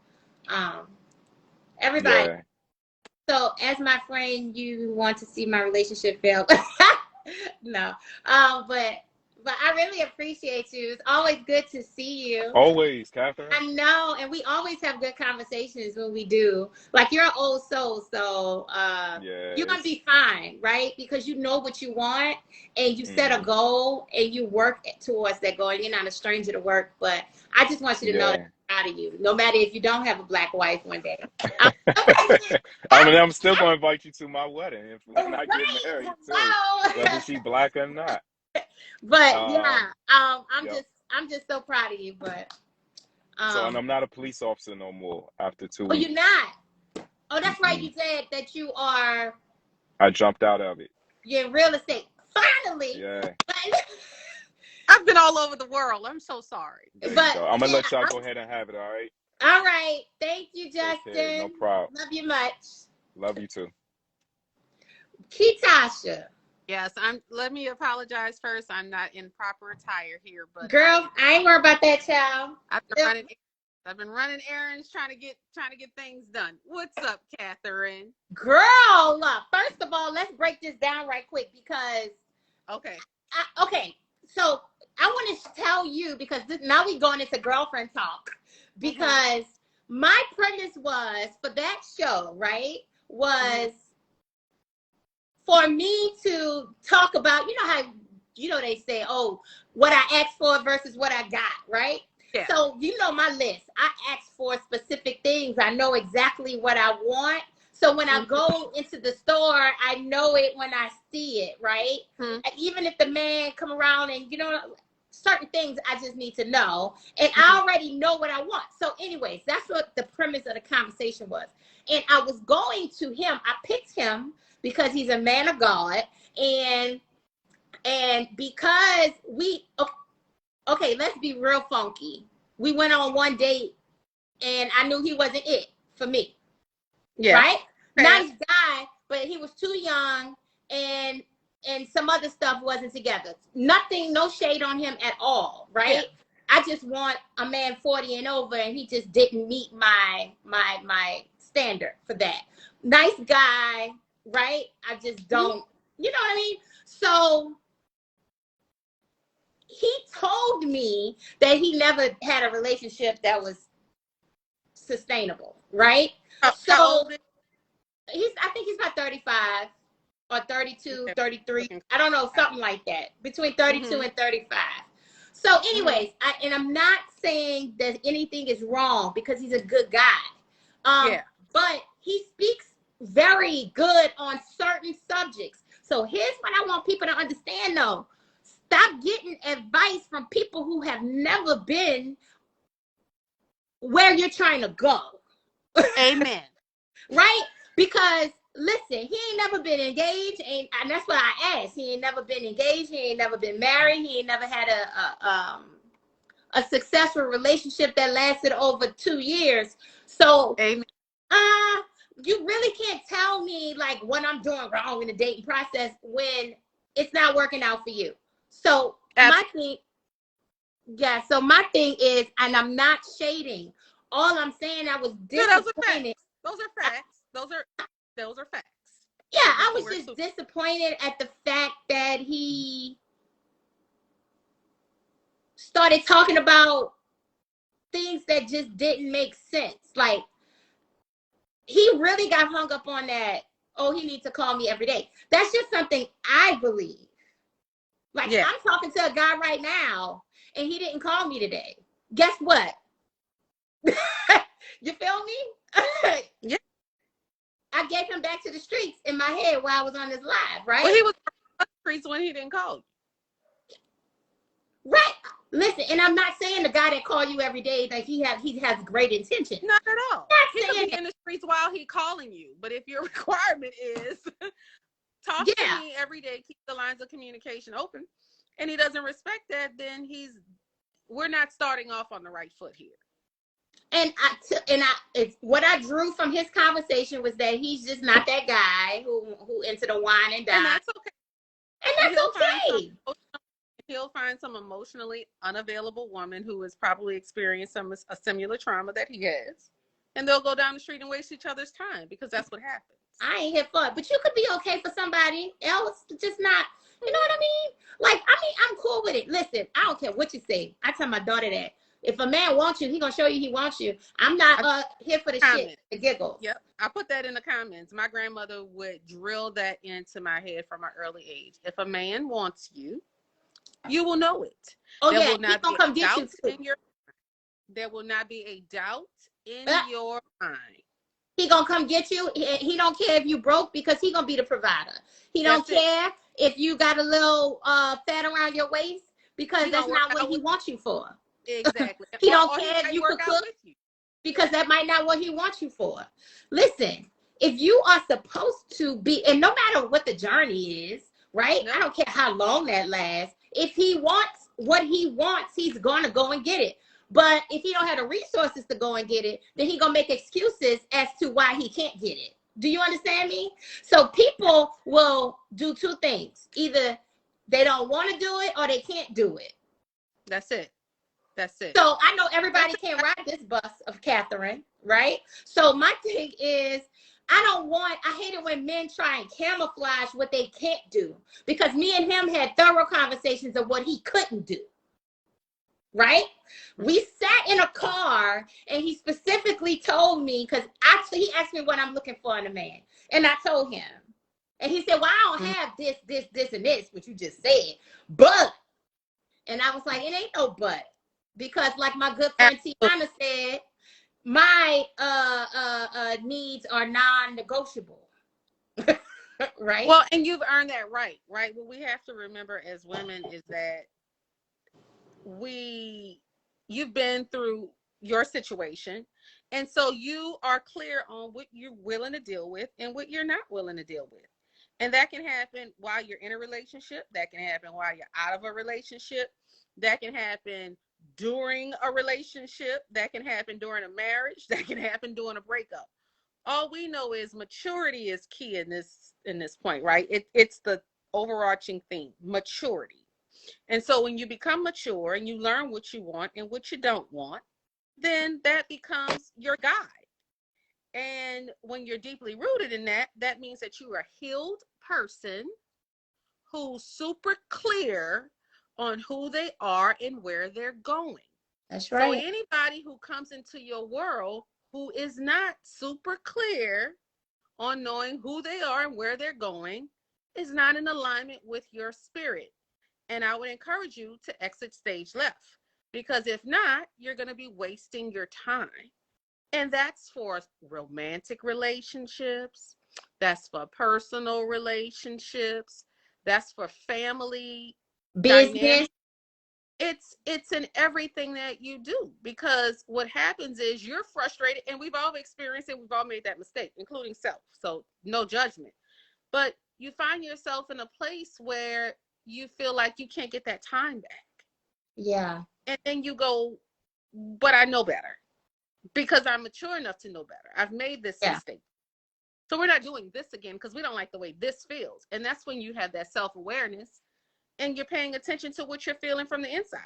um, everybody. Yeah. So, as my friend, you want to see my relationship fail? No, but I really appreciate you. It's always good to see you. Always, Catherine. I know, and we always have good conversations when we do. Like, you're an old soul, so you're gonna Yes. be fine, right? Because you know what you want, and you set a Hmm. goal, and you work towards that goal. And you're not a stranger to work, but I just want you to know that Yeah. I'm proud of you. No matter if you don't have a black wife one day. Um, I mean, I'm still gonna invite you to my wedding when I get right, married too, hello. whether she black or not. But Um, yeah, yep. I'm just so proud of you. But So, and um, I'm not a police officer no more after two oh, you're weeks. not. Oh, that's right. Mm-mm. You said that you are. I jumped out of it. You're in real estate. Finally. Yeah. But, I've been all over the world. I'm so sorry. There you but go. I'm gonna yeah. let y'all go ahead and have it. All right. All right. Thank you, Take care. No Justin. problem. Love you much. Love you too. Ketasha. Yes, let me apologize first. I'm not in proper attire here, but Girl, I ain't worried about that, child. I've been running I've been running errands trying to get things done. What's up, Catherine? Girl, first of all, let's break this down right quick because Okay. okay, so I want to tell you because now we're going into girlfriend talk because my premise was for that show, right, was for me to talk about, you know how, they say, oh, what I asked for versus what I got, right? Yeah. So, my list. I asked for specific things. I know exactly what I want. So when I go into the store, I know it when I see it, right? Even if the man come around and, certain things I just need to know. And I already know what I want. So anyways, that's what the premise of the conversation was. And I was going to him. I picked him because he's a man of God. And because okay, let's be real funky. We went on one date and I knew he wasn't it for me. Yeah. Right? Nice guy, but he was too young and some other stuff wasn't together. Nothing, no shade on him at all, right? Yeah. I just want a man 40 and over and he just didn't meet my standard for that. Nice guy, right? I just don't, you know what I mean? So he told me that he never had a relationship that was sustainable, right? So I think he's about 35 or 32, 33. I don't know, something like that. Between 32 and 35. So anyways, I'm not saying that anything is wrong because he's a good guy. But he speaks very good on certain subjects. So here's what I want people to understand though. Stop getting advice from people who have never been where you're trying to go. Amen. Right? Because listen, he ain't never been engaged, and that's what I asked. He ain't never been engaged. He ain't never been married. He ain't never had a successful relationship that lasted over 2 years. So, Amen. You really can't tell me like what I'm doing wrong in the dating process when it's not working out for you. So my thing is, and I'm not shading. All I'm saying, I was disappointed. Those are facts. Those are facts. Yeah, I was just disappointed at the fact that he started talking about things that just didn't make sense. Like, he really got hung up on that, oh, he needs to call me every day. That's just something I believe. Like, yeah. I'm talking to a guy right now, and he didn't call me today. Guess what? You feel me? Yeah. I gave him back to the streets in my head while I was on this live, right? Well, he was on the streets when he didn't call you. Right. Listen, and I'm not saying the guy that call you every day, like he has great intention. Not at all. He could be in the streets while he calling you. But if your requirement is talk to me every day, keep the lines of communication open, and he doesn't respect that, then we're not starting off on the right foot here. And it's what I drew from his conversation was that he's just not that guy who into the wine and dine. And that's okay. And that's okay. He'll find some emotionally unavailable woman who has probably experienced a similar trauma that he has, and they'll go down the street and waste each other's time because that's what happens. I ain't here for it, but you could be okay for somebody else, just not. You know what I mean? Like, I'm cool with it. Listen, I don't care what you say. I tell my daughter that. If a man wants you, he gonna show you he wants you. I'm not here for the shit, the giggles. Yep, I put that in the comments. My grandmother would drill that into my head from an early age. If a man wants you, you will know it. Oh, there will not be come get you too. There will not be a doubt in your mind. He gonna come get you. He don't care if you broke because he gonna be the provider. He don't care if you got a little fat around your waist because that's not what he wants you for. Exactly. He don't care if you could cook because that might not what he wants you for. Listen, if you are supposed to be, and no matter what the journey is, right? No. I don't care how long that lasts. If he wants what he wants, he's gonna go and get it. But if he don't have the resources to go and get it, then he gonna make excuses as to why he can't get it. Do you understand me? So people will do two things. Either they don't want to do it or they can't do it. That's it. That's it. So I know everybody can't ride this bus of Catherine, right? So my thing is, I hate it when men try and camouflage what they can't do, because me and him had thorough conversations of what he couldn't do, right? We sat in a car and he specifically told me, because actually he asked me what I'm looking for in a man. And I told him. And he said, well, I don't have this, and this, what you just said. But, and I was like, it ain't no but. Because like my good friend Tiana said, my needs are non-negotiable. Right? Well, and you've earned that right? What we have to remember as women is that you've been through your situation, and so you are clear on what you're willing to deal with and what you're not willing to deal with. And that can happen while you're in a relationship, that can happen while you're out of a relationship, that can happen during a relationship, that can happen during a marriage, that can happen during a breakup. All we know is maturity is key in this point, right? It's the overarching theme, maturity. And so when you become mature and you learn what you want and what you don't want, then that becomes your guide. And when you're deeply rooted in that, that means that you are a healed person who's super clear on who they are and where they're going. That's right. So anybody who comes into your world who is not super clear on knowing who they are and where they're going is not in alignment with your spirit. And I would encourage you to exit stage left, because if not, you're going to be wasting your time. And that's for romantic relationships, That's for personal relationships. That's for family Business. dynamics. It's in everything that you do, because what happens is you're frustrated, and we've all experienced it. We've all made that mistake, including self. So no judgment. But you find yourself in a place where you feel like you can't get that time back. Yeah. And then you go, but I know better, because I'm mature enough to know better. I've made this mistake. So we're not doing this again because we don't like the way this feels. And that's when you have that self-awareness and you're paying attention to what you're feeling from the inside.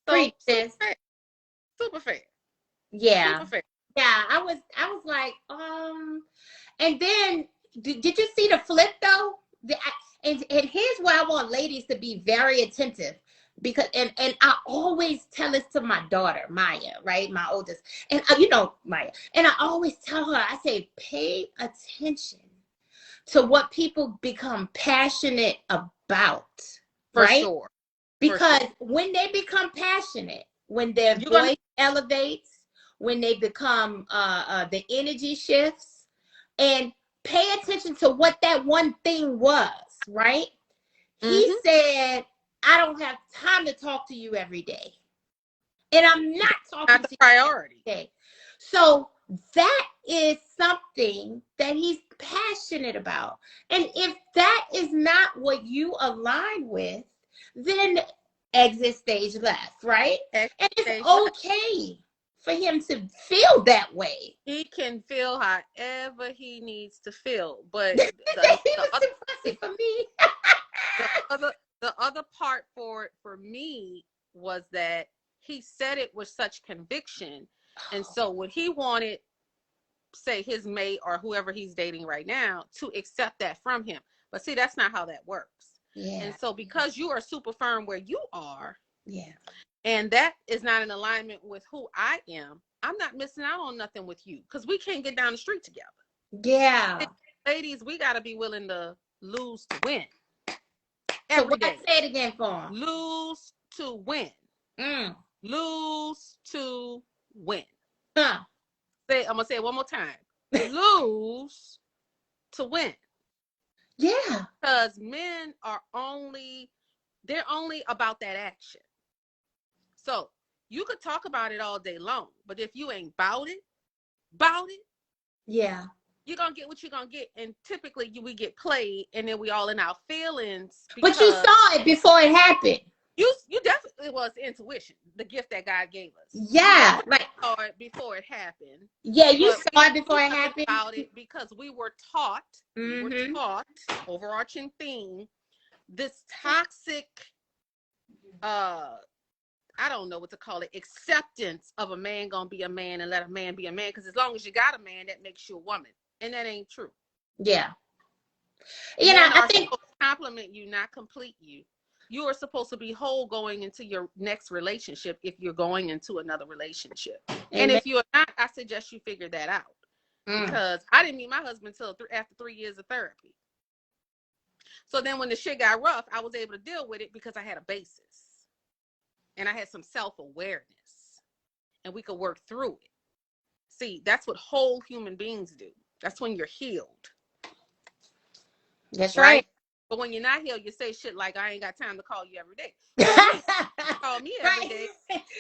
So super fair. Super fair. Yeah. Super fair. Yeah. I was like, and then did you see the flip though? And here's where I want ladies to be very attentive, because and I always tell this to my daughter, Maya, right? My oldest. And you know, Maya. And I always tell her, I say, pay attention to what people become passionate about. For sure. Because when they become passionate, when their voice elevates, when they become the energy shifts, and pay attention to what that one thing was, right? He said, I don't have time to talk to you every day. And I'm not talking to you priority. every day. So that is something that he's passionate about. And if that is not what you align with, then exit stage left, right? And it's okay for him to feel that way. He can feel however he needs to feel. But he was too fussy for me. the other part for me was that he said it with such conviction. And so what he wanted, say his mate or whoever he's dating right now, to accept that from him. But see, that's not how that works. Yeah. And so because you are super firm where you are, yeah, and that is not in alignment with who I am, I'm not missing out on nothing with you, because we can't get down the street together. Yeah. Ladies, we got to be willing to lose to win. Every day. Say it again for him. Lose to win. Lose to win. Huh. I'm going to say it one more time. Lose to win. Yeah. Because men are they're only about that action. So you could talk about it all day long, but if you ain't about it, yeah, you're going to get what you're going to get. And typically we get played, and then we all in our feelings. But you saw it before it happened. You definitely was intuition, the gift that God gave us. Yeah, right. Saw it before it happened. Yeah, you saw it before it happened. About it because we were taught. We were taught, overarching theme, this toxic, I don't know what to call it, acceptance of a man gonna be a man and let a man be a man. Because as long as you got a man, that makes you a woman, and that ain't true. Yeah. You know, I think compliment you, not complete you. You are supposed to be whole going into your next relationship if you're going into another relationship. Amen. And if you're not, I suggest you figure that out. Because I didn't meet my husband until after 3 years of therapy. So then when the shit got rough, I was able to deal with it because I had a basis. And I had some self-awareness. And we could work through it. See, that's what whole human beings do. That's when you're healed. That's right. But when you're not healed, you say shit like, I ain't got time to call you every day. Call me every day.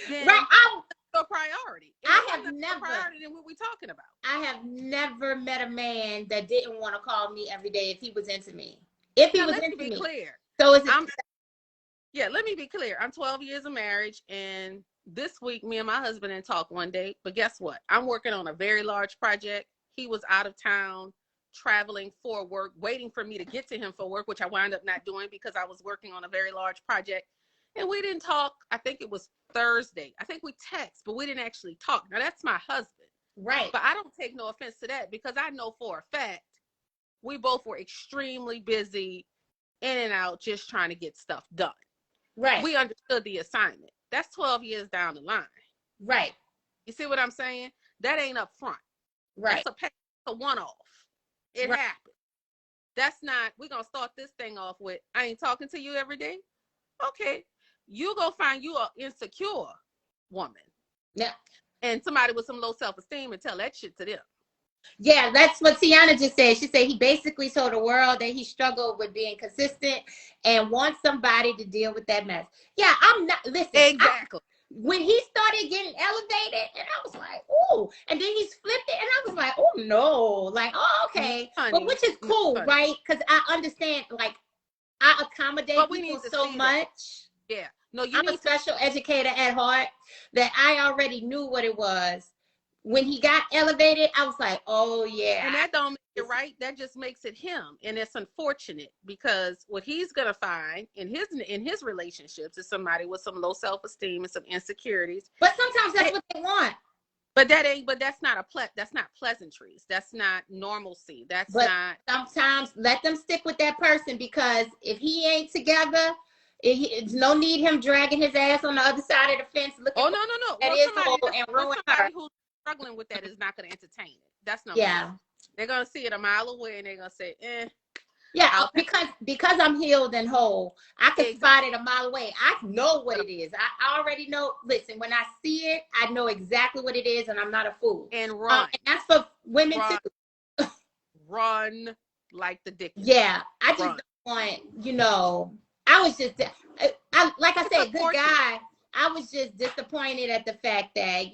Then it's a priority. I have never priority than what we're talking about. I have never met a man that didn't want to call me every day if he was into me. If he was into me. Let me be clear. So let me be clear. I'm 12 years of marriage, and this week me and my husband didn't talk one day. But guess what? I'm working on a very large project. He was out of town, traveling for work, waiting for me to get to him for work, which I wound up not doing because I was working on a very large project. And we didn't talk. I think it was Thursday. I think we text, but we didn't actually talk. Now, that's my husband. Right. But I don't take no offense to that because I know for a fact we both were extremely busy, in and out, just trying to get stuff done. Right. We understood the assignment. That's 12 years down the line. Right. You see what I'm saying? That ain't up front. Right. That's a one-off. It happened. That's not, we're going to start this thing off with, I ain't talking to you every day. Okay. You go find you an insecure woman. Yeah. And somebody with some low self-esteem and tell that shit to them. Yeah, that's what Tiana just said. She said he basically told the world that he struggled with being consistent and wants somebody to deal with that mess. Yeah, I'm not, listen, Exactly. when he started getting elevated, and I was like, oh, and then he's flipped it, and I was like, oh no, like, oh, okay. Honey, but which is cool, honey. right? Because I understand, like, I accommodate But we people need to so see much. that. Yeah. No, you I'm need a special educator at heart that I already knew what it was. When he got elevated, I was like, oh yeah. And that don't make it right. That just makes it him. And it's unfortunate because what he's gonna find in his relationships is somebody with some low self-esteem and some insecurities. But sometimes that's what they want. But that's not that's not pleasantries. That's not normalcy. That's but not. Sometimes let them stick with that person, because if he ain't together, it's no need him dragging his ass on the other side of the fence looking Oh, no. at his hole and ruin her. Who's struggling with that is not going to entertain it. That's number Yeah. one. They're going to see it a mile away and they're going to say, Yeah, because I'm healed and whole, I can spot it a mile away. I know what it is. I already know. Listen, when I see it, I know exactly what it is, and I'm not a fool. And run. And that's for women too. Run like the Dickens. Yeah, I just don't want, I was just, like I said, good guy. I was just disappointed at the fact that,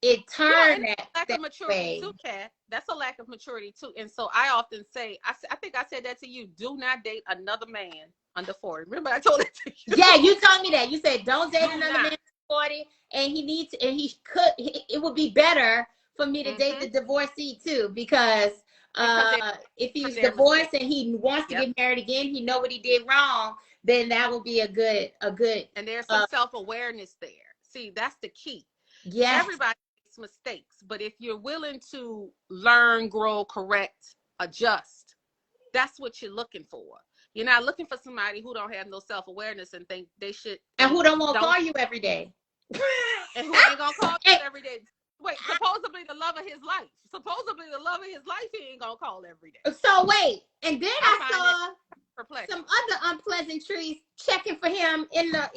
it turned lack of maturity too, Kat. That's a lack of maturity too. And so I often say, I think I said that to you, do not date another man under 40. Remember I told it to you? Yeah, you told me that. You said don't date another man under 40, and it would be better for me to date the divorcee too, because if he's divorced and he wants to get married again, he know what he did wrong, then that will be a good and there's some self-awareness there. See, that's the key. Yeah, everybody makes mistakes, but if you're willing to learn, grow, correct, adjust, that's what you're looking for. You're not looking for somebody who don't have no self-awareness and think they should, and who don't want to call you every day, and who ain't gonna call you every day. Wait, supposedly the love of his life. He ain't gonna call every day. So wait, and then I saw some other unpleasantries checking for him in the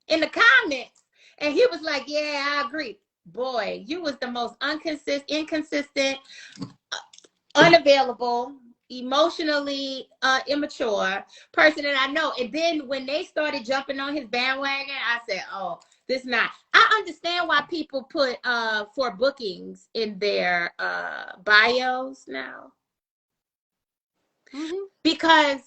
comments, and he was like, yeah, I agree. Boy, you was the most inconsistent, unavailable, emotionally immature person that I know. And then when they started jumping on his bandwagon, I said, oh, this not. I understand why people put for bookings in their bios now. Because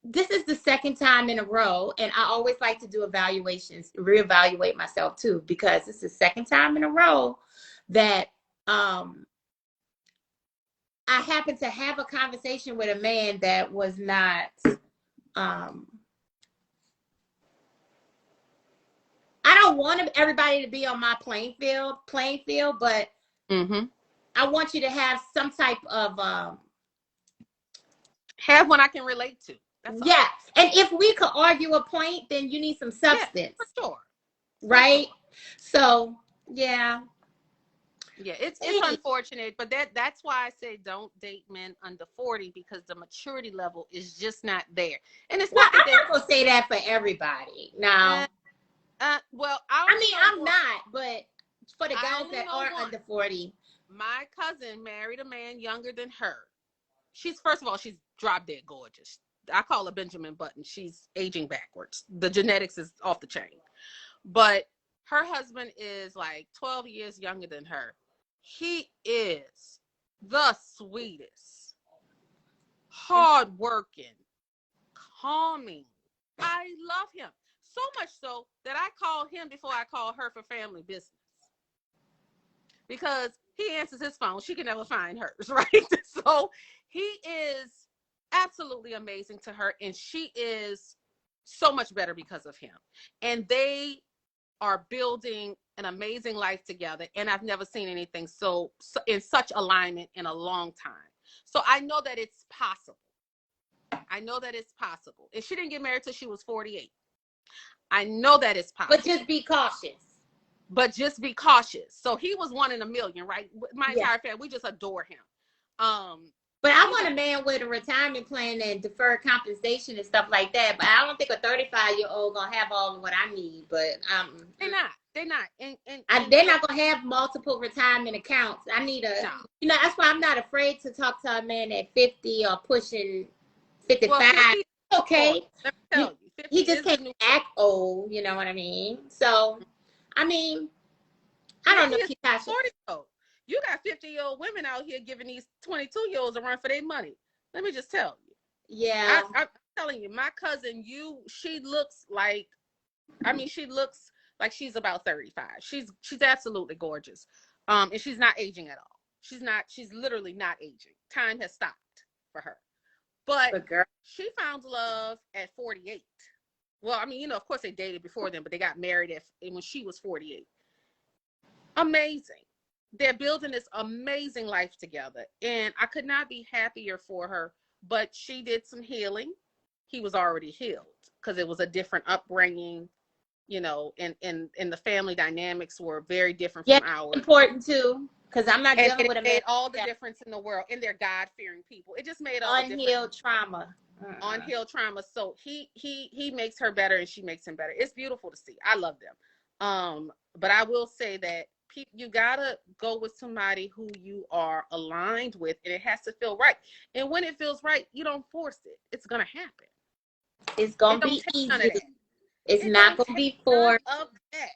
this is the second time in a row, and I always like to do evaluations, reevaluate myself too, because this is the second time in a row that I happened to have a conversation with a man that was not I don't want everybody to be on my playing field, but I want you to have some type of have one I can relate to. That's all. Yeah, and if we could argue a point, then you need some substance. Yeah, for sure. Right? So, yeah. Yeah, it's unfortunate, but that's why I say don't date men under 40, because the maturity level is just not there. And it's not. I'm not gonna say that for everybody. No. Well, I'm not, but for the guys that are under 40. My cousin married a man younger than her. First of all, she's drop dead gorgeous. I call her Benjamin Button. She's aging backwards. The genetics is off the chain. But her husband is like 12 years younger than her. He is the sweetest, hardworking, calming. I love him. So much so that I call him before I call her for family business. Because he answers his phone. She can never find hers, right? So he is absolutely amazing to her, and she is so much better because of him. And they are building an amazing life together, and I've never seen anything so in such alignment in a long time. So I know that it's possible. And she didn't get married till she was 48. I know that it's possible. But just be cautious. So he was one in a million, right? My entire family, we just adore him. But I want a man with a retirement plan and deferred compensation and stuff like that. But I don't think a 35-year-old gonna have all of what I need. But they're not. They're not. They're not gonna have multiple retirement accounts. I need No. that's why I'm not afraid to talk to a man at 50 or pushing 55. Well, 50, okay. let me tell you, 50 He just is can't act old, you know what I mean? So, I mean, I don't know, Ketasha. 40-year-old. You got 50-year-old women out here giving these 22-year-olds a run for their money. Let me just tell you. Yeah. I'm telling you, my cousin, she looks like, she looks like she's about 35. She's absolutely gorgeous. And she's not aging at all. She's literally not aging. Time has stopped for her. But girl, she found love at 48. Well, of course they dated before then, but they got married when she was 48. Amazing. They're building this amazing life together. And I could not be happier for her, but she did some healing. He was already healed because it was a different upbringing, and the family dynamics were very different from ours. Important too, because I'm not dealing with a man. It made all the difference in the world, and they're God-fearing people. It just made all unhealed trauma. Unhealed trauma. So he makes her better, and she makes him better. It's beautiful to see. I love them. But I will say that you gotta go with somebody who you are aligned with, and it has to feel right. And when it feels right, you don't force it. It's gonna happen. It's gonna be easy. It's not gonna be forced. Of that.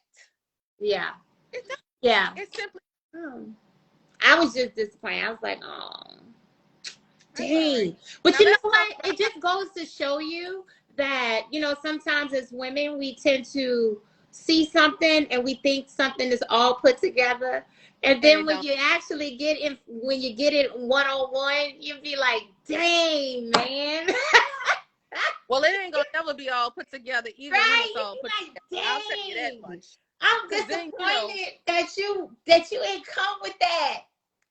Yeah. Yeah. It's simply. I was just disappointed. I was like, oh, dang. But now you know what? It just goes to show you that, sometimes as women, we tend to see something and we think something is all put together. And then when you actually get it one-on-one, you be like, dang, man. Well, it ain't gonna never be all put together either. Right? When it's all put together. I'll tell you that much. I'm disappointed that you ain't come with that.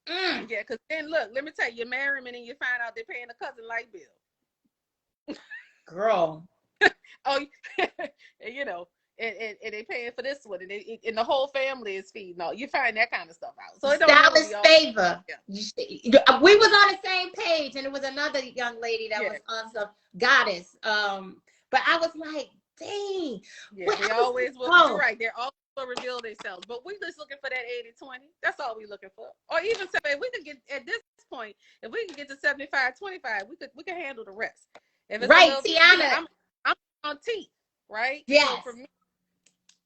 Yeah, because then look, let me tell you, marry him and then you find out they're paying a cousin light bill. Girl. Oh, and they paying for this one, and the whole family is feeding. No, you find that kind of stuff out. So it don't Stylist really favor. Yeah. We was on the same page, and it was another young lady that was on some goddess. But I was like, dang. Yeah, they always will. You're right. They're always will reveal themselves. But we just looking for that 80-20. That's all we looking for. Or even say we could get at this point, if we can get to 75-25, we could handle the rest. If it's right, Tiana. I'm on teeth, right? Yes. So for me,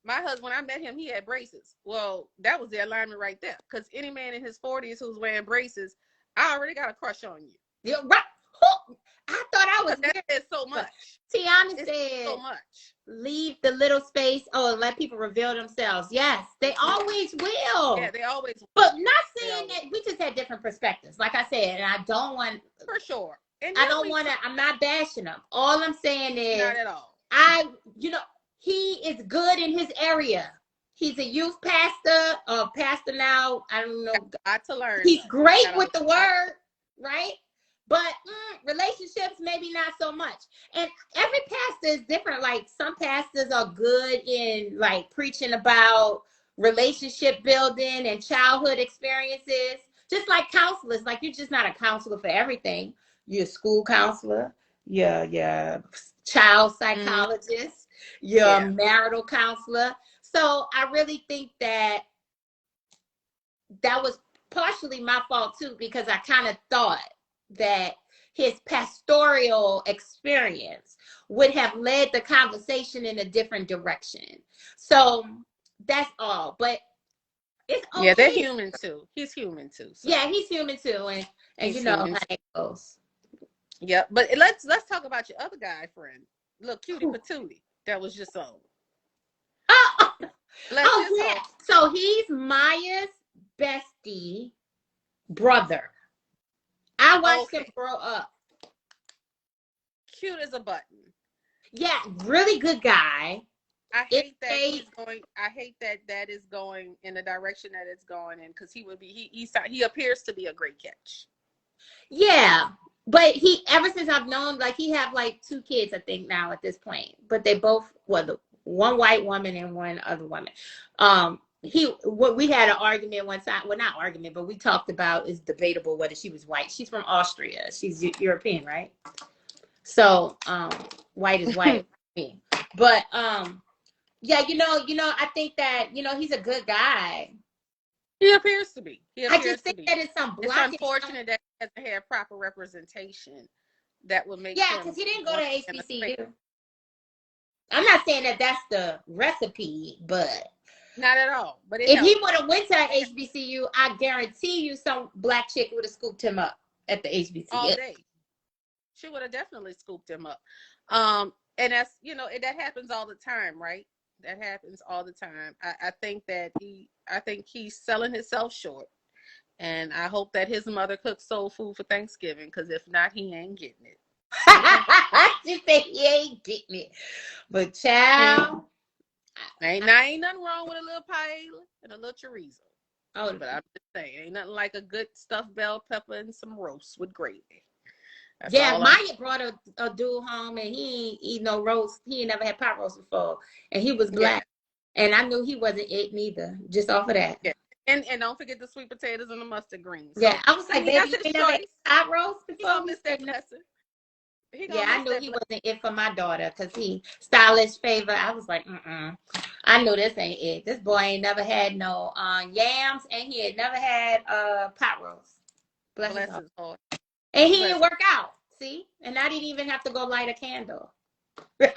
my husband, when I met him, he had braces. Well, that was the alignment right there. Because any man in his 40s who's wearing braces, I already got a crush on you. Yeah, right. I thought I was. That is so much. Tiana said, so much. Leave the little space. Oh, and let people reveal themselves. Yes, they always will. Yeah, they always will. But not saying that we just had different perspectives. Like I said, and I don't want. For sure. And I don't want to. I'm not bashing them. All I'm saying is, not at all. He is good in his area. He's a youth pastor, pastor now. I don't know. Got to learn. He's great with the word, right? But relationships, maybe not so much. And every pastor is different. Like some pastors are good in like preaching about relationship building and childhood experiences. Just like counselors, like you're just not a counselor for everything. You're a school counselor. You're child psychologist. You're a marital counselor. So I really think that was partially my fault too, because I kind of thought that his pastoral experience would have led the conversation in a different direction. So that's all. But it's okay. Yeah, they're human too. He's human too. So. Yeah, he's human too, and you know how it goes. Yeah, but let's talk about your other guy friend, little 𝑾𝒉𝒂𝒕 that was just on. Yeah. So he's Maya's bestie brother. I watched him grow up. Cute as a button. Yeah, really good guy. I hate that is going in the direction that it's going in, because he appears to be a great catch. Yeah, but ever since I've known, like he have like 2 kids, I think now at this point, but they both one white woman and one other woman. We had an argument one time. Well, not argument, but we talked about, it's debatable whether she was white. She's from Austria. She's European, right? So white is white. But Yeah, I think that, he's a good guy. He appears to be. I just think that it's some It's blockage. unfortunate that he hasn't had proper representation that would make Yeah, him. because he didn't go to HBCU. I'm not saying that that's the recipe, but not at all. But if he would have went to HBCU, I guarantee you some black chick would have scooped him up at the HBCU all day. She would have definitely scooped him up. And that's, that happens all the time, right? That happens all the time. I think that he's selling himself short. And I hope that his mother cooks soul food for Thanksgiving, because if not, he ain't getting it. She said he ain't getting it. But child, ain't nothing wrong with a little paella and a little chorizo. Oh, but I'm just saying, ain't nothing like a good stuffed bell pepper and some roast with gravy. That's Maya brought a dude home, and he ain't eat no roast. He ain't never had pot roast before, and he was black, and I knew he wasn't it neither. Just off of that. Yeah. And don't forget the sweet potatoes and the mustard greens. So, I was like, baby, you never had pot roast before? He miss that lesson. I knew he wasn't it for my daughter, because he stylish favor. I was like, I knew this ain't it. This boy ain't never had no yams, and he had never had pot roast. Bless his heart. And he didn't work out. See? And I didn't even have to go light a candle. See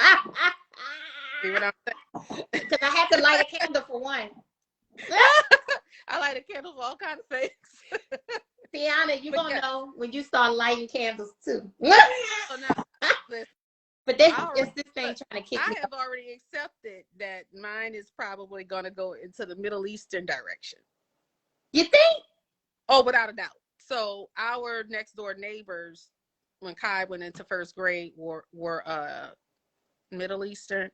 what I'm saying? Because I had to light a candle for one. I light a candle for all kinds of things. Tiana, you're going to know when you start lighting candles too. So now, but this thing trying to kick me. I have already accepted that mine is probably going to go into the Middle Eastern direction. You think? Oh, without a doubt. So our next door neighbors, when Kai went into first grade, were Middle Eastern,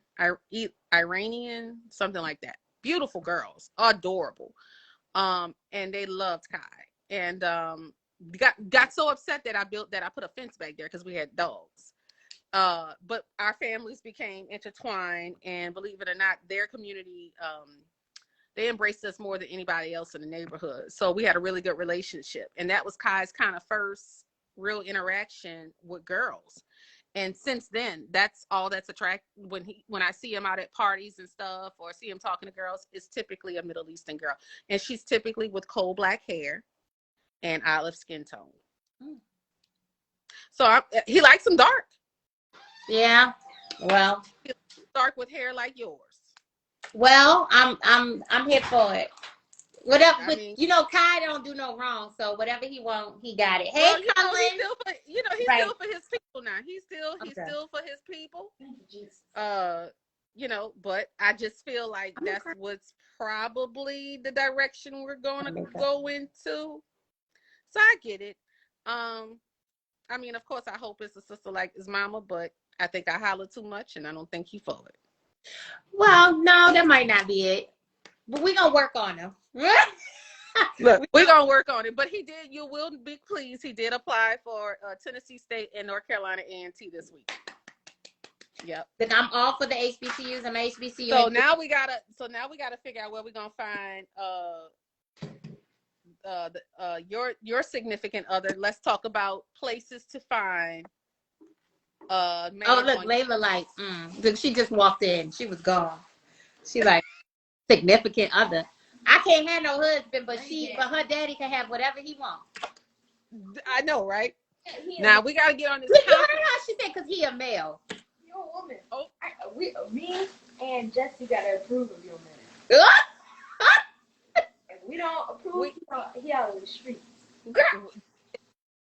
Iranian, something like that. Beautiful girls, adorable, and they loved Kai, and got so upset that I put a fence back there because we had dogs. But our families became intertwined, and believe it or not, their community, they embraced us more than anybody else in the neighborhood. So we had a really good relationship, and that was Kai's kind of first real interaction with girls. And since then, that's all that's attractive. When I see him out at parties and stuff, or see him talking to girls, it's typically a Middle Eastern girl, and she's typically with coal black hair and olive skin tone. So he likes them dark. Yeah, well, dark with hair like yours. Well, I'm here for it. Whatever, but Kai don't do no wrong, so whatever he want, he got it. Hey, Colin. He's still for his people now. He's still for his people. But I just feel like that's what's probably the direction we're gonna go into. So I get it. Of course, I hope it's a sister like his mama, but I think I holler too much, and I don't think he for it. Well, no, that might not be it. But we're going to work on him. Look, we're going to work on it. But you will be pleased, he did apply for Tennessee State and North Carolina A&T this week. Yep. Then I'm all for the HBCUs. I'm HBCU. So now we gotta figure out where we're gonna find your significant other. Let's talk about places to find. Look, Layla like, she just walked in. She was gone. She like, significant other. I can't have no husband, but her daddy can have whatever he wants. I know, right? Now we gotta get on this. You heard how she said, because he a male. You're a woman. Oh, me and Jesse gotta approve of your man. If we don't approve, he out of the streets.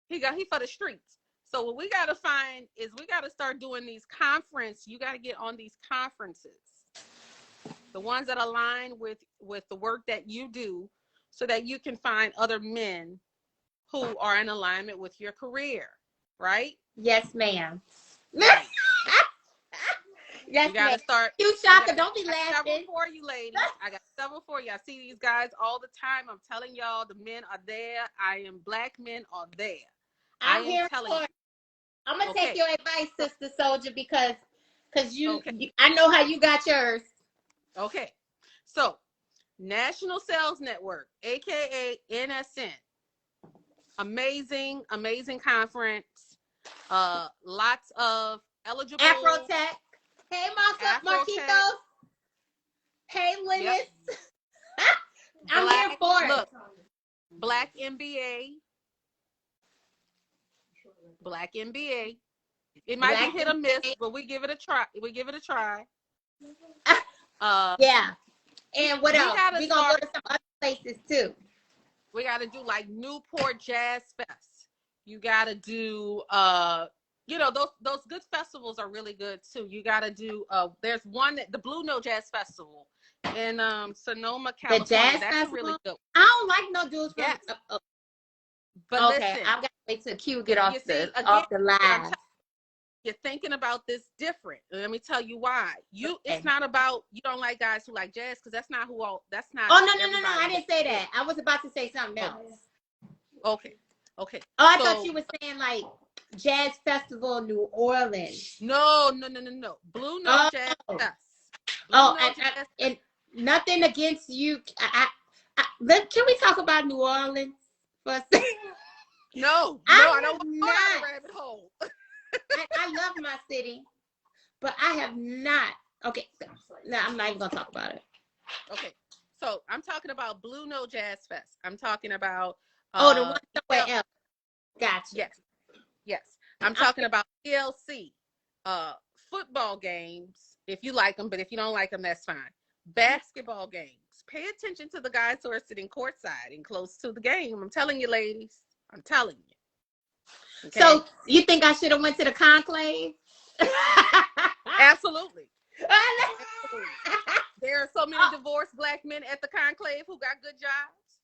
He for the streets. So what we gotta find is we gotta start doing these you gotta get on these conferences. The ones that align with the work that you do, so that you can find other men who are in alignment with your career, right? Yes, ma'am. Right. Yes, you gotta start. You Shaka, don't be laughing. Several for you, ladies. I got several for you. I see these guys all the time. I'm telling y'all, the men are there. Black men are there. I'm here for it. I'm gonna take your advice, Sister Soldier, because you, I know how you got yours. Okay, so National Sales Network, aka NSN, amazing conference. Lots of eligible Afrotech. Hey, Marquitos. Hey, Liz. Yep. I'm here for it. Look, Black MBA. Black MBA. It might Black be hit or miss, MBA. but we give it a try. We give it a try. Yeah. And what else? We're going to go to some other places too. We got to do like Newport Jazz Fest. You got to do, you know, those good festivals are really good too. You got to do, there's one, the Blue Note Jazz Festival in Sonoma, California. The Jazz That's Festival? a really good one. I don't like no dudes from. Yes. But okay, listen, I've got to wait till Q get off again, off the line. You're thinking about this different. Let me tell you why. It's not about you don't like guys who like jazz, because that's not that's not. Oh no! I didn't say that. I was about to say something else. Okay. Oh, I thought you were saying like Jazz Festival New Orleans. No. Blue Note Jazz Fest. And nothing against you. Can we talk about New Orleans for a second? No, I don't want to go down the rabbit hole. I love my city, but I have not. Okay, no, I'm not even gonna talk about it. Okay, so I'm talking about Blue Note Jazz Fest. I'm talking about the one somewhere else. Gotcha. Yes. I'm talking about TLC, football games if you like them, but if you don't like them, that's fine. Basketball games. Pay attention to the guys who are sitting courtside and close to the game. I'm telling you, ladies. I'm telling you. Okay? So you think I should have went to the conclave? Absolutely. There are so many divorced black men at the conclave who got good jobs.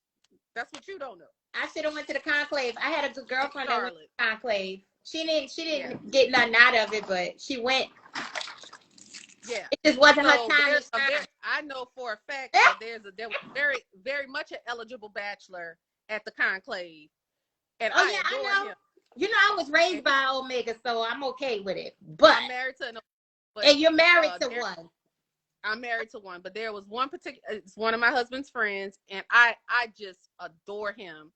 That's what you don't know. I should have went to the conclave. I had a good girlfriend that went to the conclave. She didn't get nothing out of it, but she went. Yeah. It just wasn't her time. I know for a fact that there was very, very much an eligible bachelor at the conclave. And I adore him. You know, I was raised by Omega, so I'm okay with it. But I'm married to and you're married to one. I'm married to one, but there was one particular. It's one of my husband's friends, and I just adore him.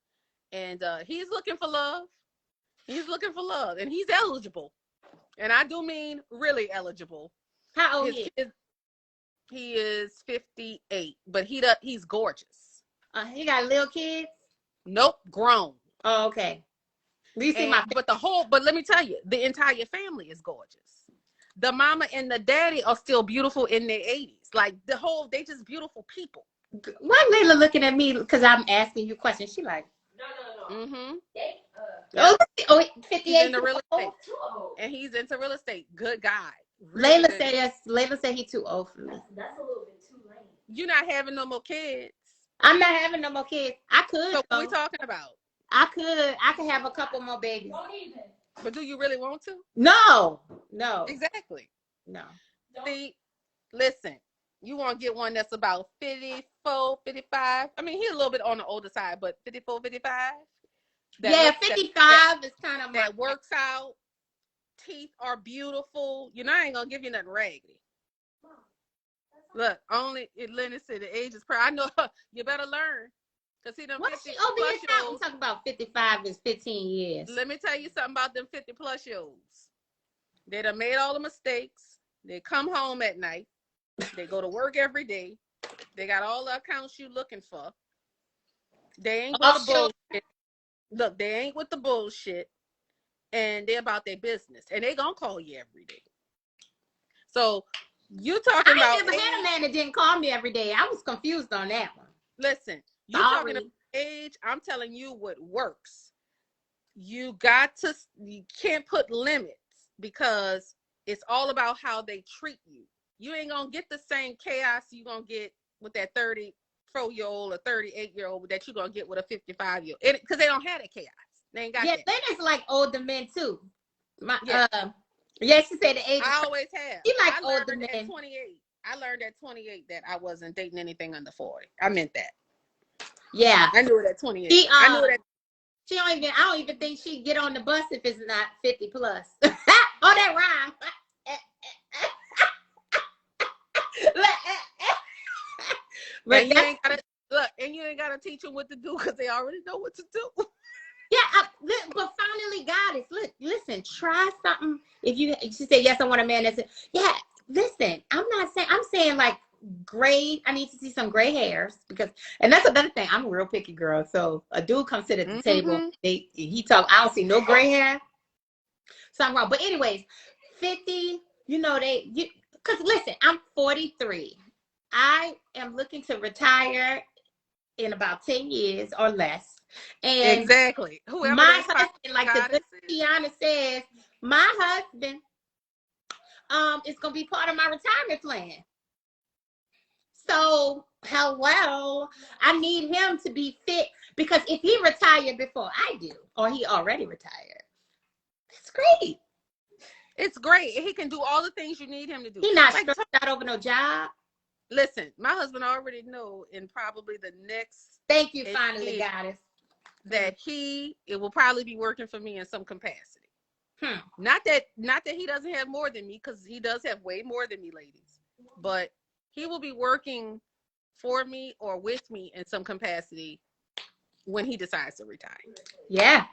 And he's looking for love. He's looking for love, and he's eligible. And I do mean really eligible. How old is he? He is 58, but he's gorgeous. He got little kids? Nope, grown. Oh, okay. But let me tell you, the entire family is gorgeous. The mama and the daddy are still beautiful in their 80s. Like they just beautiful people. Why Layla looking at me because I'm asking you questions? She like, no. Mm-hmm. 58. He's into real estate. And he's into real estate. Good guy. Really Layla said he's too old for me. That's a little bit too late. You're not having no more kids. I'm not having no more kids. I could. So what are we talking about? I could have a couple more babies. Don't even. But do you really want to? No. Exactly. No. See, listen, you want to get one that's about 54, 55. I mean, he's a little bit on the older side, but 54, 55. 55 is kind of that works out. Teeth are beautiful. You know, I ain't going to give you nothing raggedy. Look, Lenny said the age is I know you better learn. Cause see them 50 plus years. I'm talking about 55 is 15 years. Let me tell you something about them 50 plus years. They done made all the mistakes. They come home at night. They go to work every day. They got all the accounts you looking for. They ain't with the bullshit. Look, they ain't with the bullshit. And they're about their business. And they gonna call you every day. So you talking about... I never had a man that didn't call me every day. I was confused on that one. Listen, you talking about age, I'm telling you what works. You can't put limits because it's all about how they treat you. You ain't gonna get the same chaos you gonna get with that 34-year-old or 38-year-old that you're gonna get with a 55-year-old. Because they don't have that chaos. They ain't got that. Yeah, Lena's like older men too. She said the age. I always have. She like older men. At 28. I learned at 28 that I wasn't dating anything under 40. I meant that. Yeah. I knew it at 28. I knew it I don't even think she'd get on the bus if it's not 50 plus. Oh, that rhyme. And you ain't gotta teach them what to do because they already know what to do. Yeah, but finally, God is listen. Try something. If she said yes, I want a man. That's it. Yeah, listen. I'm saying like gray. I need to see some gray hairs because, and that's another thing. I'm a real picky girl. So a dude comes sit at the table. He talk. I don't see no gray hair. Something wrong. But anyways, 50. You know because listen, I'm 43. I am looking to retire in about 10 years or less. And exactly. Whoever my husband, like the good Tiana says, my husband is gonna be part of my retirement plan. So hello, I need him to be fit because if he retired before I do, or he already retired, it's great. It's great. He can do all the things you need him to do. He's not stressed out over no job. Listen, my husband already know in probably the next. Thank you, finally, Goddess. That it will probably be working for me in some capacity. Not that he doesn't have more than me, because he does have way more than me, ladies. But he will be working for me or with me in some capacity when he decides to retire. Yeah.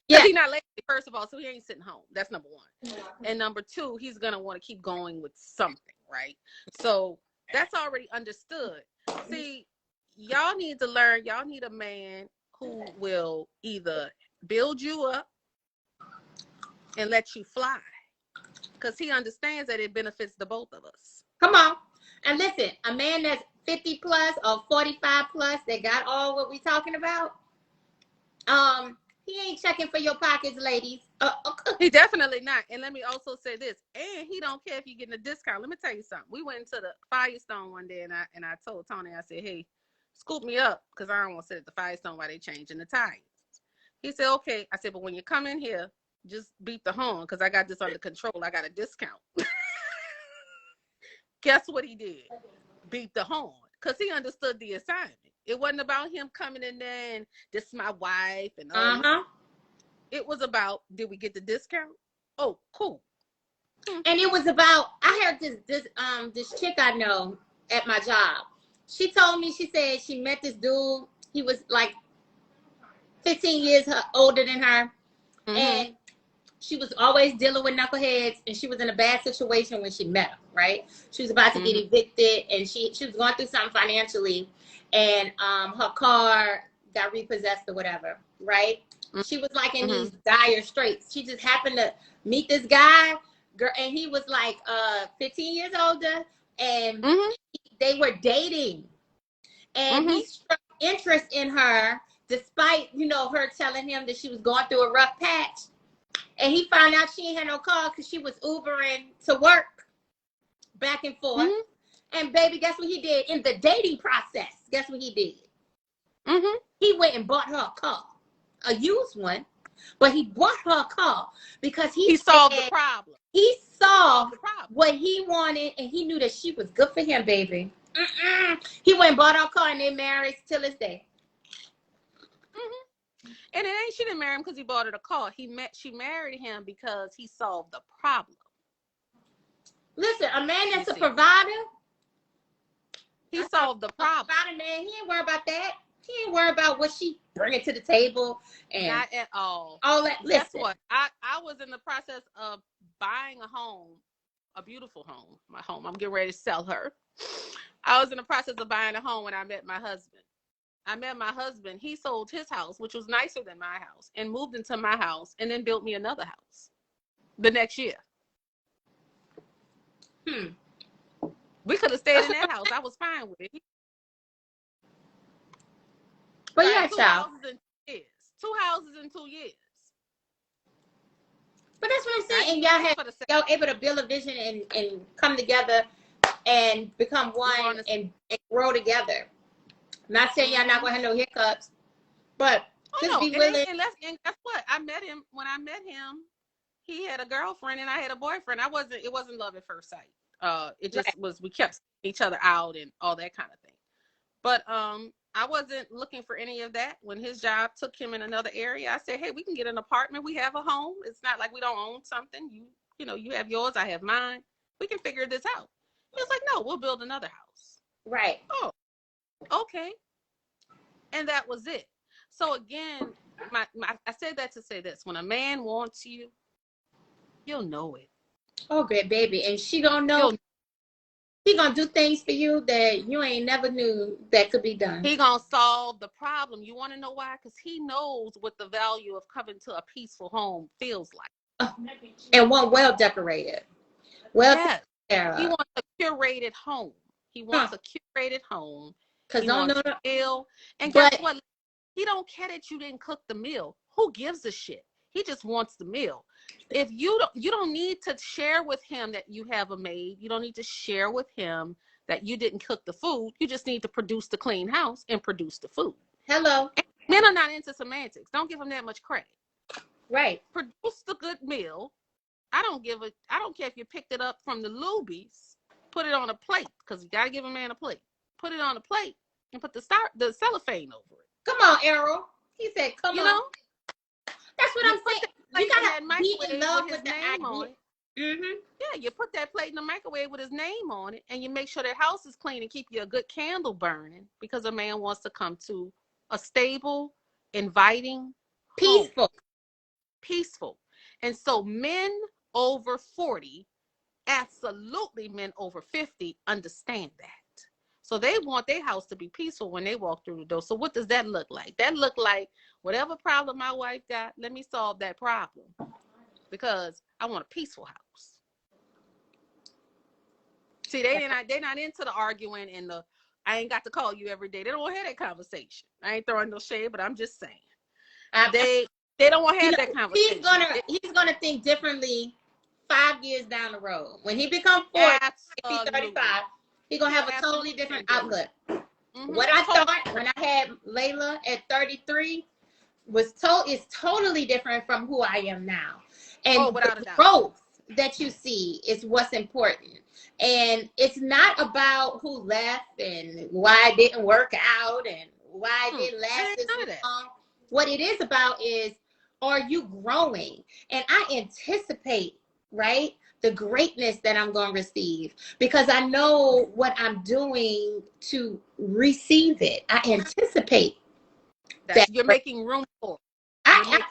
Because he's not lazy, first of all, so he ain't sitting home. That's number one. And number two, he's gonna want to keep going with something, right? So that's already understood. See, y'all need to learn. Y'all need a man who will either build you up and let you fly, because he understands that it benefits the both of us. Come on. And listen, a man that's 50 plus or 45 plus that got all what we talking about, he ain't checking for your pockets, ladies. He definitely not. And let me also say this, and he don't care if you're getting a discount. Let me tell you something. We went into the Firestone one day, and I told Tony, I said, hey, scoop me up, because I don't want to sit at the Firestone while they changing the tires. He said, okay. I said, but when you come in here, just beat the horn, because I got this under control. I got a discount. Guess what he did? Beat the horn, because he understood the assignment. It wasn't about him coming in there and this is my wife and all. It was about, did we get the discount? Oh, cool. And it was about, I heard this chick I know at my job. She told me, she said she met this dude. He was like 15 years older than her. And she was always dealing with knuckleheads, and she was in a bad situation when she met him, right? She was about to get evicted, and she was going through something financially, and her car got repossessed or whatever, right? She was like in these dire straits. She just happened to meet this guy, girl, and he was like 15 years older, and they were dating, and he struck interest in her despite, you know, her telling him that she was going through a rough patch. And he found out she ain't had no car because she was Ubering to work back and forth. And baby, guess what he did in the dating process? Guess what he did? He went and bought her a car, a used one, but he bought her a car because he solved the problem. He saw what he wanted, and he knew that she was good for him, baby. He went and bought her a car, and they married till this day. And she didn't marry him because he bought her a car. She married him because he solved the problem. Listen, a man that's a provider, he solved the problem. Provider man, he ain't worried about that. He ain't worried about what she bringing to the table. And not at all. All that. Listen. Guess what? I was in the process of buying a home, a beautiful home. My home. I'm getting ready to sell her. I was in the process of buying a home when I met my husband. He sold his house, which was nicer than my house, and moved into my house, and then built me another house the next year. We could have stayed in that house. I was fine with it. But yeah, child. 2 houses in 2 years. But that's what I'm saying. And y'all able to build a vision and come together and become one and grow together. Not saying y'all not gonna have no hiccups, but just be willing. And guess what? I met him. When I met him, he had a girlfriend and I had a boyfriend. It wasn't love at first sight. It just was, we kept each other out and all that kind of thing. But I wasn't looking for any of that. When his job took him in another area, I said, hey, we can get an apartment. We have a home. It's not like we don't own something. You know, you have yours, I have mine. We can figure this out. He was like, no, we'll build another house. Right. Oh, okay. And that was it. So again, I said that to say this. When a man wants you, you'll know it. Oh, great baby. And she gonna know. He gonna do things for you that you ain't never knew that could be done. He gonna solve the problem. You want to know why? Because he knows what the value of coming to a peaceful home feels like. And one well decorated. Well, yes. He wants a curated home. He wants a curated home. He wants a meal. And guess what? He don't care that you didn't cook the meal. Who gives a shit? He just wants the meal. If you don't need to share with him that you have a maid. You don't need to share with him that you didn't cook the food. You just need to produce the clean house and produce the food. Hello. And men are not into semantics. Don't give them that much credit. Right. Produce the good meal. I don't care if you picked it up from the Lubies. Put it on a plate, because you gotta give a man a plate. Put it on a plate and put the cellophane over it. Come on, Errol. He said, "Come on." Know? That's what I'm saying. You gotta be in love with the name on it. Yeah, you put that plate in the microwave with his name on it, and you make sure that house is clean and keep you a good candle burning, because a man wants to come to a stable, inviting, peaceful. And so men over 40, absolutely men over 50 understand that. So they want their house to be peaceful when they walk through the door. So what does that look like? That look like whatever problem my wife got, let me solve that problem, because I want a peaceful house. See, they're not into the arguing and the I ain't got to call you every day. They don't want to have that conversation. I ain't throwing no shade, but I'm just saying. They don't want to have that conversation. He's gonna think differently 5 years down the road. When he becomes 40, if he's 35, he's gonna have a totally different outlook. What I thought when I had Layla at 33 is totally different from who I am now. And the growth that you see is what's important. And it's not about who left and why it didn't work out and why it didn't last this long. What it is about is, are you growing? And I anticipate, right, the greatness that I'm going to receive, because I know what I'm doing to receive it. I anticipate that you're making room for. I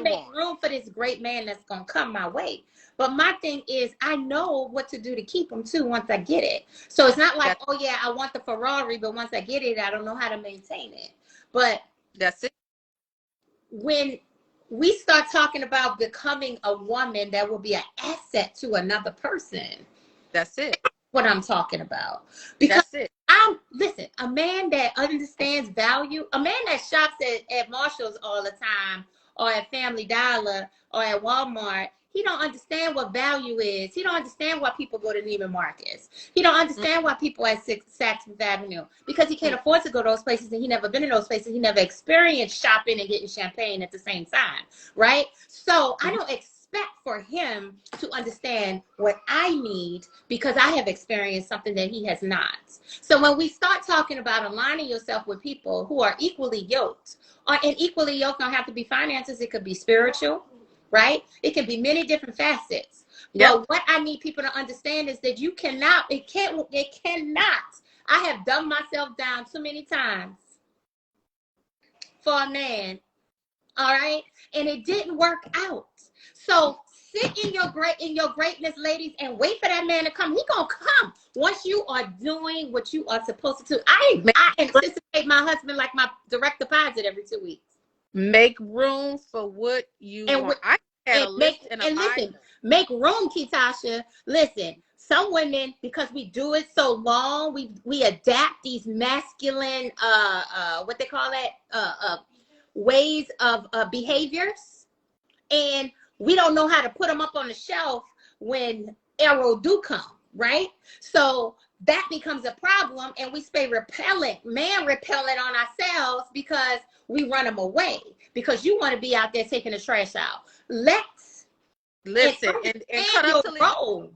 make room for this great man that's going to come my way. But my thing is, I know what to do to keep him too once I get it. So it's not like, oh yeah, I want the Ferrari, but once I get it, I don't know how to maintain it. But that's it. When we start talking about becoming a woman that will be an asset to another person, that's it. That's what I'm talking about. Because that's it. Listen, a man that understands value, a man that shops at Marshall's all the time, or at Family Dollar, or at Walmart, he don't understand what value is. He don't understand why people go to Neiman Marcus. He don't understand why people at Saks Fifth Avenue, because he can't afford to go to those places, and he never been in those places. He never experienced shopping and getting champagne at the same time, right? So I don't expect for him to understand what I need, because I have experienced something that he has not. So when we start talking about aligning yourself with people who are equally yoked, and equally yoked don't have to be finances, it could be spiritual, right? It can be many different facets. Yep. But what I need people to understand is that it cannot. I have dumbed myself down too many times for a man, all right? And it didn't work out. So sit in your greatness, ladies, and wait for that man to come. He gonna come once you are doing what you are supposed to do. I anticipate my husband like my direct deposit every 2 weeks. Make room for what you want. Make room, Ketasha. Listen, some women, because we do it so long, we adapt these masculine what they call it, ways of behaviors, and we don't know how to put them up on the shelf when arrow do come, right? So that becomes a problem, and we stay repellent on ourselves, because we run them away, because you want to be out there taking the trash out. Let's listen and cut up to role.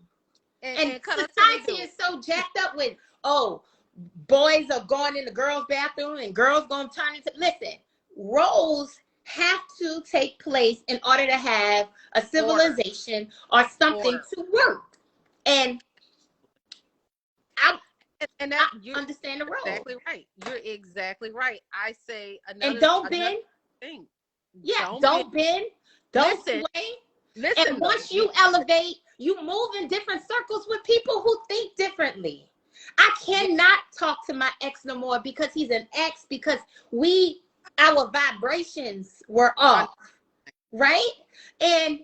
And society is so jacked up with, oh, boys are going in the girls' bathroom and girls going to turn into. Listen, roles have to take place in order to have a civilization or something to work. And I understand the role. Exactly right. You're exactly right. I say another. And don't bend. Thing. Yeah, don't bend. Don't sway. Listen. And once you elevate, You move in different circles with people who think differently. I cannot talk to my ex no more because he's an ex, because our vibrations were off, right? And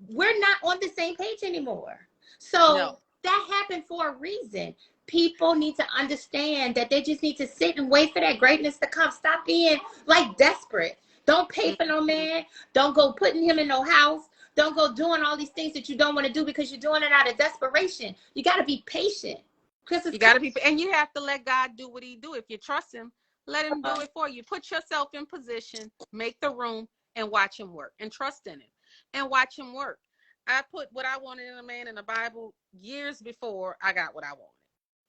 we're not on the same page anymore. So that happened for a reason. People need to understand that they just need to sit and wait for that greatness to come. Stop being like desperate. Don't pay for no man. Don't go putting him in no house. Don't go doing all these things that you don't want to do because you're doing it out of desperation. You got to be patient. You got to be, and you have to let God do what he do. If you trust him, let him do it for you. Put yourself in position, make the room, and watch him work, and trust in him, and watch him work. I put what I wanted in a man in the Bible years before I got what I wanted.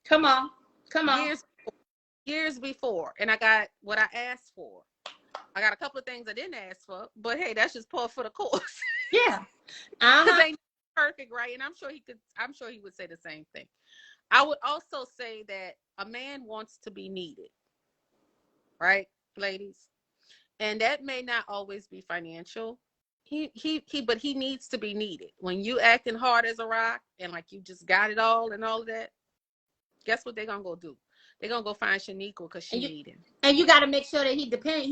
Come on. Years before, and I got what I asked for. I got a couple of things I didn't ask for, but hey, that's just par for the course. Yeah. Because they perfect, right? And I'm sure he would say the same thing. I would also say that a man wants to be needed, right, ladies? And that may not always be financial. But he needs to be needed. When you acting hard as a rock and like you just got it all and all of that, guess what they're gonna go do? They're gonna go find Shaniqua because she needs him. And you got to make sure that he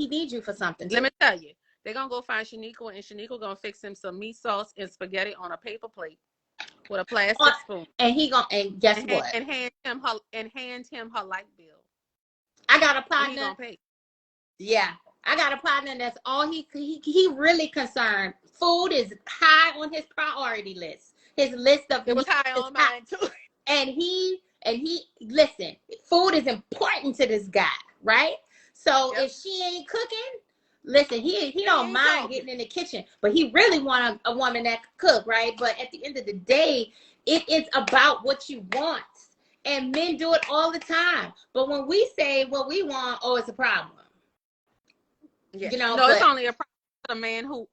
needs you for something. Let me tell you, they're gonna go find Shaniqua, and Shaniqua gonna fix him some meat sauce and spaghetti on a paper plate with a plastic spoon. And guess what? And hand him her light bill. I got a partner. He gonna pay. Yeah. I got a partner that's all he really concerned. Food is high on his priority list. His list of it was high on mine too. And he listen, food is important to this guy, right? So if she ain't cooking, listen, he don't mind getting in the kitchen, but he really want a woman that can cook, right? But at the end of the day, it is about what you want. And men do it all the time. But when we say what we want, it's a problem. Yeah. It's only a problem for the man who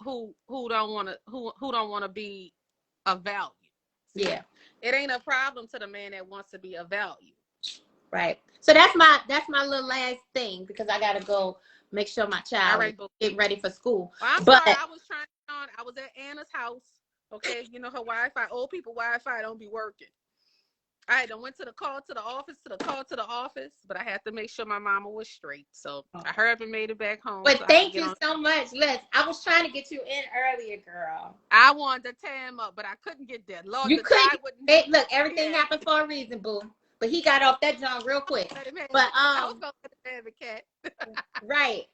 don't want to be of value. See? Yeah. It ain't a problem to the man that wants to be of value. Right. So that's my little last thing, because I gotta go make sure my child get ready for school. Well, I'm sorry, I was at Anna's house. Okay, you know her Wi-Fi, old people Wi-Fi don't be working. I went to the call to the office, but I had to make sure my mama was straight. So I hurried and made it back home. But thank you so much, Liz. I was trying to get you in earlier, girl. I wanted to tie him up, but I couldn't get there. Lord, you couldn't. Look, everything happened for a reason, boo. But he got off that junk real quick. But I was gonna let the cat. Right.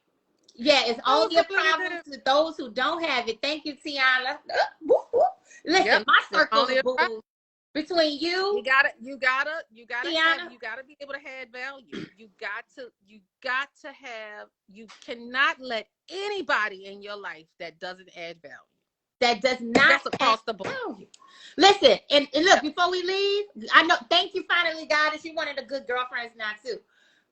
Yeah, it's only a problem to those who don't have it. Thank you, Tiana. Listen, my circle of boo. Between you gotta be able to have value. You cannot let anybody in your life that doesn't add value. That does not. That's across the board. Listen, and look, before we leave, I know, thank you finally, God, that you one of the good girlfriends now too.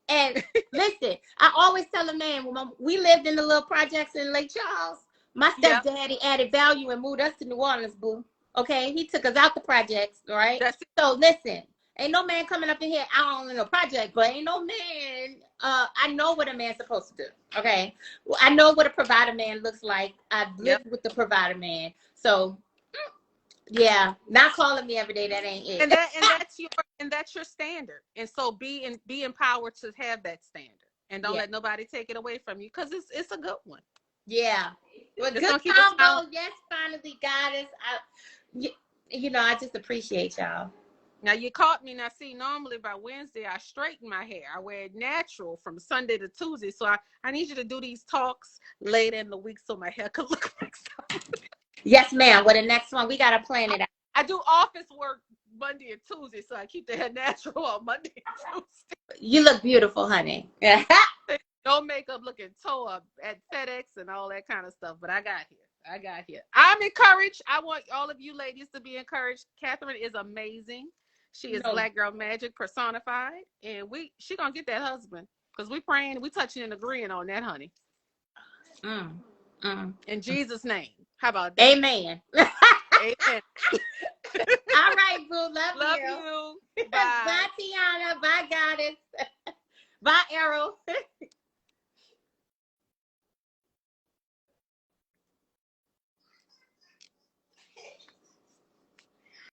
And listen, I always tell a man, when we lived in the little projects in Lake Charles, my stepdaddy added value and moved us to New Orleans, boo. Okay, he took us out the projects, right? So listen, ain't no man coming up in here. I don't know project, but ain't no man. I know what a man's supposed to do. Okay, I know what a provider man looks like. I've lived with the provider man, so yeah, not calling me every day. That ain't it. And that's your standard. And so be empowered to have that standard, and don't let nobody take it away from you, because it's a good one. Yeah, well, good combo. Yes, finally, Goddess. I just appreciate y'all. Now you caught me. Now see, normally by Wednesday I straighten my hair. I wear it natural from Sunday to Tuesday. So I need you to do these talks later in the week so my hair could look like something. Yes, ma'am. Well, the next one we gotta plan it out. I do office work Monday and Tuesday, so I keep the hair natural on Monday and Tuesday. You look beautiful, honey. No makeup, looking toe up at FedEx and all that kind of stuff. But I got here. I'm encouraged. I want all of you ladies to be encouraged. Catherine is amazing. She is Black Girl Magic personified, and she gonna get that husband, because we praying, we touching and agreeing on that, honey. In Jesus' name. How about that? Amen. Amen. All right, boo. Love you. Bye. Bye, Tiana. Bye, Goddess. Bye, Arrow.